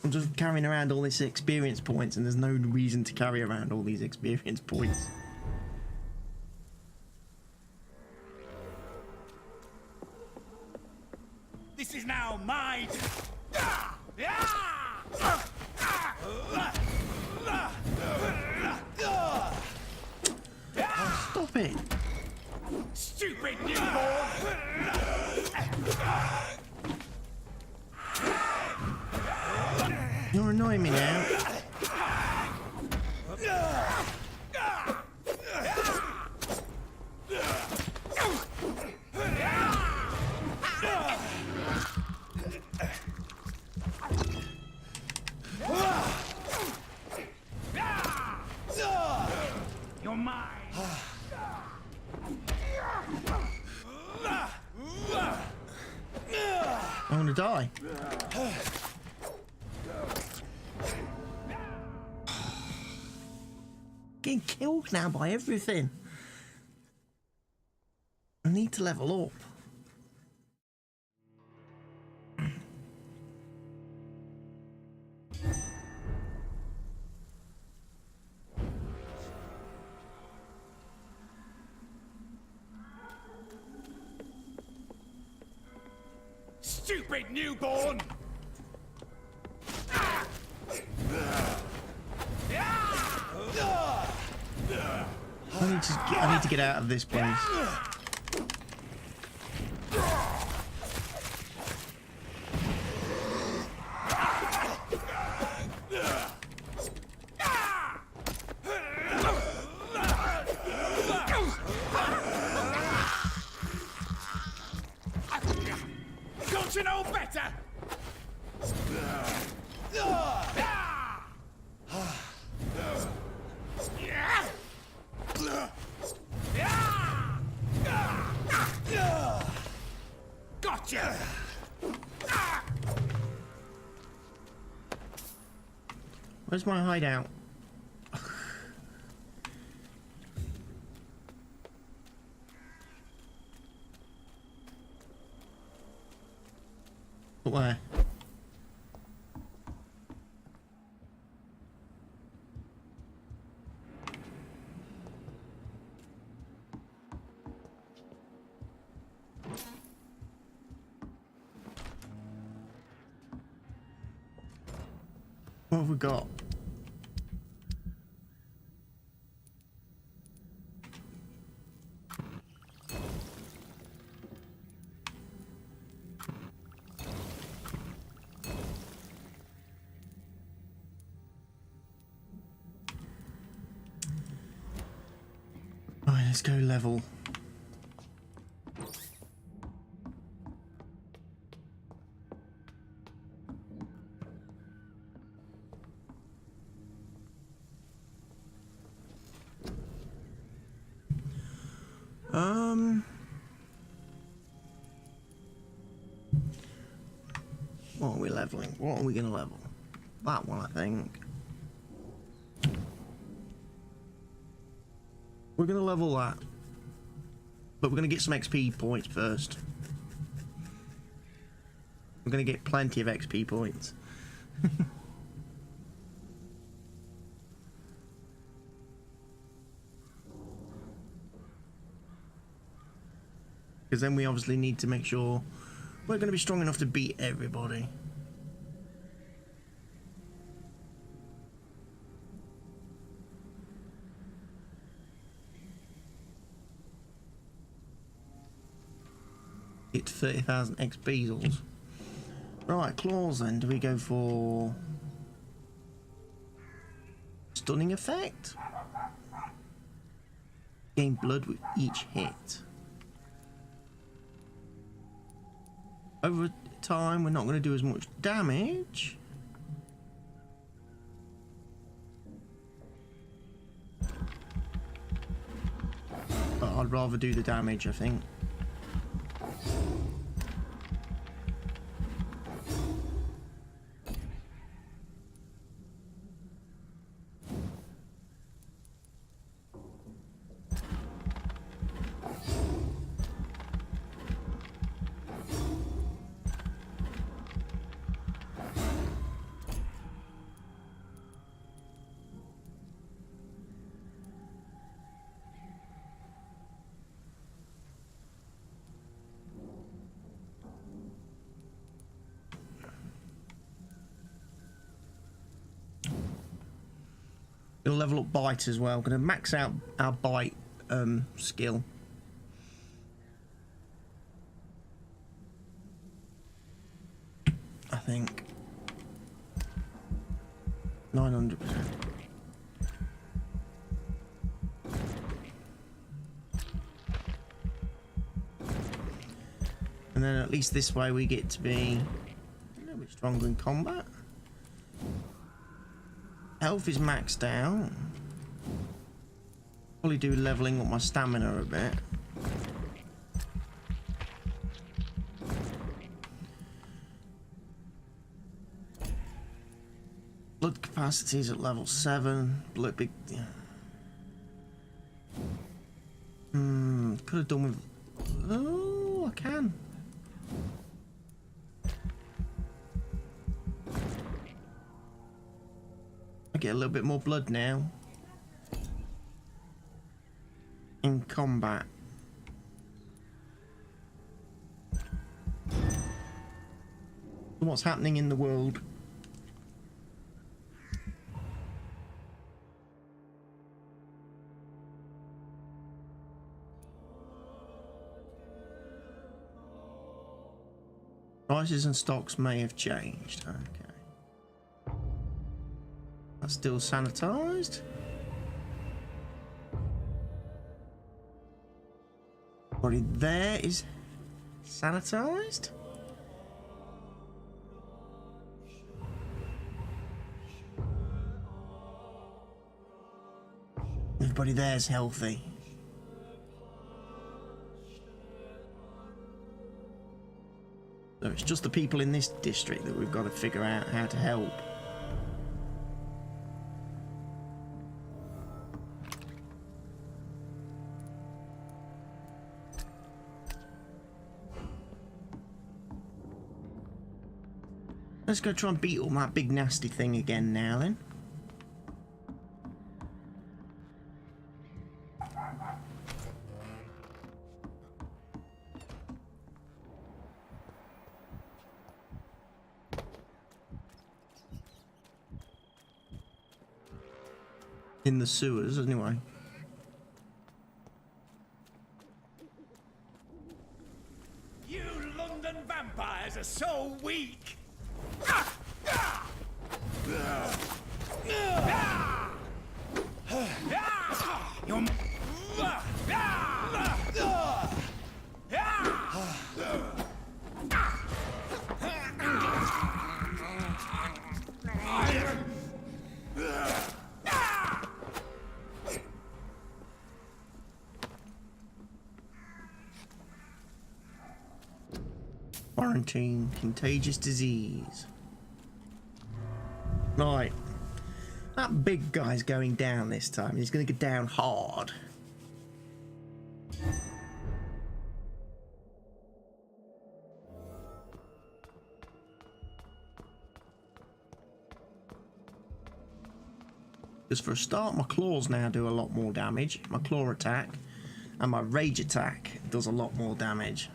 I'm just carrying around all this experience points, and there's no reason to carry around all these experience points. This is now mine. Stop it! Stupid newborn! You're annoying me now. You're mine. I'm gonna die. Getting killed now by everything. I need to level up. Stupid newborn! I need to get out of this place. Don't you know better? Gotcha! Where's my hideout? Where? What have we got? Right, let's go level. What are we leveling? What are we gonna level? That one, I think. We're gonna level that. But we're gonna get some XP points first. We're gonna get plenty of XP points. Because then we obviously need to make sure we're going to be strong enough to beat everybody. It's 30,000 X Beezles. Right, claws then. Do we go for stunning effect? Gain blood with each hit. Over time, we're not going to do as much damage. But I'd rather do the damage, I think. It'll level up bite as well. Going to max out our bite skill. I think 900%. And then at least this way we get to be a little bit stronger in combat. Health is maxed out. Probably do leveling up my stamina a bit. Blood capacity is at level 7. Blood big. Yeah. Could have done with. Oh, I can. I get a little bit more blood now in combat. What's happening in the world? Prices and stocks may have changed. Okay. That's still sanitized. Body there is sanitized. Everybody there's healthy. So it's just the people in this district that we've got to figure out how to help. Let's go try and beat all that big nasty thing again now then. In the sewers anyway. You London vampires are so weak! Quarantine, contagious disease. Right. That big guy's going down this time. He's going to go down hard. Because for a start, my claws now do a lot more damage. My claw attack and my rage attack does a lot more damage.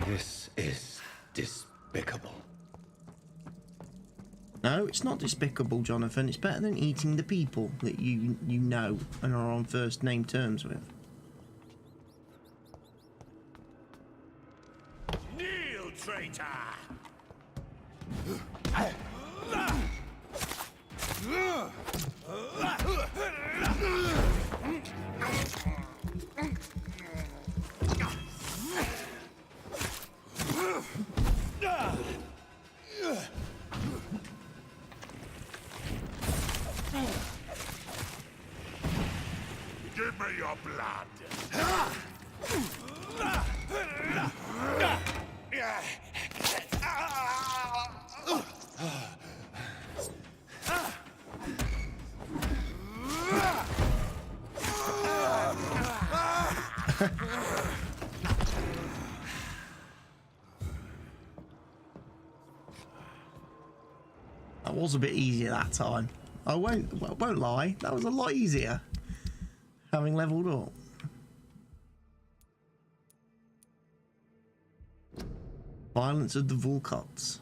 This is despicable. No, it's not despicable, Jonathan. It's better than eating the people that you know and are on first name terms with. Kneel, traitor! Give me your blood. That was a bit easier that time. I won't lie. That was a lot easier. Having leveled up. Violence of the Volcots.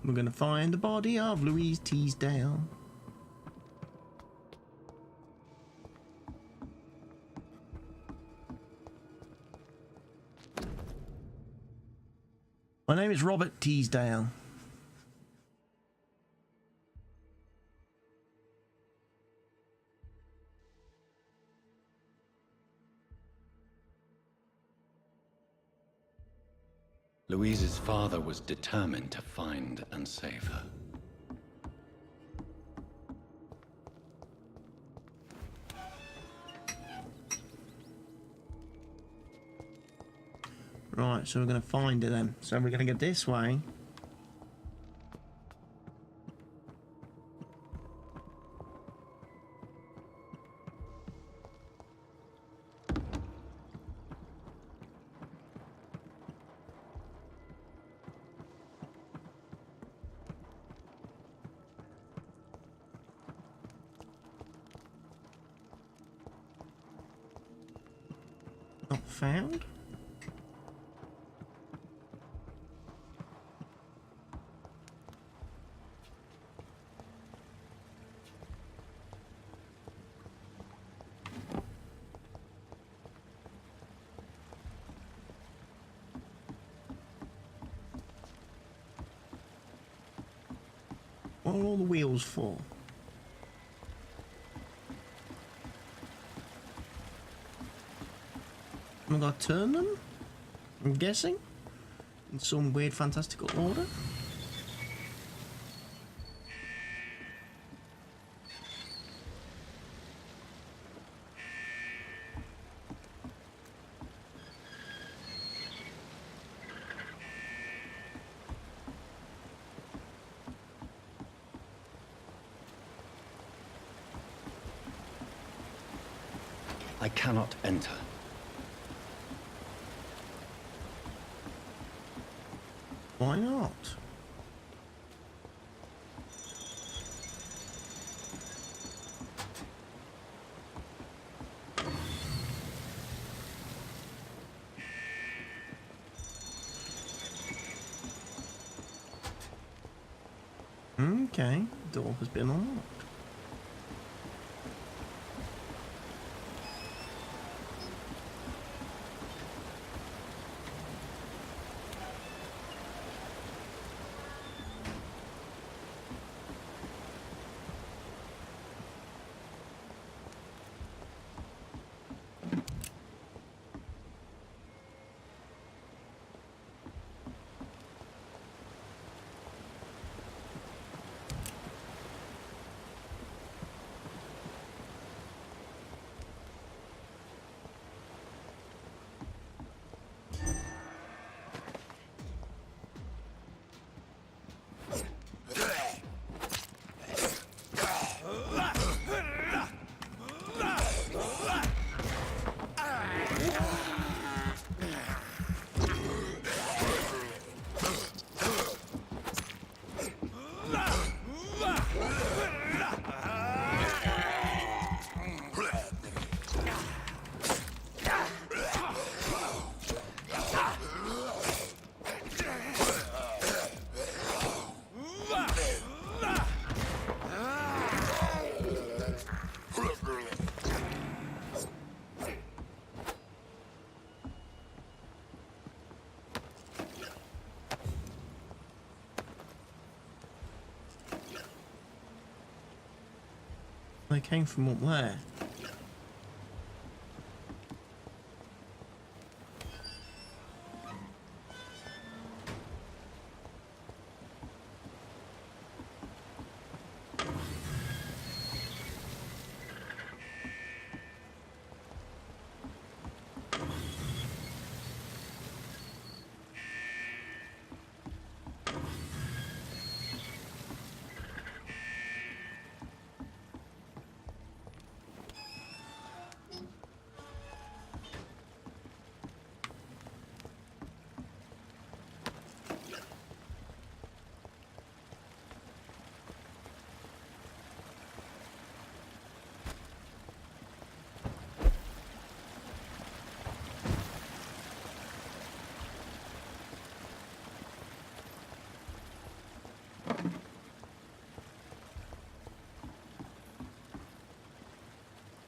We're gonna find the body of Louise Teasdale. My name is Robert Teasdale. Louise's father was determined to find and save her. Right, so we're going to find her then. So we're going to go this way. Not found. What are all the wheels for? Am I gonna turn them? I'm guessing? In some weird fantastical order? I cannot enter. Why not? Okay, door has been unlocked. They came from up there.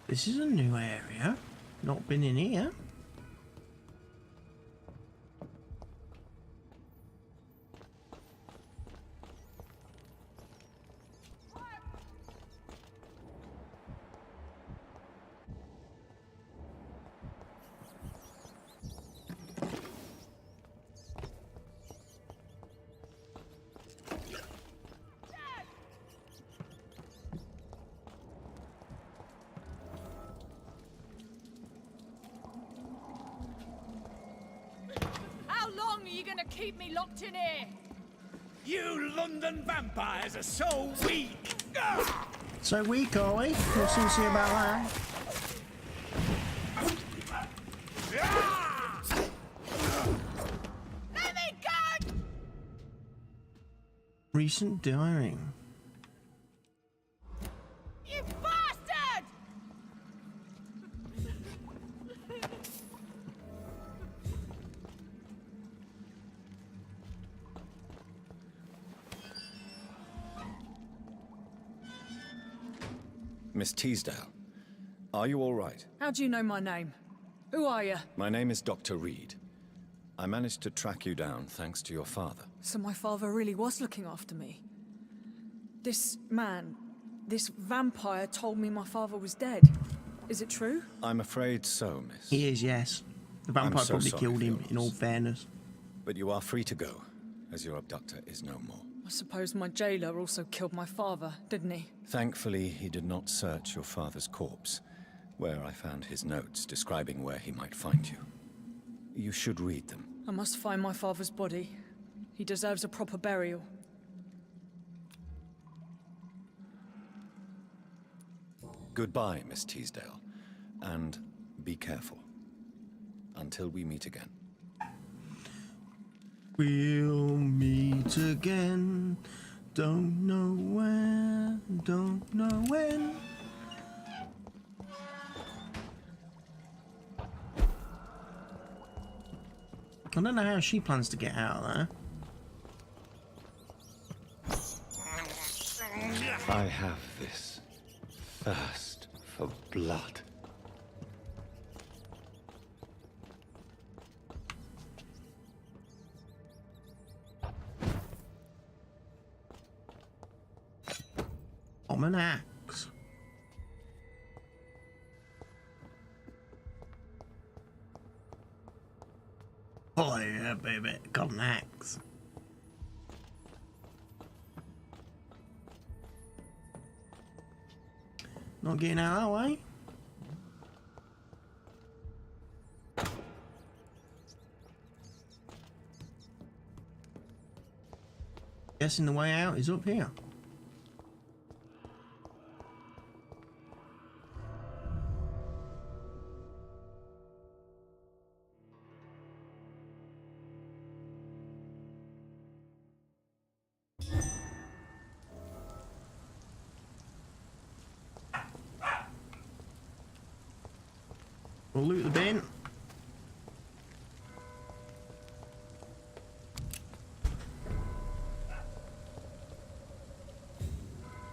This is a new area. Not been in here. Keep me locked in here! You London vampires are so weak! So weak, are we? What's sincere about that? Let me go! Recent diary. You bastard! Miss Teasdale, are you all right? How do you know my name? Who are you? My name is Dr. Reid. I managed to track you down thanks to your father. So my father really was looking after me. This man, this vampire told me my father was dead. Is it true? I'm afraid so, miss. He is, yes. The vampire so probably sorry killed for him, your in all loss. fairness. But you are free to go, as your abductor is no more. I suppose my jailer also killed my father, didn't he? Thankfully, he did not search your father's corpse, where I found his notes describing where he might find you. You should read them. I must find my father's body. He deserves a proper burial. Goodbye, Miss Teasdale, and be careful. Until we meet again. We'll meet again. Don't know where, don't know when. I don't know how she plans to get out of there. I have this thirst for blood. I'm an axe. Oh yeah, baby, got an axe. Not getting out that way. Guessing the way out is up here. We'll loot the bin.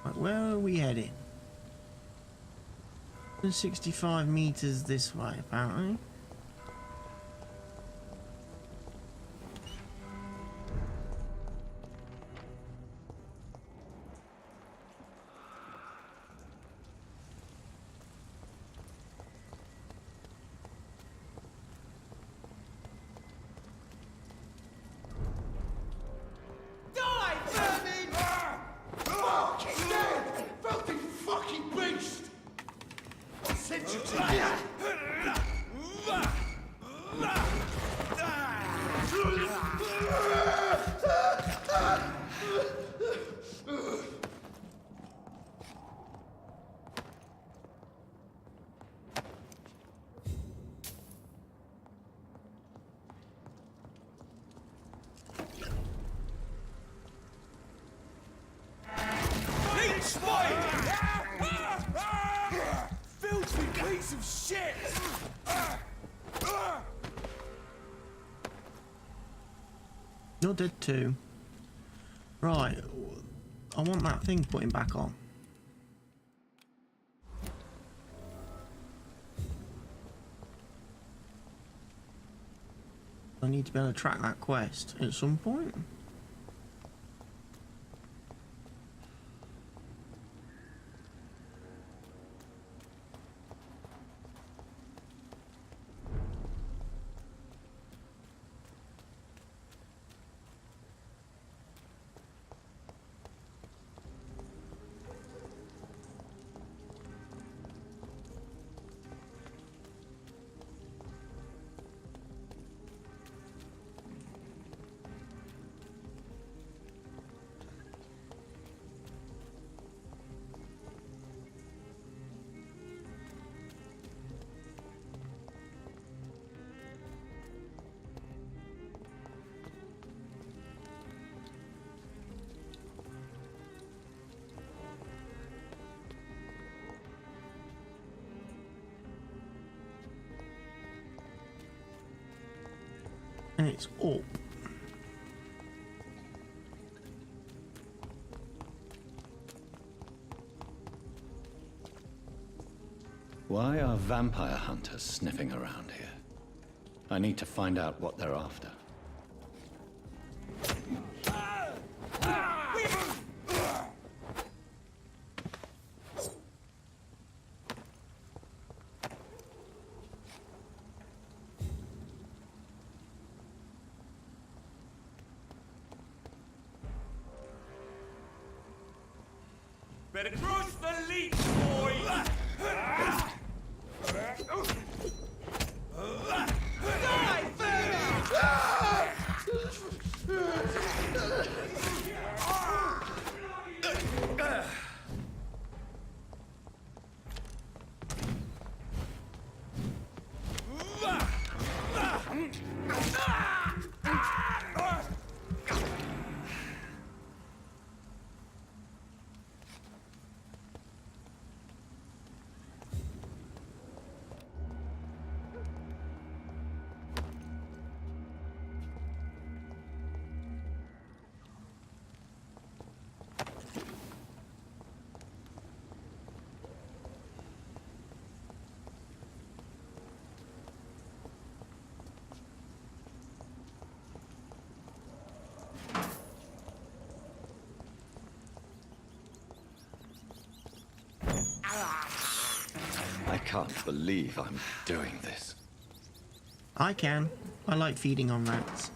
Right, where are we heading? 65 meters this way, apparently. Filthy piece of shit! You're dead too. Right. I want that thing putting back on. I need to be able to track that quest at some point. And it's up. Why are vampire hunters sniffing around here? I need to find out what they're after. Better cross the leech, boy! I can't believe I'm doing this. I can. I like feeding on rats.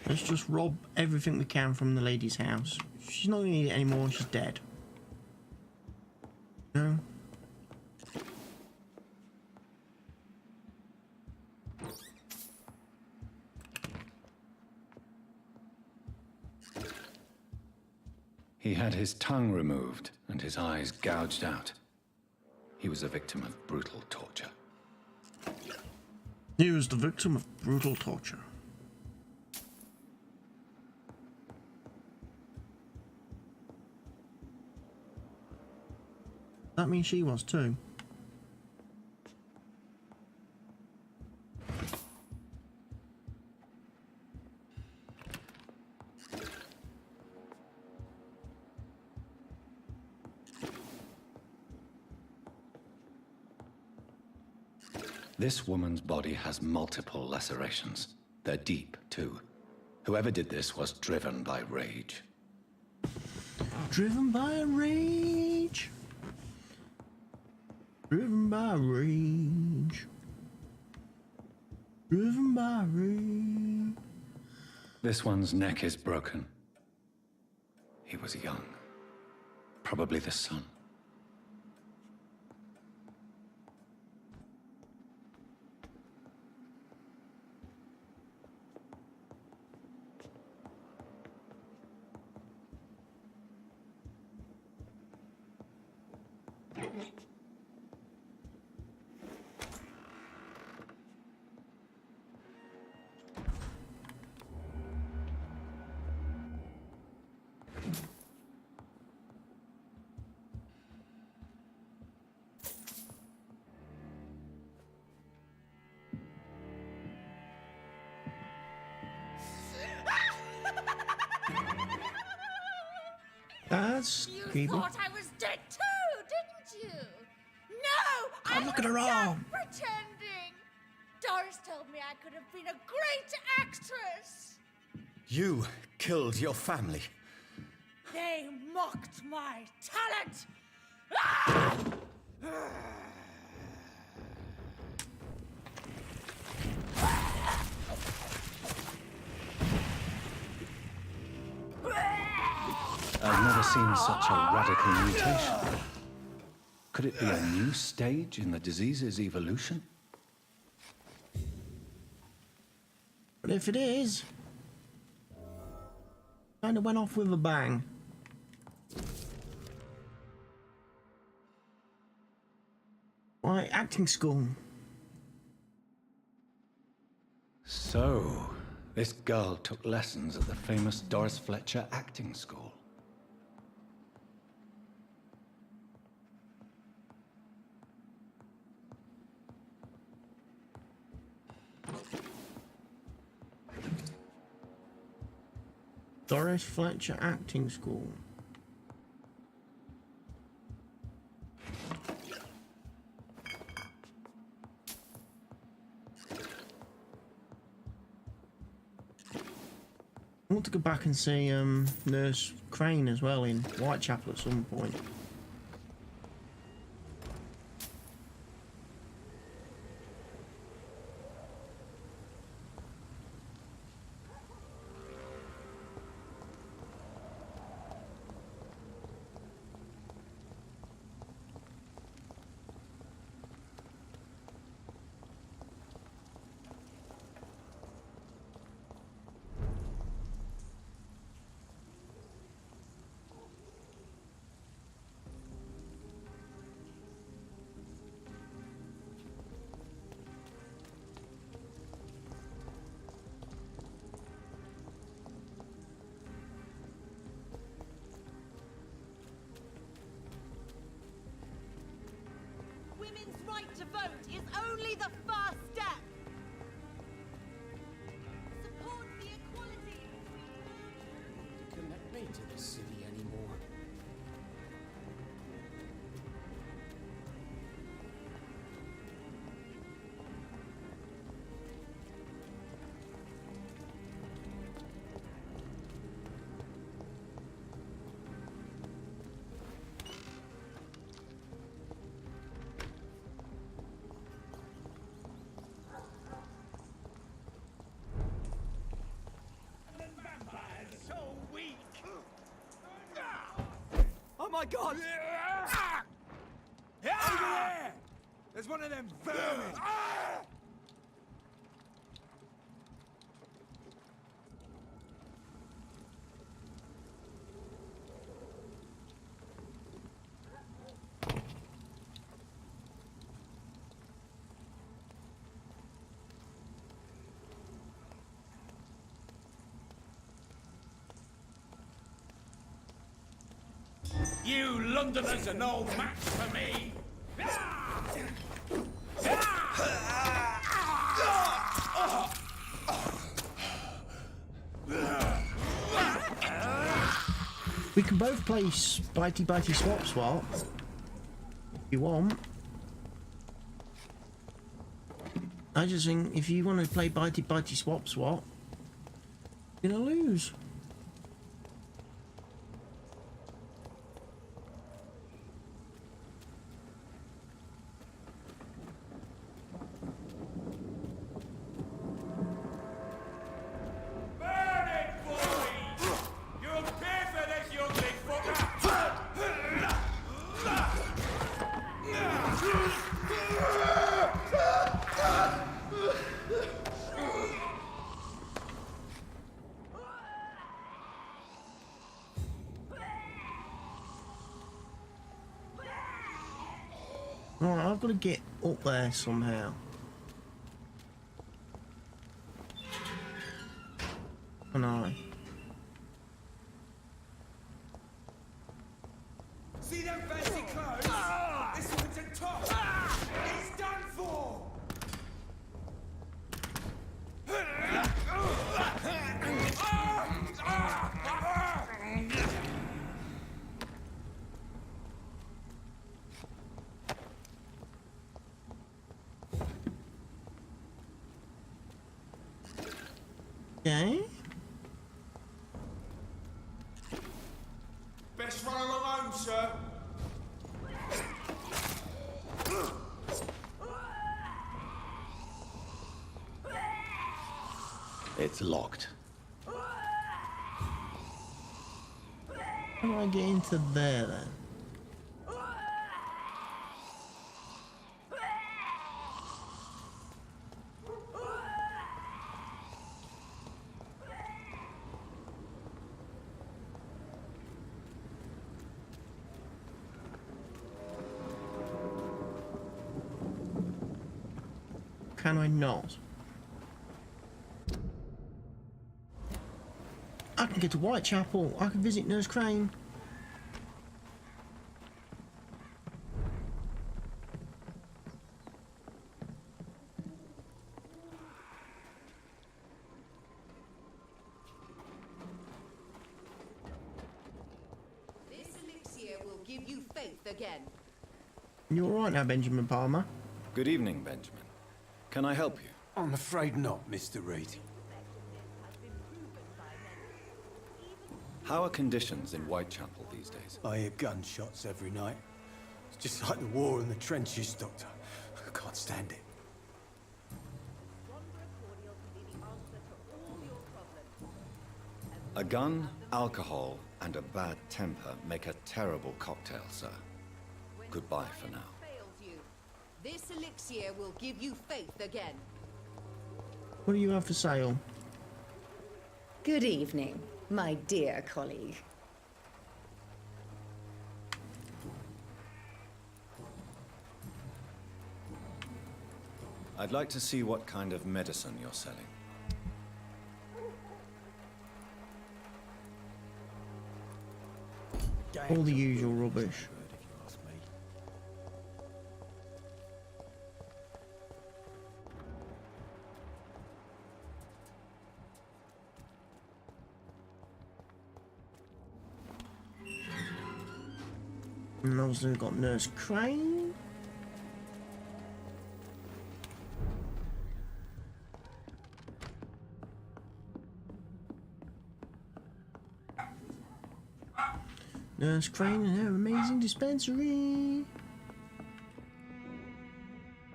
Let's just rob everything we can from the lady's house. She's not going to need it anymore, she's dead. No? He had his tongue removed and his eyes gouged out. He was a victim of brutal torture. He was the victim of brutal torture. That means she was too. This woman's body has multiple lacerations. They're deep, too. Whoever did this was driven by rage. Driven by rage. Driven by rage. Driven by rage. This one's neck is broken. He was young. Probably the son. That's You creepy. thought I was dead too, didn't you? No! Oh, look at her arm. Pretending! Doris told me I could have been a great actress! You killed your family. They mocked my talent! Ah! I've never seen such a radical mutation. Could it be a new stage in the disease's evolution? But if it is, kind of went off with a bang. Right, acting school. So, this girl took lessons at the famous Doris Fletcher acting school. Doris Fletcher acting school. I want to go back and see Nurse Crane as well in Whitechapel at some point. Women's right to vote is only the first step. Support the equality between... Connect me to the city anymore. Oh my god! Over there! There's one of them vermin! You Londoners are no match for me! We can both play Bitey Bitey Swap Swap if you want. I just think if you want to play bitey swap, you're gonna lose. Alright, I've got to get up there somehow. Can I? See them fancy clothes? This one's a top! It's done for! Okay. Best run along home, sir. It's locked. How do I get into there then? Can I not? I can get to Whitechapel. I can visit Nurse Crane. This elixir will give you faith again. You all right now, Benjamin Palmer? Good evening, Benjamin. Can I help you? I'm afraid not, Mr. Reid. How are conditions in Whitechapel these days? I hear gunshots every night. It's just like the war in the trenches, Doctor. I can't stand it. A gun, alcohol, and a bad temper make a terrible cocktail, sir. Goodbye for now. This elixir will give you faith again. What do you have for sale? Good evening, my dear colleague. I'd like to see what kind of medicine you're selling. All the usual rubbish. And obviously we've got Nurse Crane. Nurse Crane and her amazing dispensary.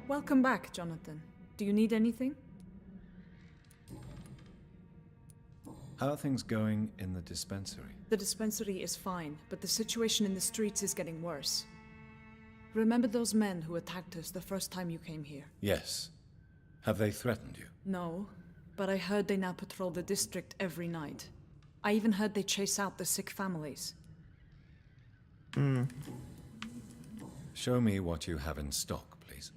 Welcome back, Jonathan. Do you need anything? How are things going in the dispensary? The dispensary is fine, but the situation in the streets is getting worse. Remember those men who attacked us the first time you came here? Yes. Have they threatened you? No, but I heard they now patrol the district every night. I even heard they chase out the sick families. Show me what you have in stock, please.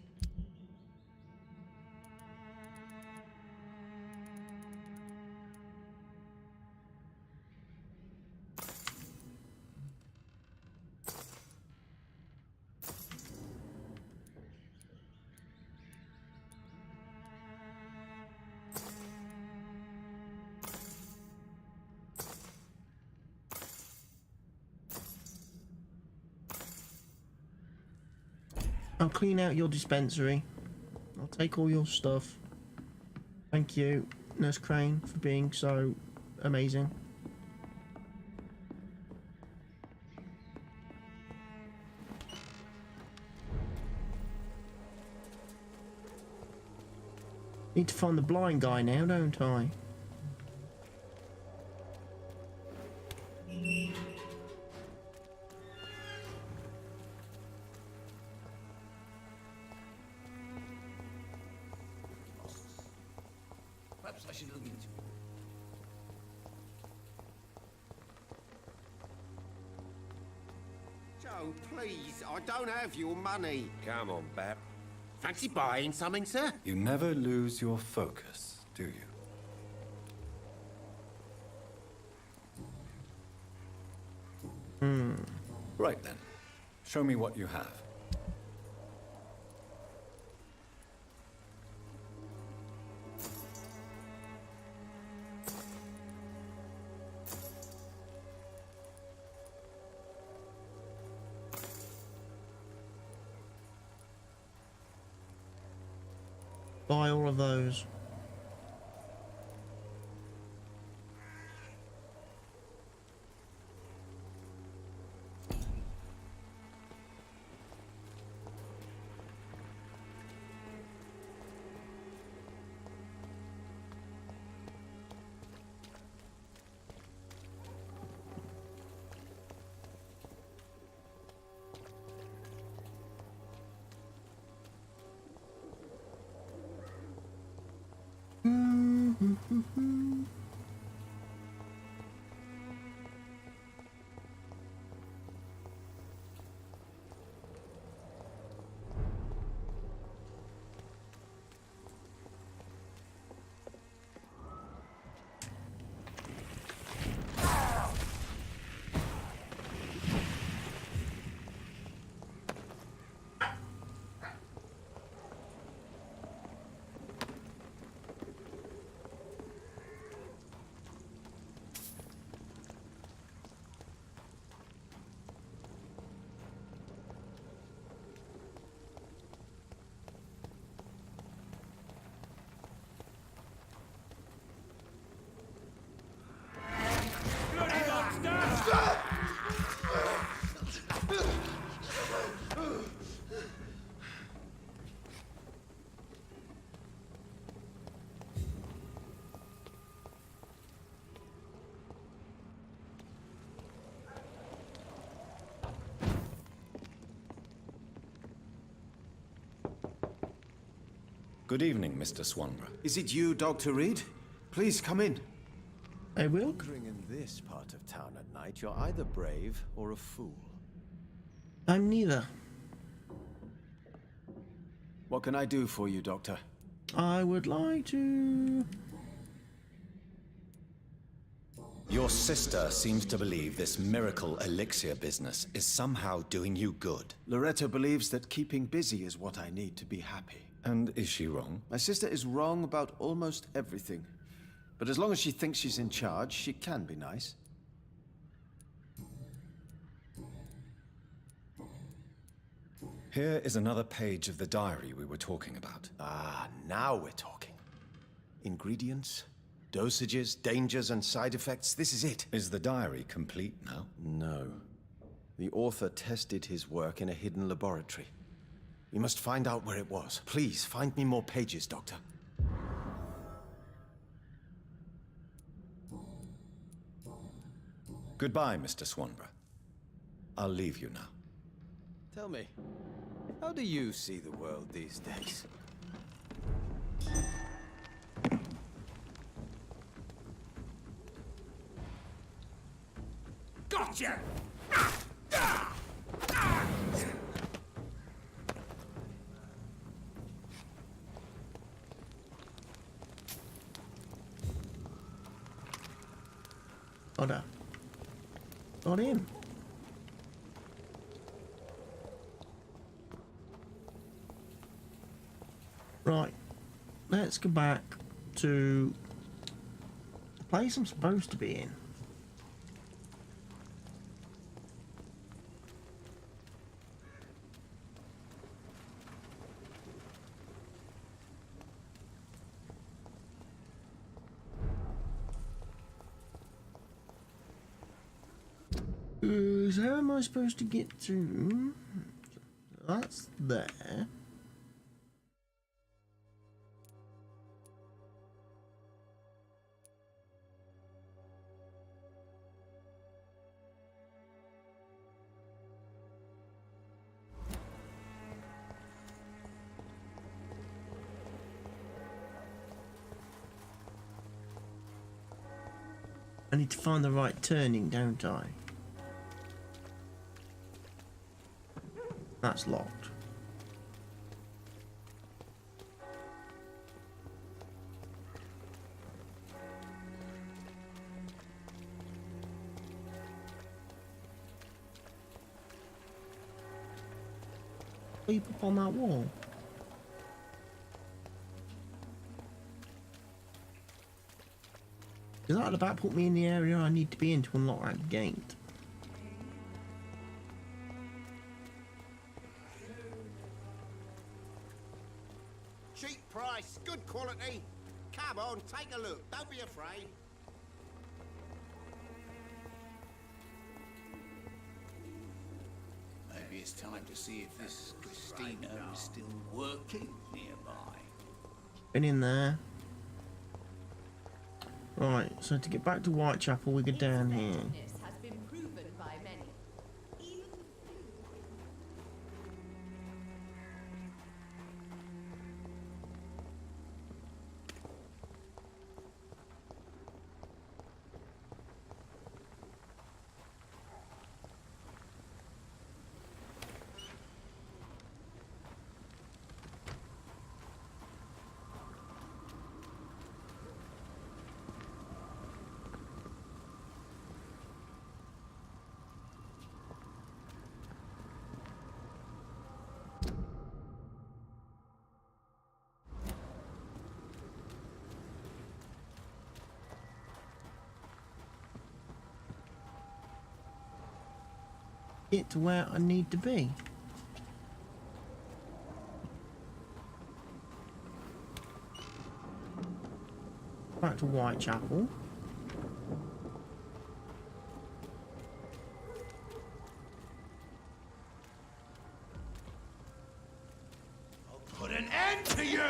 I'll clean out your dispensary. I'll take all your stuff. Thank you, Nurse Crane, for being so amazing. Need to find the blind guy now, don't I? Perhaps I should look into it. Joe, please, I don't have your money. Come on, Bap. Fancy buying something, sir? You never lose your focus, do you? Right then. Show me what you have. Buy all of those. Good evening, Mr. Swanborough. Is it you, Dr. Reid? Please come in. I will. Wandering in this part of town at night, you're either brave or a fool. I'm neither. What can I do for you, Doctor? I would like to... Your sister seems to believe this miracle elixir business is somehow doing you good. Loretta believes that keeping busy is what I need to be happy. And is she wrong? My sister is wrong about almost everything. But as long as she thinks she's in charge, she can be nice. Here is another page of the diary we were talking about. Ah, now we're talking. Ingredients, dosages, dangers, and side effects. This is it. Is the diary complete now? No. The author tested his work in a hidden laboratory. We must find out where it was. Please, find me more pages, Doctor. Goodbye, Mr. Swanborough. I'll leave you now. Tell me, how do you see the world these days? Gotcha! Order. Got him. Right. Let's go back to the place I'm supposed to be in. Because how am I supposed to get to... That's there. I need to find the right turning, don't I? That's locked. Leap up on that wall. Does that about put me in the area I need to be in to unlock that gate? Cheap price, good quality. Come on, take a look. Don't be afraid. Maybe it's time to see if this Christina is still working nearby. Been in there. Right, so to get back to Whitechapel, we go down here. Has been proven by many. Even Get to where I need to be. Back to Whitechapel. Put an end to you!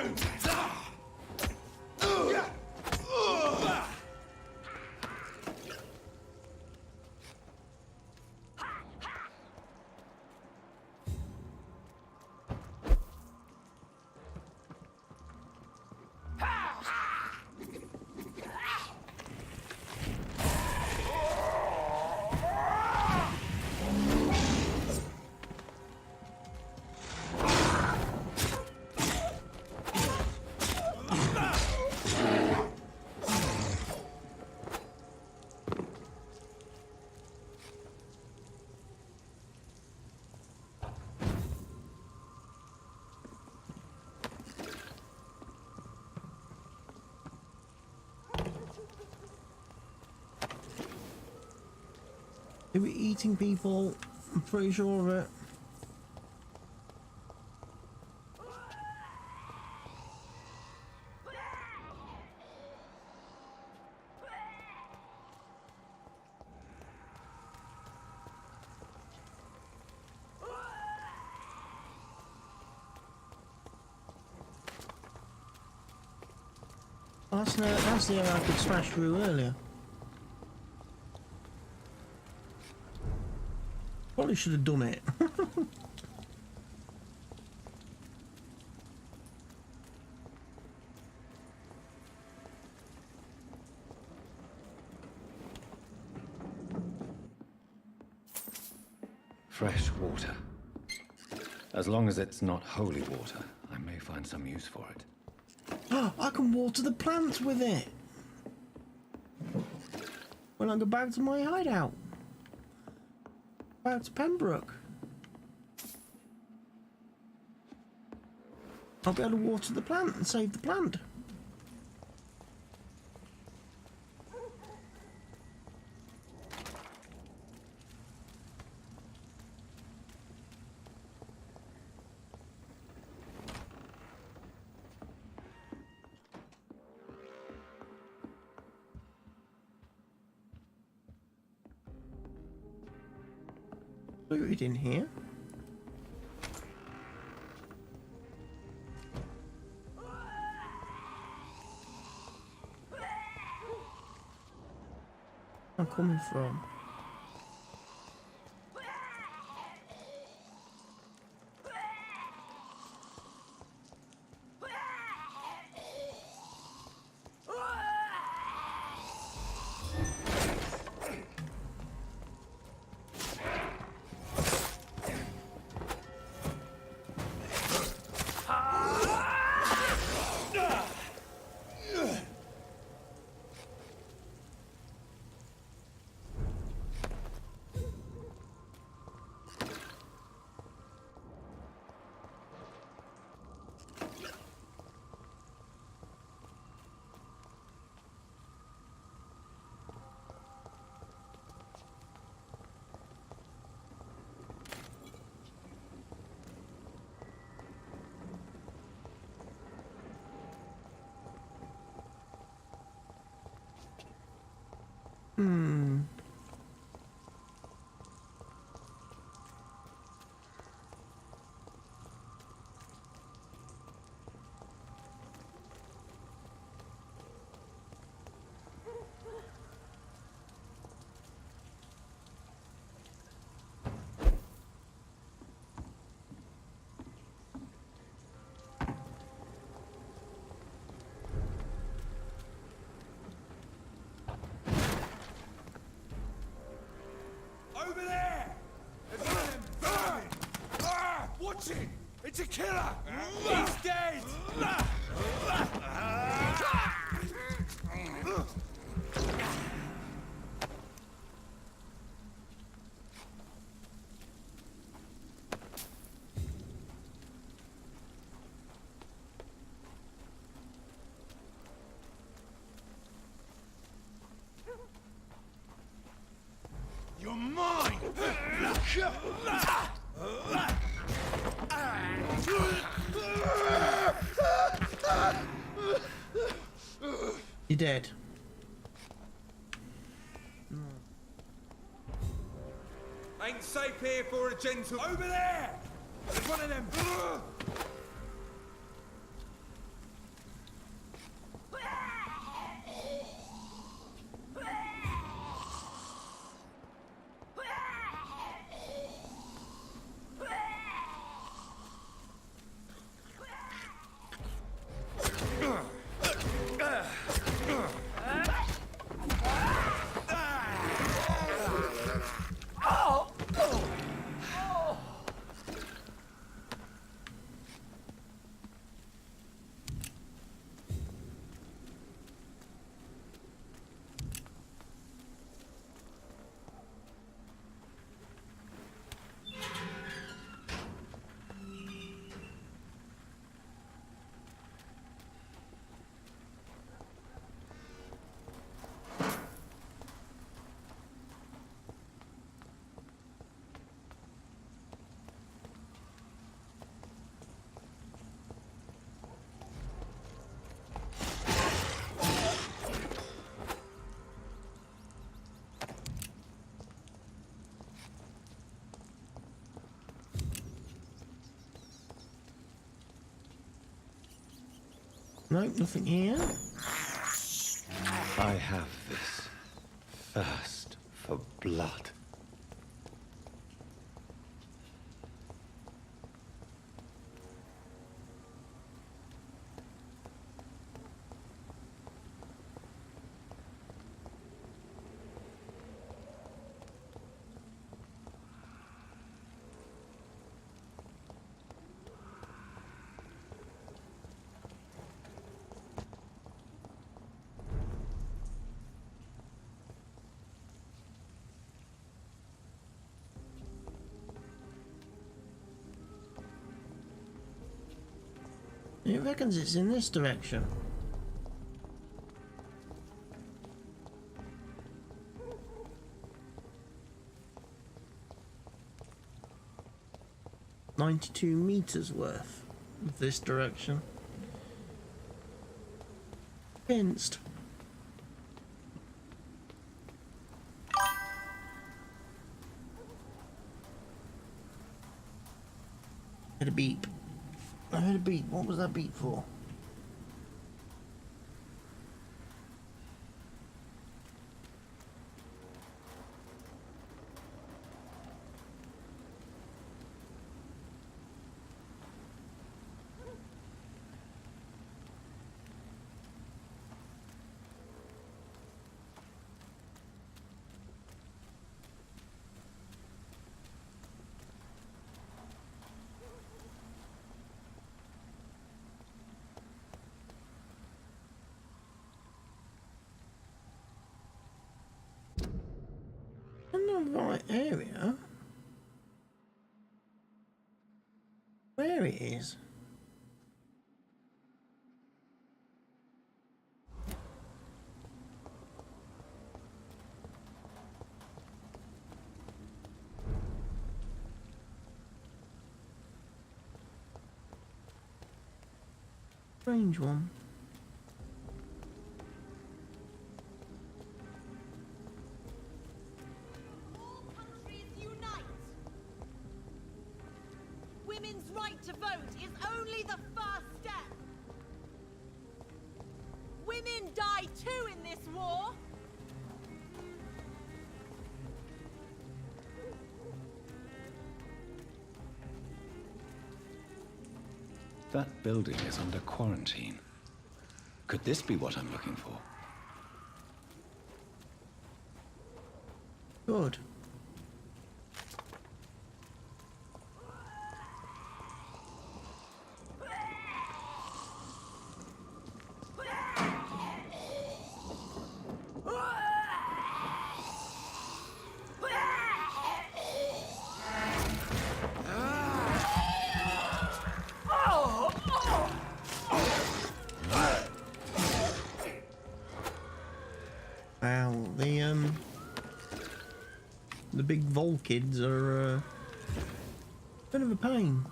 They were eating people, I'm pretty sure of it. That's the area I could smash through earlier. Probably should have done it. Fresh water. As long as it's not holy water, I may find some use for it. I can water the plants with it. When I go back to my hideout. Back to Pembroke. I'll be able to water the plant and save the plant. Fluid in here. I'm coming from. Over there! There's one of them vermin! Watch it! It's a killer! He's dead! You're mine! You're dead. Ain't safe here for a gentle... Over there! There's one of them... Nope, nothing here. I have this thirst for blood. It reckons it's in this direction. "92 meters worth of this direction. Pinched. heard a beep. I heard a beep. What was that beep for? In the right area. Where it is? Strange one. Women's right to vote is only the first step. Women die too in this war. That building is under quarantine. Could this be what I'm looking for? Good. Wow, the big Vol kids are a bit of a pain.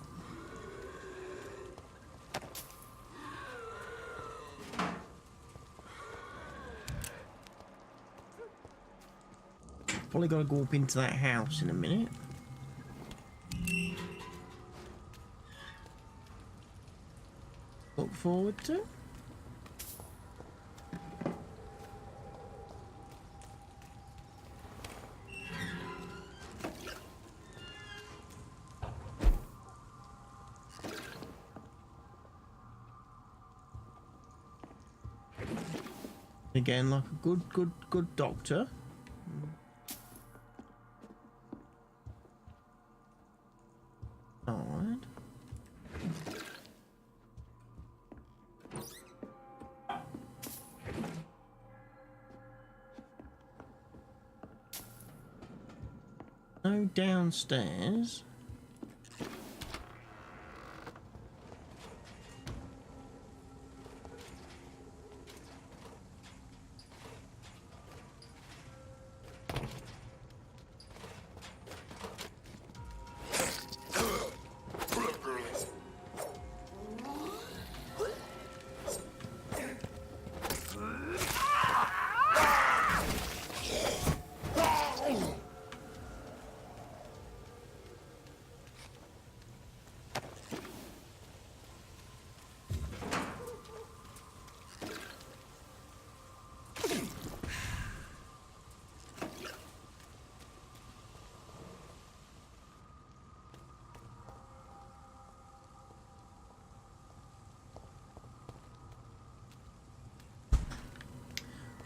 Probably gotta go up into that house in a minute. Look forward to. Again, like a good doctor. Alright. No downstairs.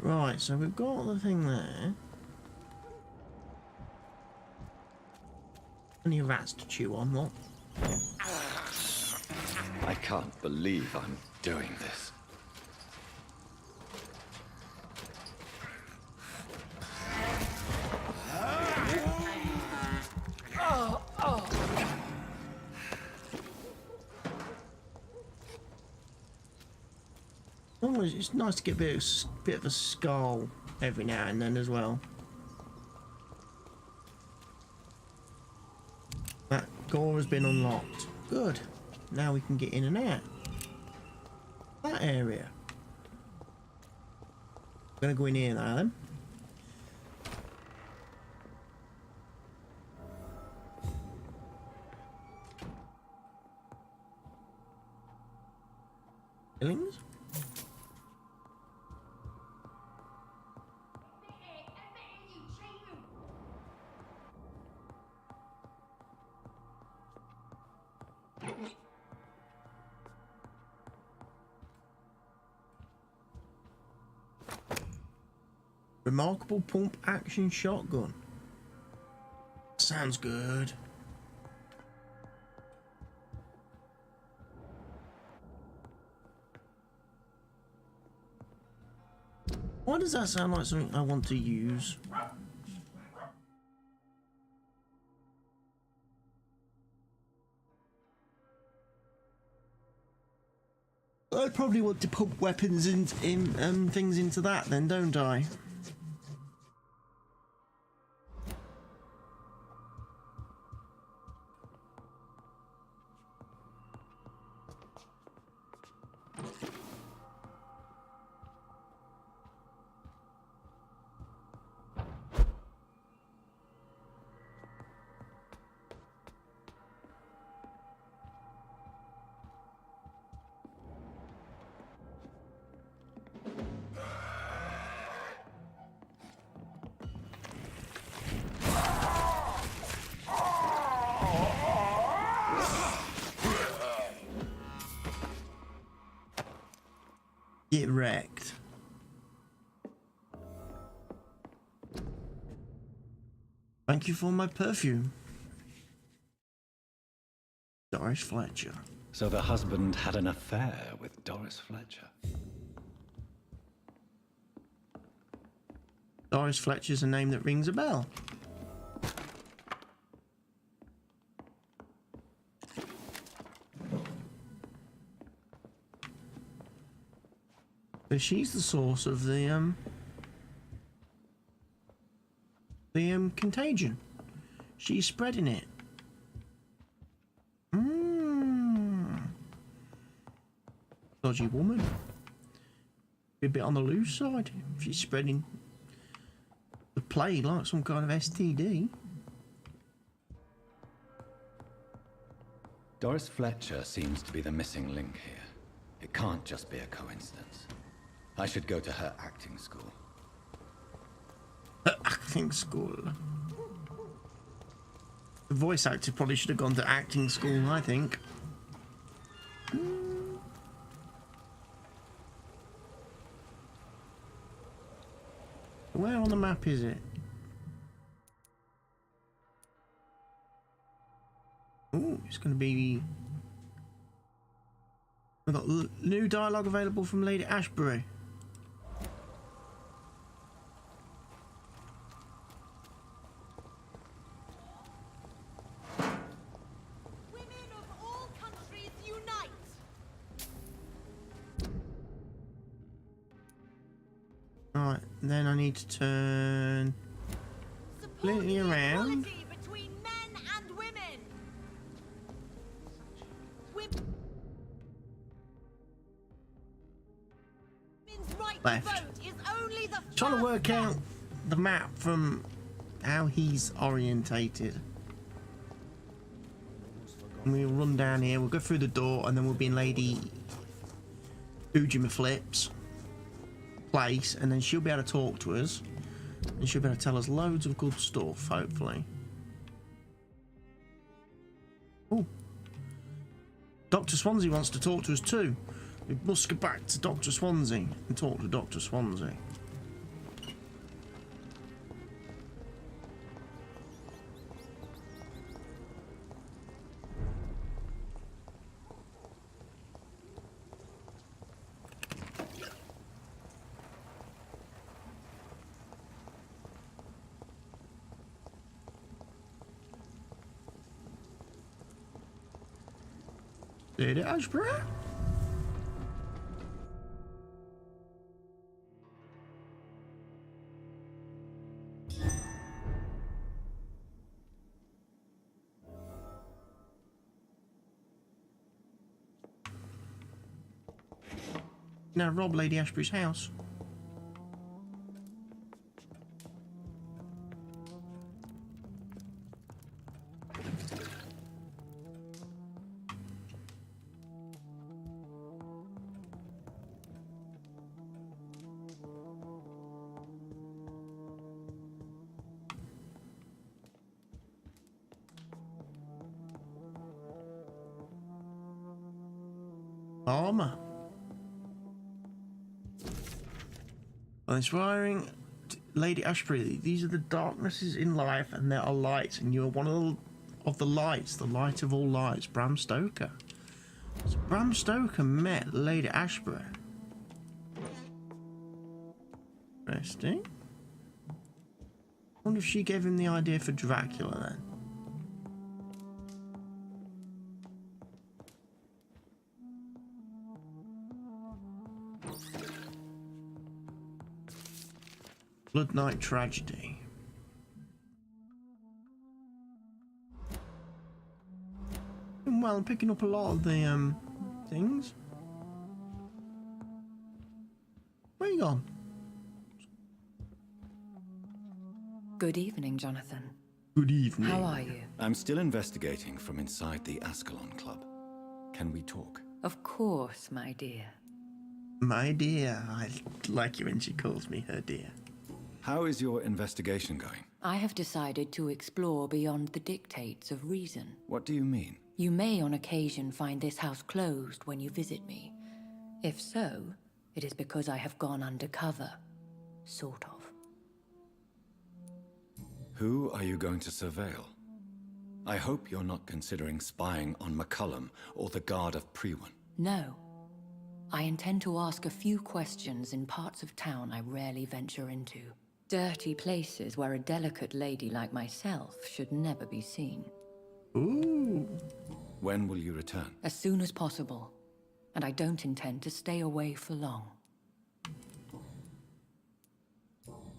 Right, so we've got the thing there. Plenty of rats to chew on, what? I can't believe I'm doing this. It's nice to get a bit of a skull every now and then as well. That door has been unlocked. Good. Now we can get in and out. That area. I'm gonna go in here now then. Billings? Remarkable pump action shotgun. Sounds good. Why does that sound like something I want to use? I probably want to pump weapons in things into that then, don't I? Get wrecked. Thank you for my perfume. Doris Fletcher. So the husband had an affair with Doris Fletcher. Doris Fletcher's a name that rings a bell. So she's the source of the contagion. She's spreading it. Dodgy woman. Be a bit on the loose side. She's spreading the plague like some kind of STD. Doris Fletcher seems to be the missing link here. It can't just be a coincidence. I should go to her acting school. Her acting school. The voice actor probably should have gone to acting school, I think. Where on the map is it? Ooh, it's going to be... We've got new dialogue available from Lady Ashbury. Women of all countries unite! Right, then I need to turn completely around. Between men and women! Women's right Left. to vote is only the Trying to work out the map from how he's orientated. And we'll run down here, we'll go through the door, and then we'll be in Lady Ujima Flip's place, and then she'll be able to talk to us, and she'll be able to tell us loads of good stuff, hopefully. Oh, Dr. Swansea wants to talk to us too. We must go back to Dr. Swansea and talk to Dr. Swansea. Lady Ashbury? Now rob Lady Ashbury's house. Armor. On inspiring Lady Ashbury, these are the darknesses in life, and there are lights, and you are one of the lights, the light of all lights, Bram Stoker. So Bram Stoker met Lady Ashbury. Interesting. Wonder if she gave him the idea for Dracula then. Blood Night Tragedy. Well, I'm picking up a lot of the things. Where you gone? Good evening, Jonathan. Good evening. How are you? I'm still investigating from inside the Ascalon Club. Can we talk? Of course, my dear. My dear. I like you when she calls me her dear. How is your investigation going? I have decided to explore beyond the dictates of reason. What do you mean? You may on occasion find this house closed when you visit me. If so, it is because I have gone undercover. Sort of. Who are you going to surveil? I hope you're not considering spying on McCullum or the Guard of Priwen. No. I intend to ask a few questions in parts of town I rarely venture into. Dirty places where a delicate lady like myself should never be seen. Ooh. When will you return? As soon as possible. And I don't intend to stay away for long.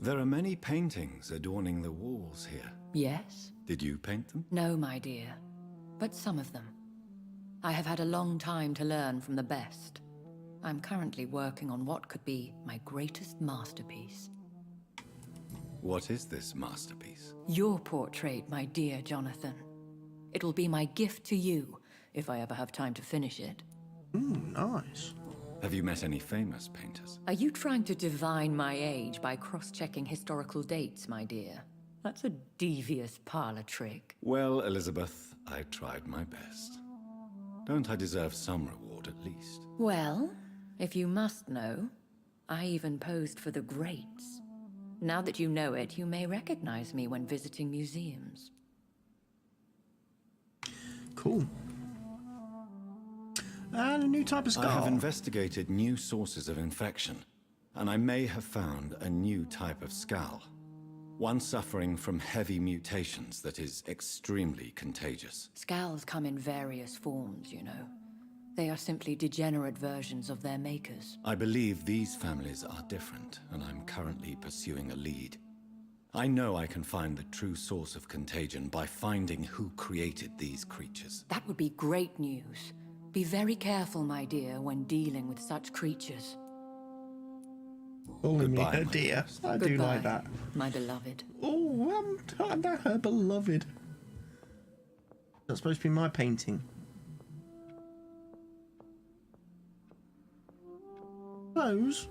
There are many paintings adorning the walls here. Yes? Did you paint them? No, my dear. But some of them. I have had a long time to learn from the best. I'm currently working on what could be my greatest masterpiece. What is this masterpiece? Your portrait, my dear Jonathan. It'll be my gift to you, if I ever have time to finish it. Ooh, nice. Have you met any famous painters? Are you trying to divine my age by cross-checking historical dates, my dear? That's a devious parlor trick. Well, Elizabeth, I tried my best. Don't I deserve some reward at least? Well, if you must know, I even posed for the greats. Now that you know it, you may recognize me when visiting museums. Cool. And a new type of skull. I have investigated new sources of infection, and I may have found a new type of skull. One suffering from heavy mutations that is extremely contagious. Scowls come in various forms, you know. They are simply degenerate versions of their makers. I believe these families are different, and I'm currently pursuing a lead. I know I can find the true source of contagion by finding who created these creatures. That would be great news. Be very careful, my dear, when dealing with such creatures. Calling me her dear. I do like that. My beloved. Oh, I'm her beloved. That's supposed to be my painting. Suppose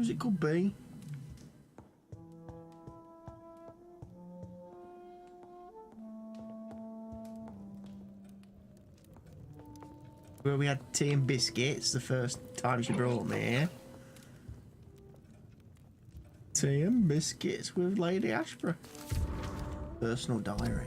it could be. Where we had tea and biscuits the first time she brought me here. Tea and biscuits with Lady Ashbury. Personal diary.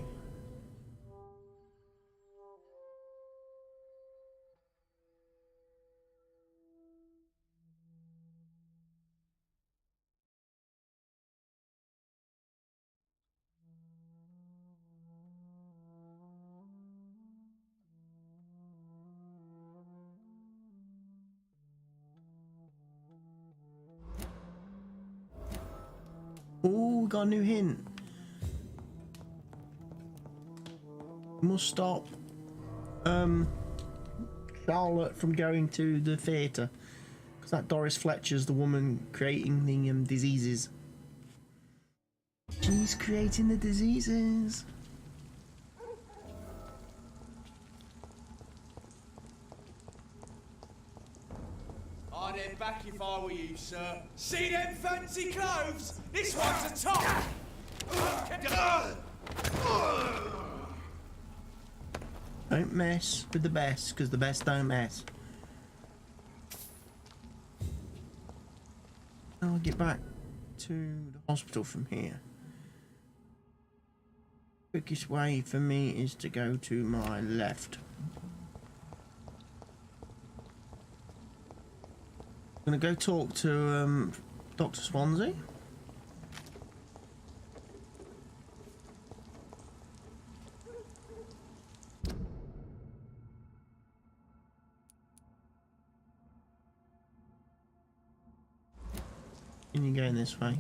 Oh, got a new hint. Must stop Charlotte from going to the theatre. Because that Doris Fletcher's the woman creating the diseases. She's creating the diseases. I'd head back if I were you, sir. See them fancy clothes? This one's a top! Don't mess with the best, because the best don't mess. I'll get back to the hospital from here. Quickest way for me is to go to my left. I'm gonna go talk to Dr. Swansea. And you're going this way.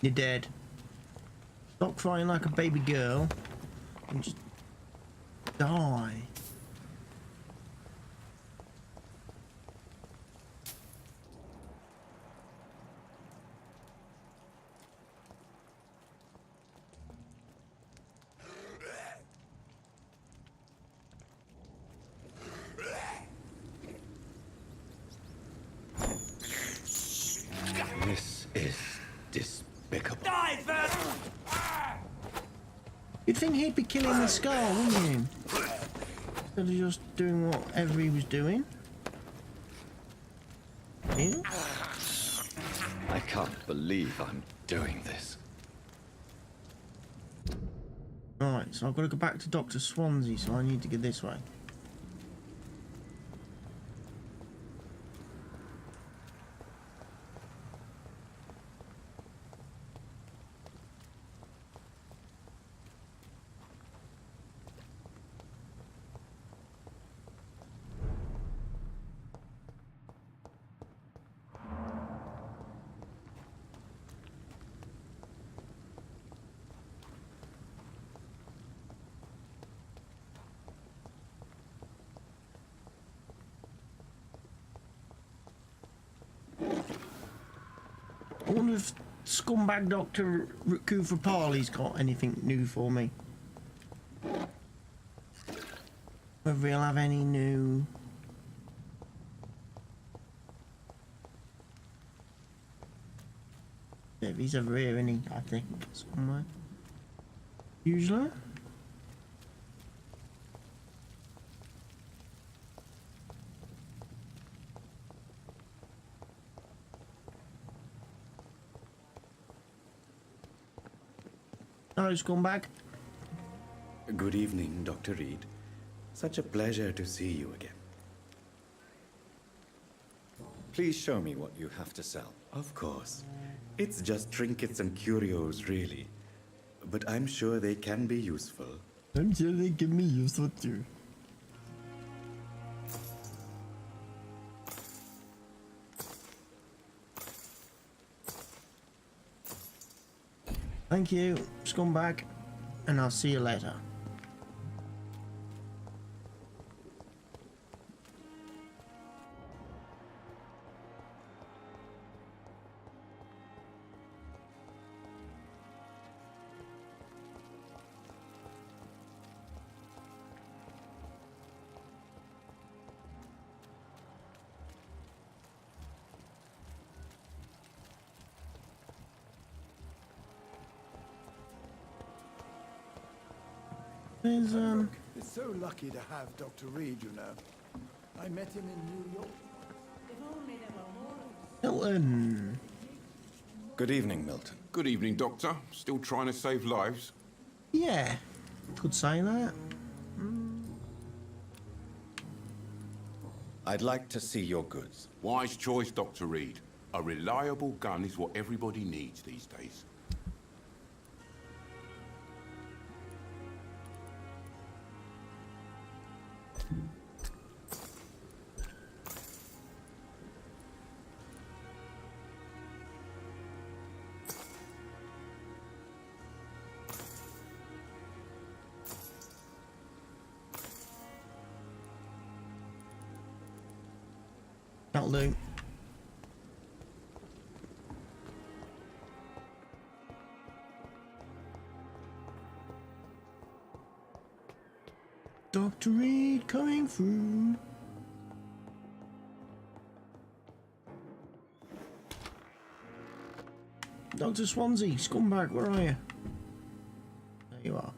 You're dead. Stop crying like a baby girl and just die. This is despicable. Die first! You'd think he'd be killing the skull, wouldn't you? Instead of just doing whatever he was doing. Yeah? I can't believe I'm doing this. Right, so I've got to go back to Dr. Swansea, so I need to get this way. I wonder if scumbag Dr. Kufrapali's got anything new for me. Whether he'll have any new... If he's over here, isn't he? I think, somewhere. Usually. Hello, scumbag. Good evening, Dr. Reid. Such a pleasure to see you again. Please show me what you have to sell. Of course. It's just trinkets and curios, really. But I'm sure they can be useful. I'm sure they can be useful too. Thank you, scumbag, and I'll see you later. There's, It's so lucky to have Dr. Reid, you know. I met him in New York. Milton. Good evening, Milton. Good evening, Doctor. Still trying to save lives? Yeah, could say that. I'd like to see your goods. Wise choice, Dr. Reid. A reliable gun is what everybody needs these days. That'll do. Dr. Reid coming through. Dr. Swansea, scumbag, where are you? There you are.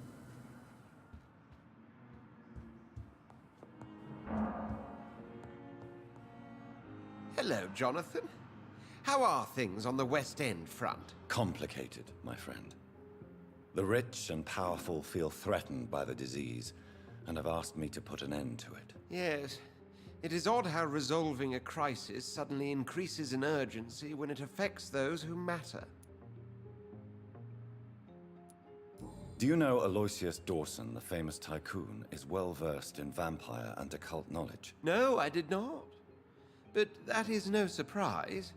Hello, Jonathan. How are things on the West End front? Complicated, my friend. The rich and powerful feel threatened by the disease, and have asked me to put an end to it. Yes. It is odd how resolving a crisis suddenly increases in urgency when it affects those who matter. Do you know Aloysius Dawson, the famous tycoon, is well versed in vampire and occult knowledge? No, I did not. But that is no surprise.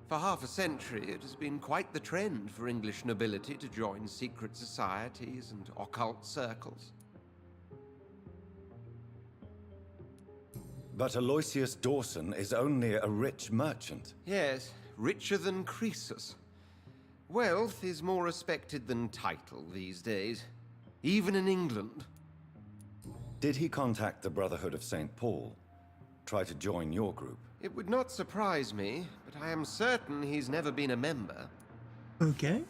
For half a century, it has been quite the trend for English nobility to join secret societies and occult circles. But Aloysius Dawson is only a rich merchant. Yes, richer than Croesus. Wealth is more respected than title these days, even in England. Did he contact the Brotherhood of St. Paul? Try to join your group? It would not surprise me, but I am certain he's never been a member. Okay.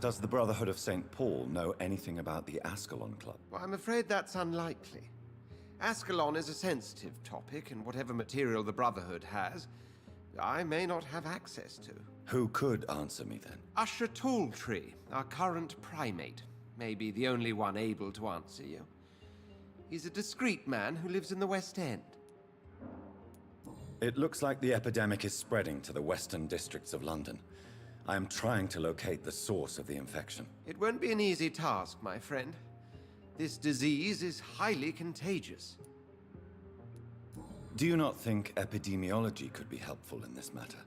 Does the Brotherhood of St. Paul know anything about the Ascalon Club? Well, I'm afraid that's unlikely. Ascalon is a sensitive topic, and whatever material the Brotherhood has, I may not have access to. Who could answer me then? Usher Talltree, our current primate, may be the only one able to answer you. He's a discreet man who lives in the West End. It looks like the epidemic is spreading to the western districts of London. I am trying to locate the source of the infection. It won't be an easy task, my friend. This disease is highly contagious. Do you not think epidemiology could be helpful in this matter?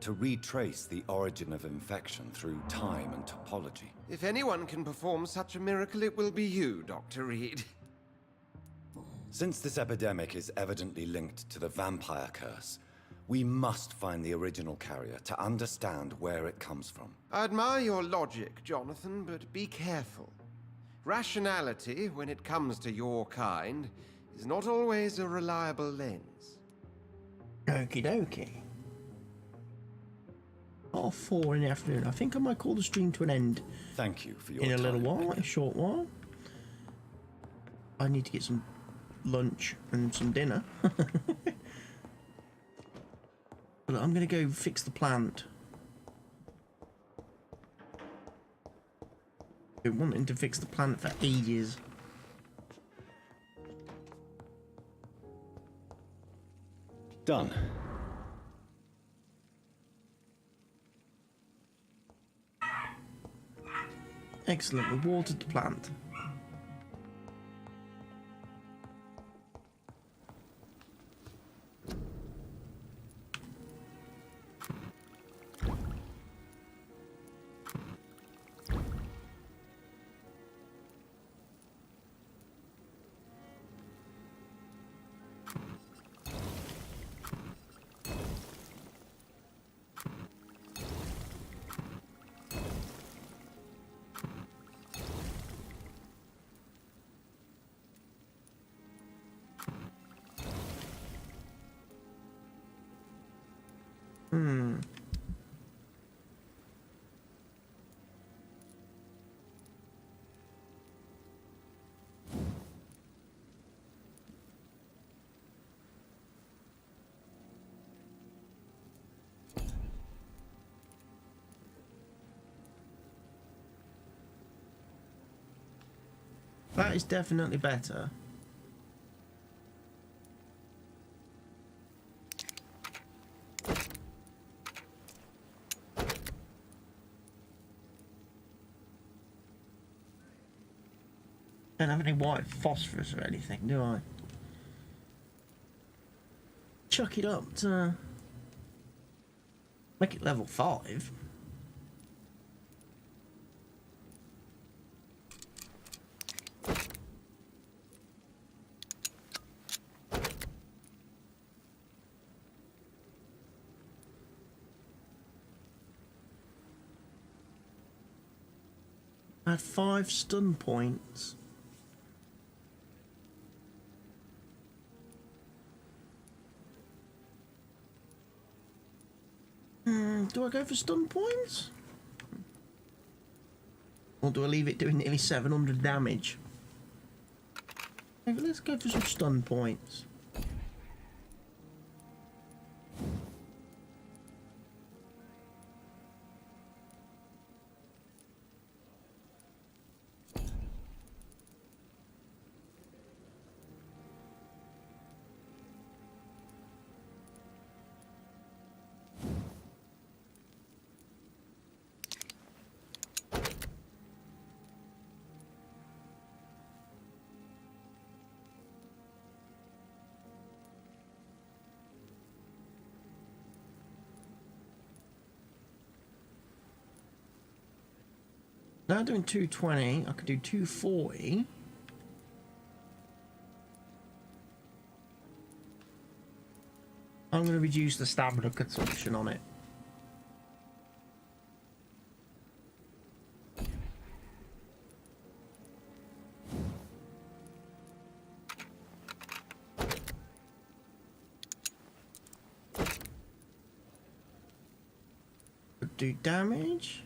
To retrace the origin of infection through time and topology? If anyone can perform such a miracle, it will be you, Dr. Reid. Since this epidemic is evidently linked to the vampire curse, we must find the original carrier to understand where it comes from. I admire your logic, Jonathan, but be careful. Rationality, when it comes to your kind, is not always a reliable lens. Okie dokie. 4:30 in the afternoon. I think I might call the stream to an end. Thank you for your in a little time, while, a short while. I need to get some lunch and some dinner. But I'm gonna go fix the plant. Been wanting to fix the plant for ages. Done. Excellent, we watered the plant. That is definitely better. Don't have any white phosphorus or anything, do I? Chuck it up to make it level 5. I had 5 stun points. Do I go for stun points? Or do I leave it doing nearly 700 damage? Okay, let's go for some stun points. Now doing 220, I could do 240. I'm going to reduce the stamina consumption on it. Do damage.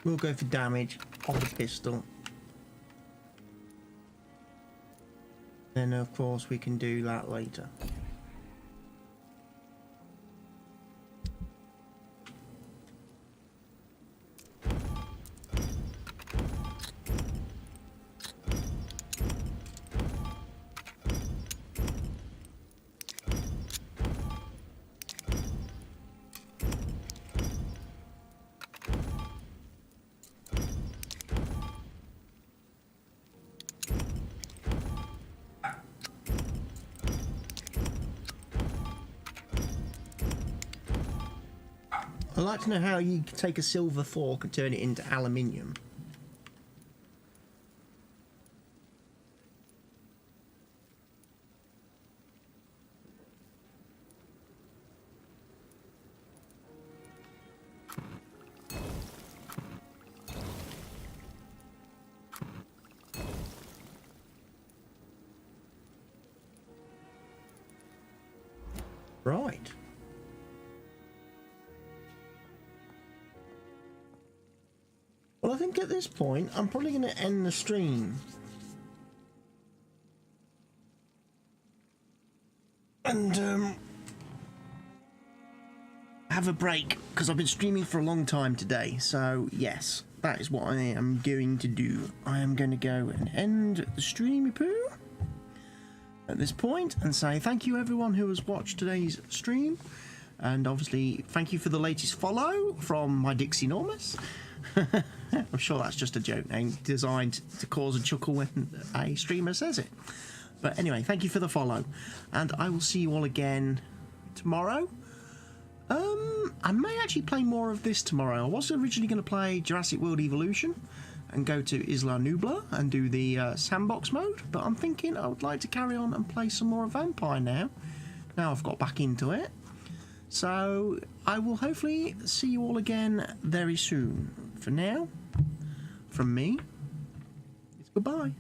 We'll go for damage on the pistol. Then of course we can do that later. I'd like to know how you can take a silver fork and turn it into aluminium. Right. Well, I think at this point, I'm probably going to end the stream. And, have a break, because I've been streaming for a long time today. So, yes, that is what I am going to do. I am going to go and end the streamy poo at this point and say thank you everyone who has watched today's stream. And obviously, thank you for the latest follow from my Dixie Normus. I'm sure that's just a joke name designed to cause a chuckle when a streamer says it. But anyway, thank you for the follow, and I will see you all again tomorrow. I may actually play more of this tomorrow. I was originally going to play Jurassic World Evolution and go to Isla Nublar and do the sandbox mode, but I'm thinking I would like to carry on and play some more of Vampyr now I've got back into it. So I will hopefully see you all again very soon. For now, from me, it's goodbye.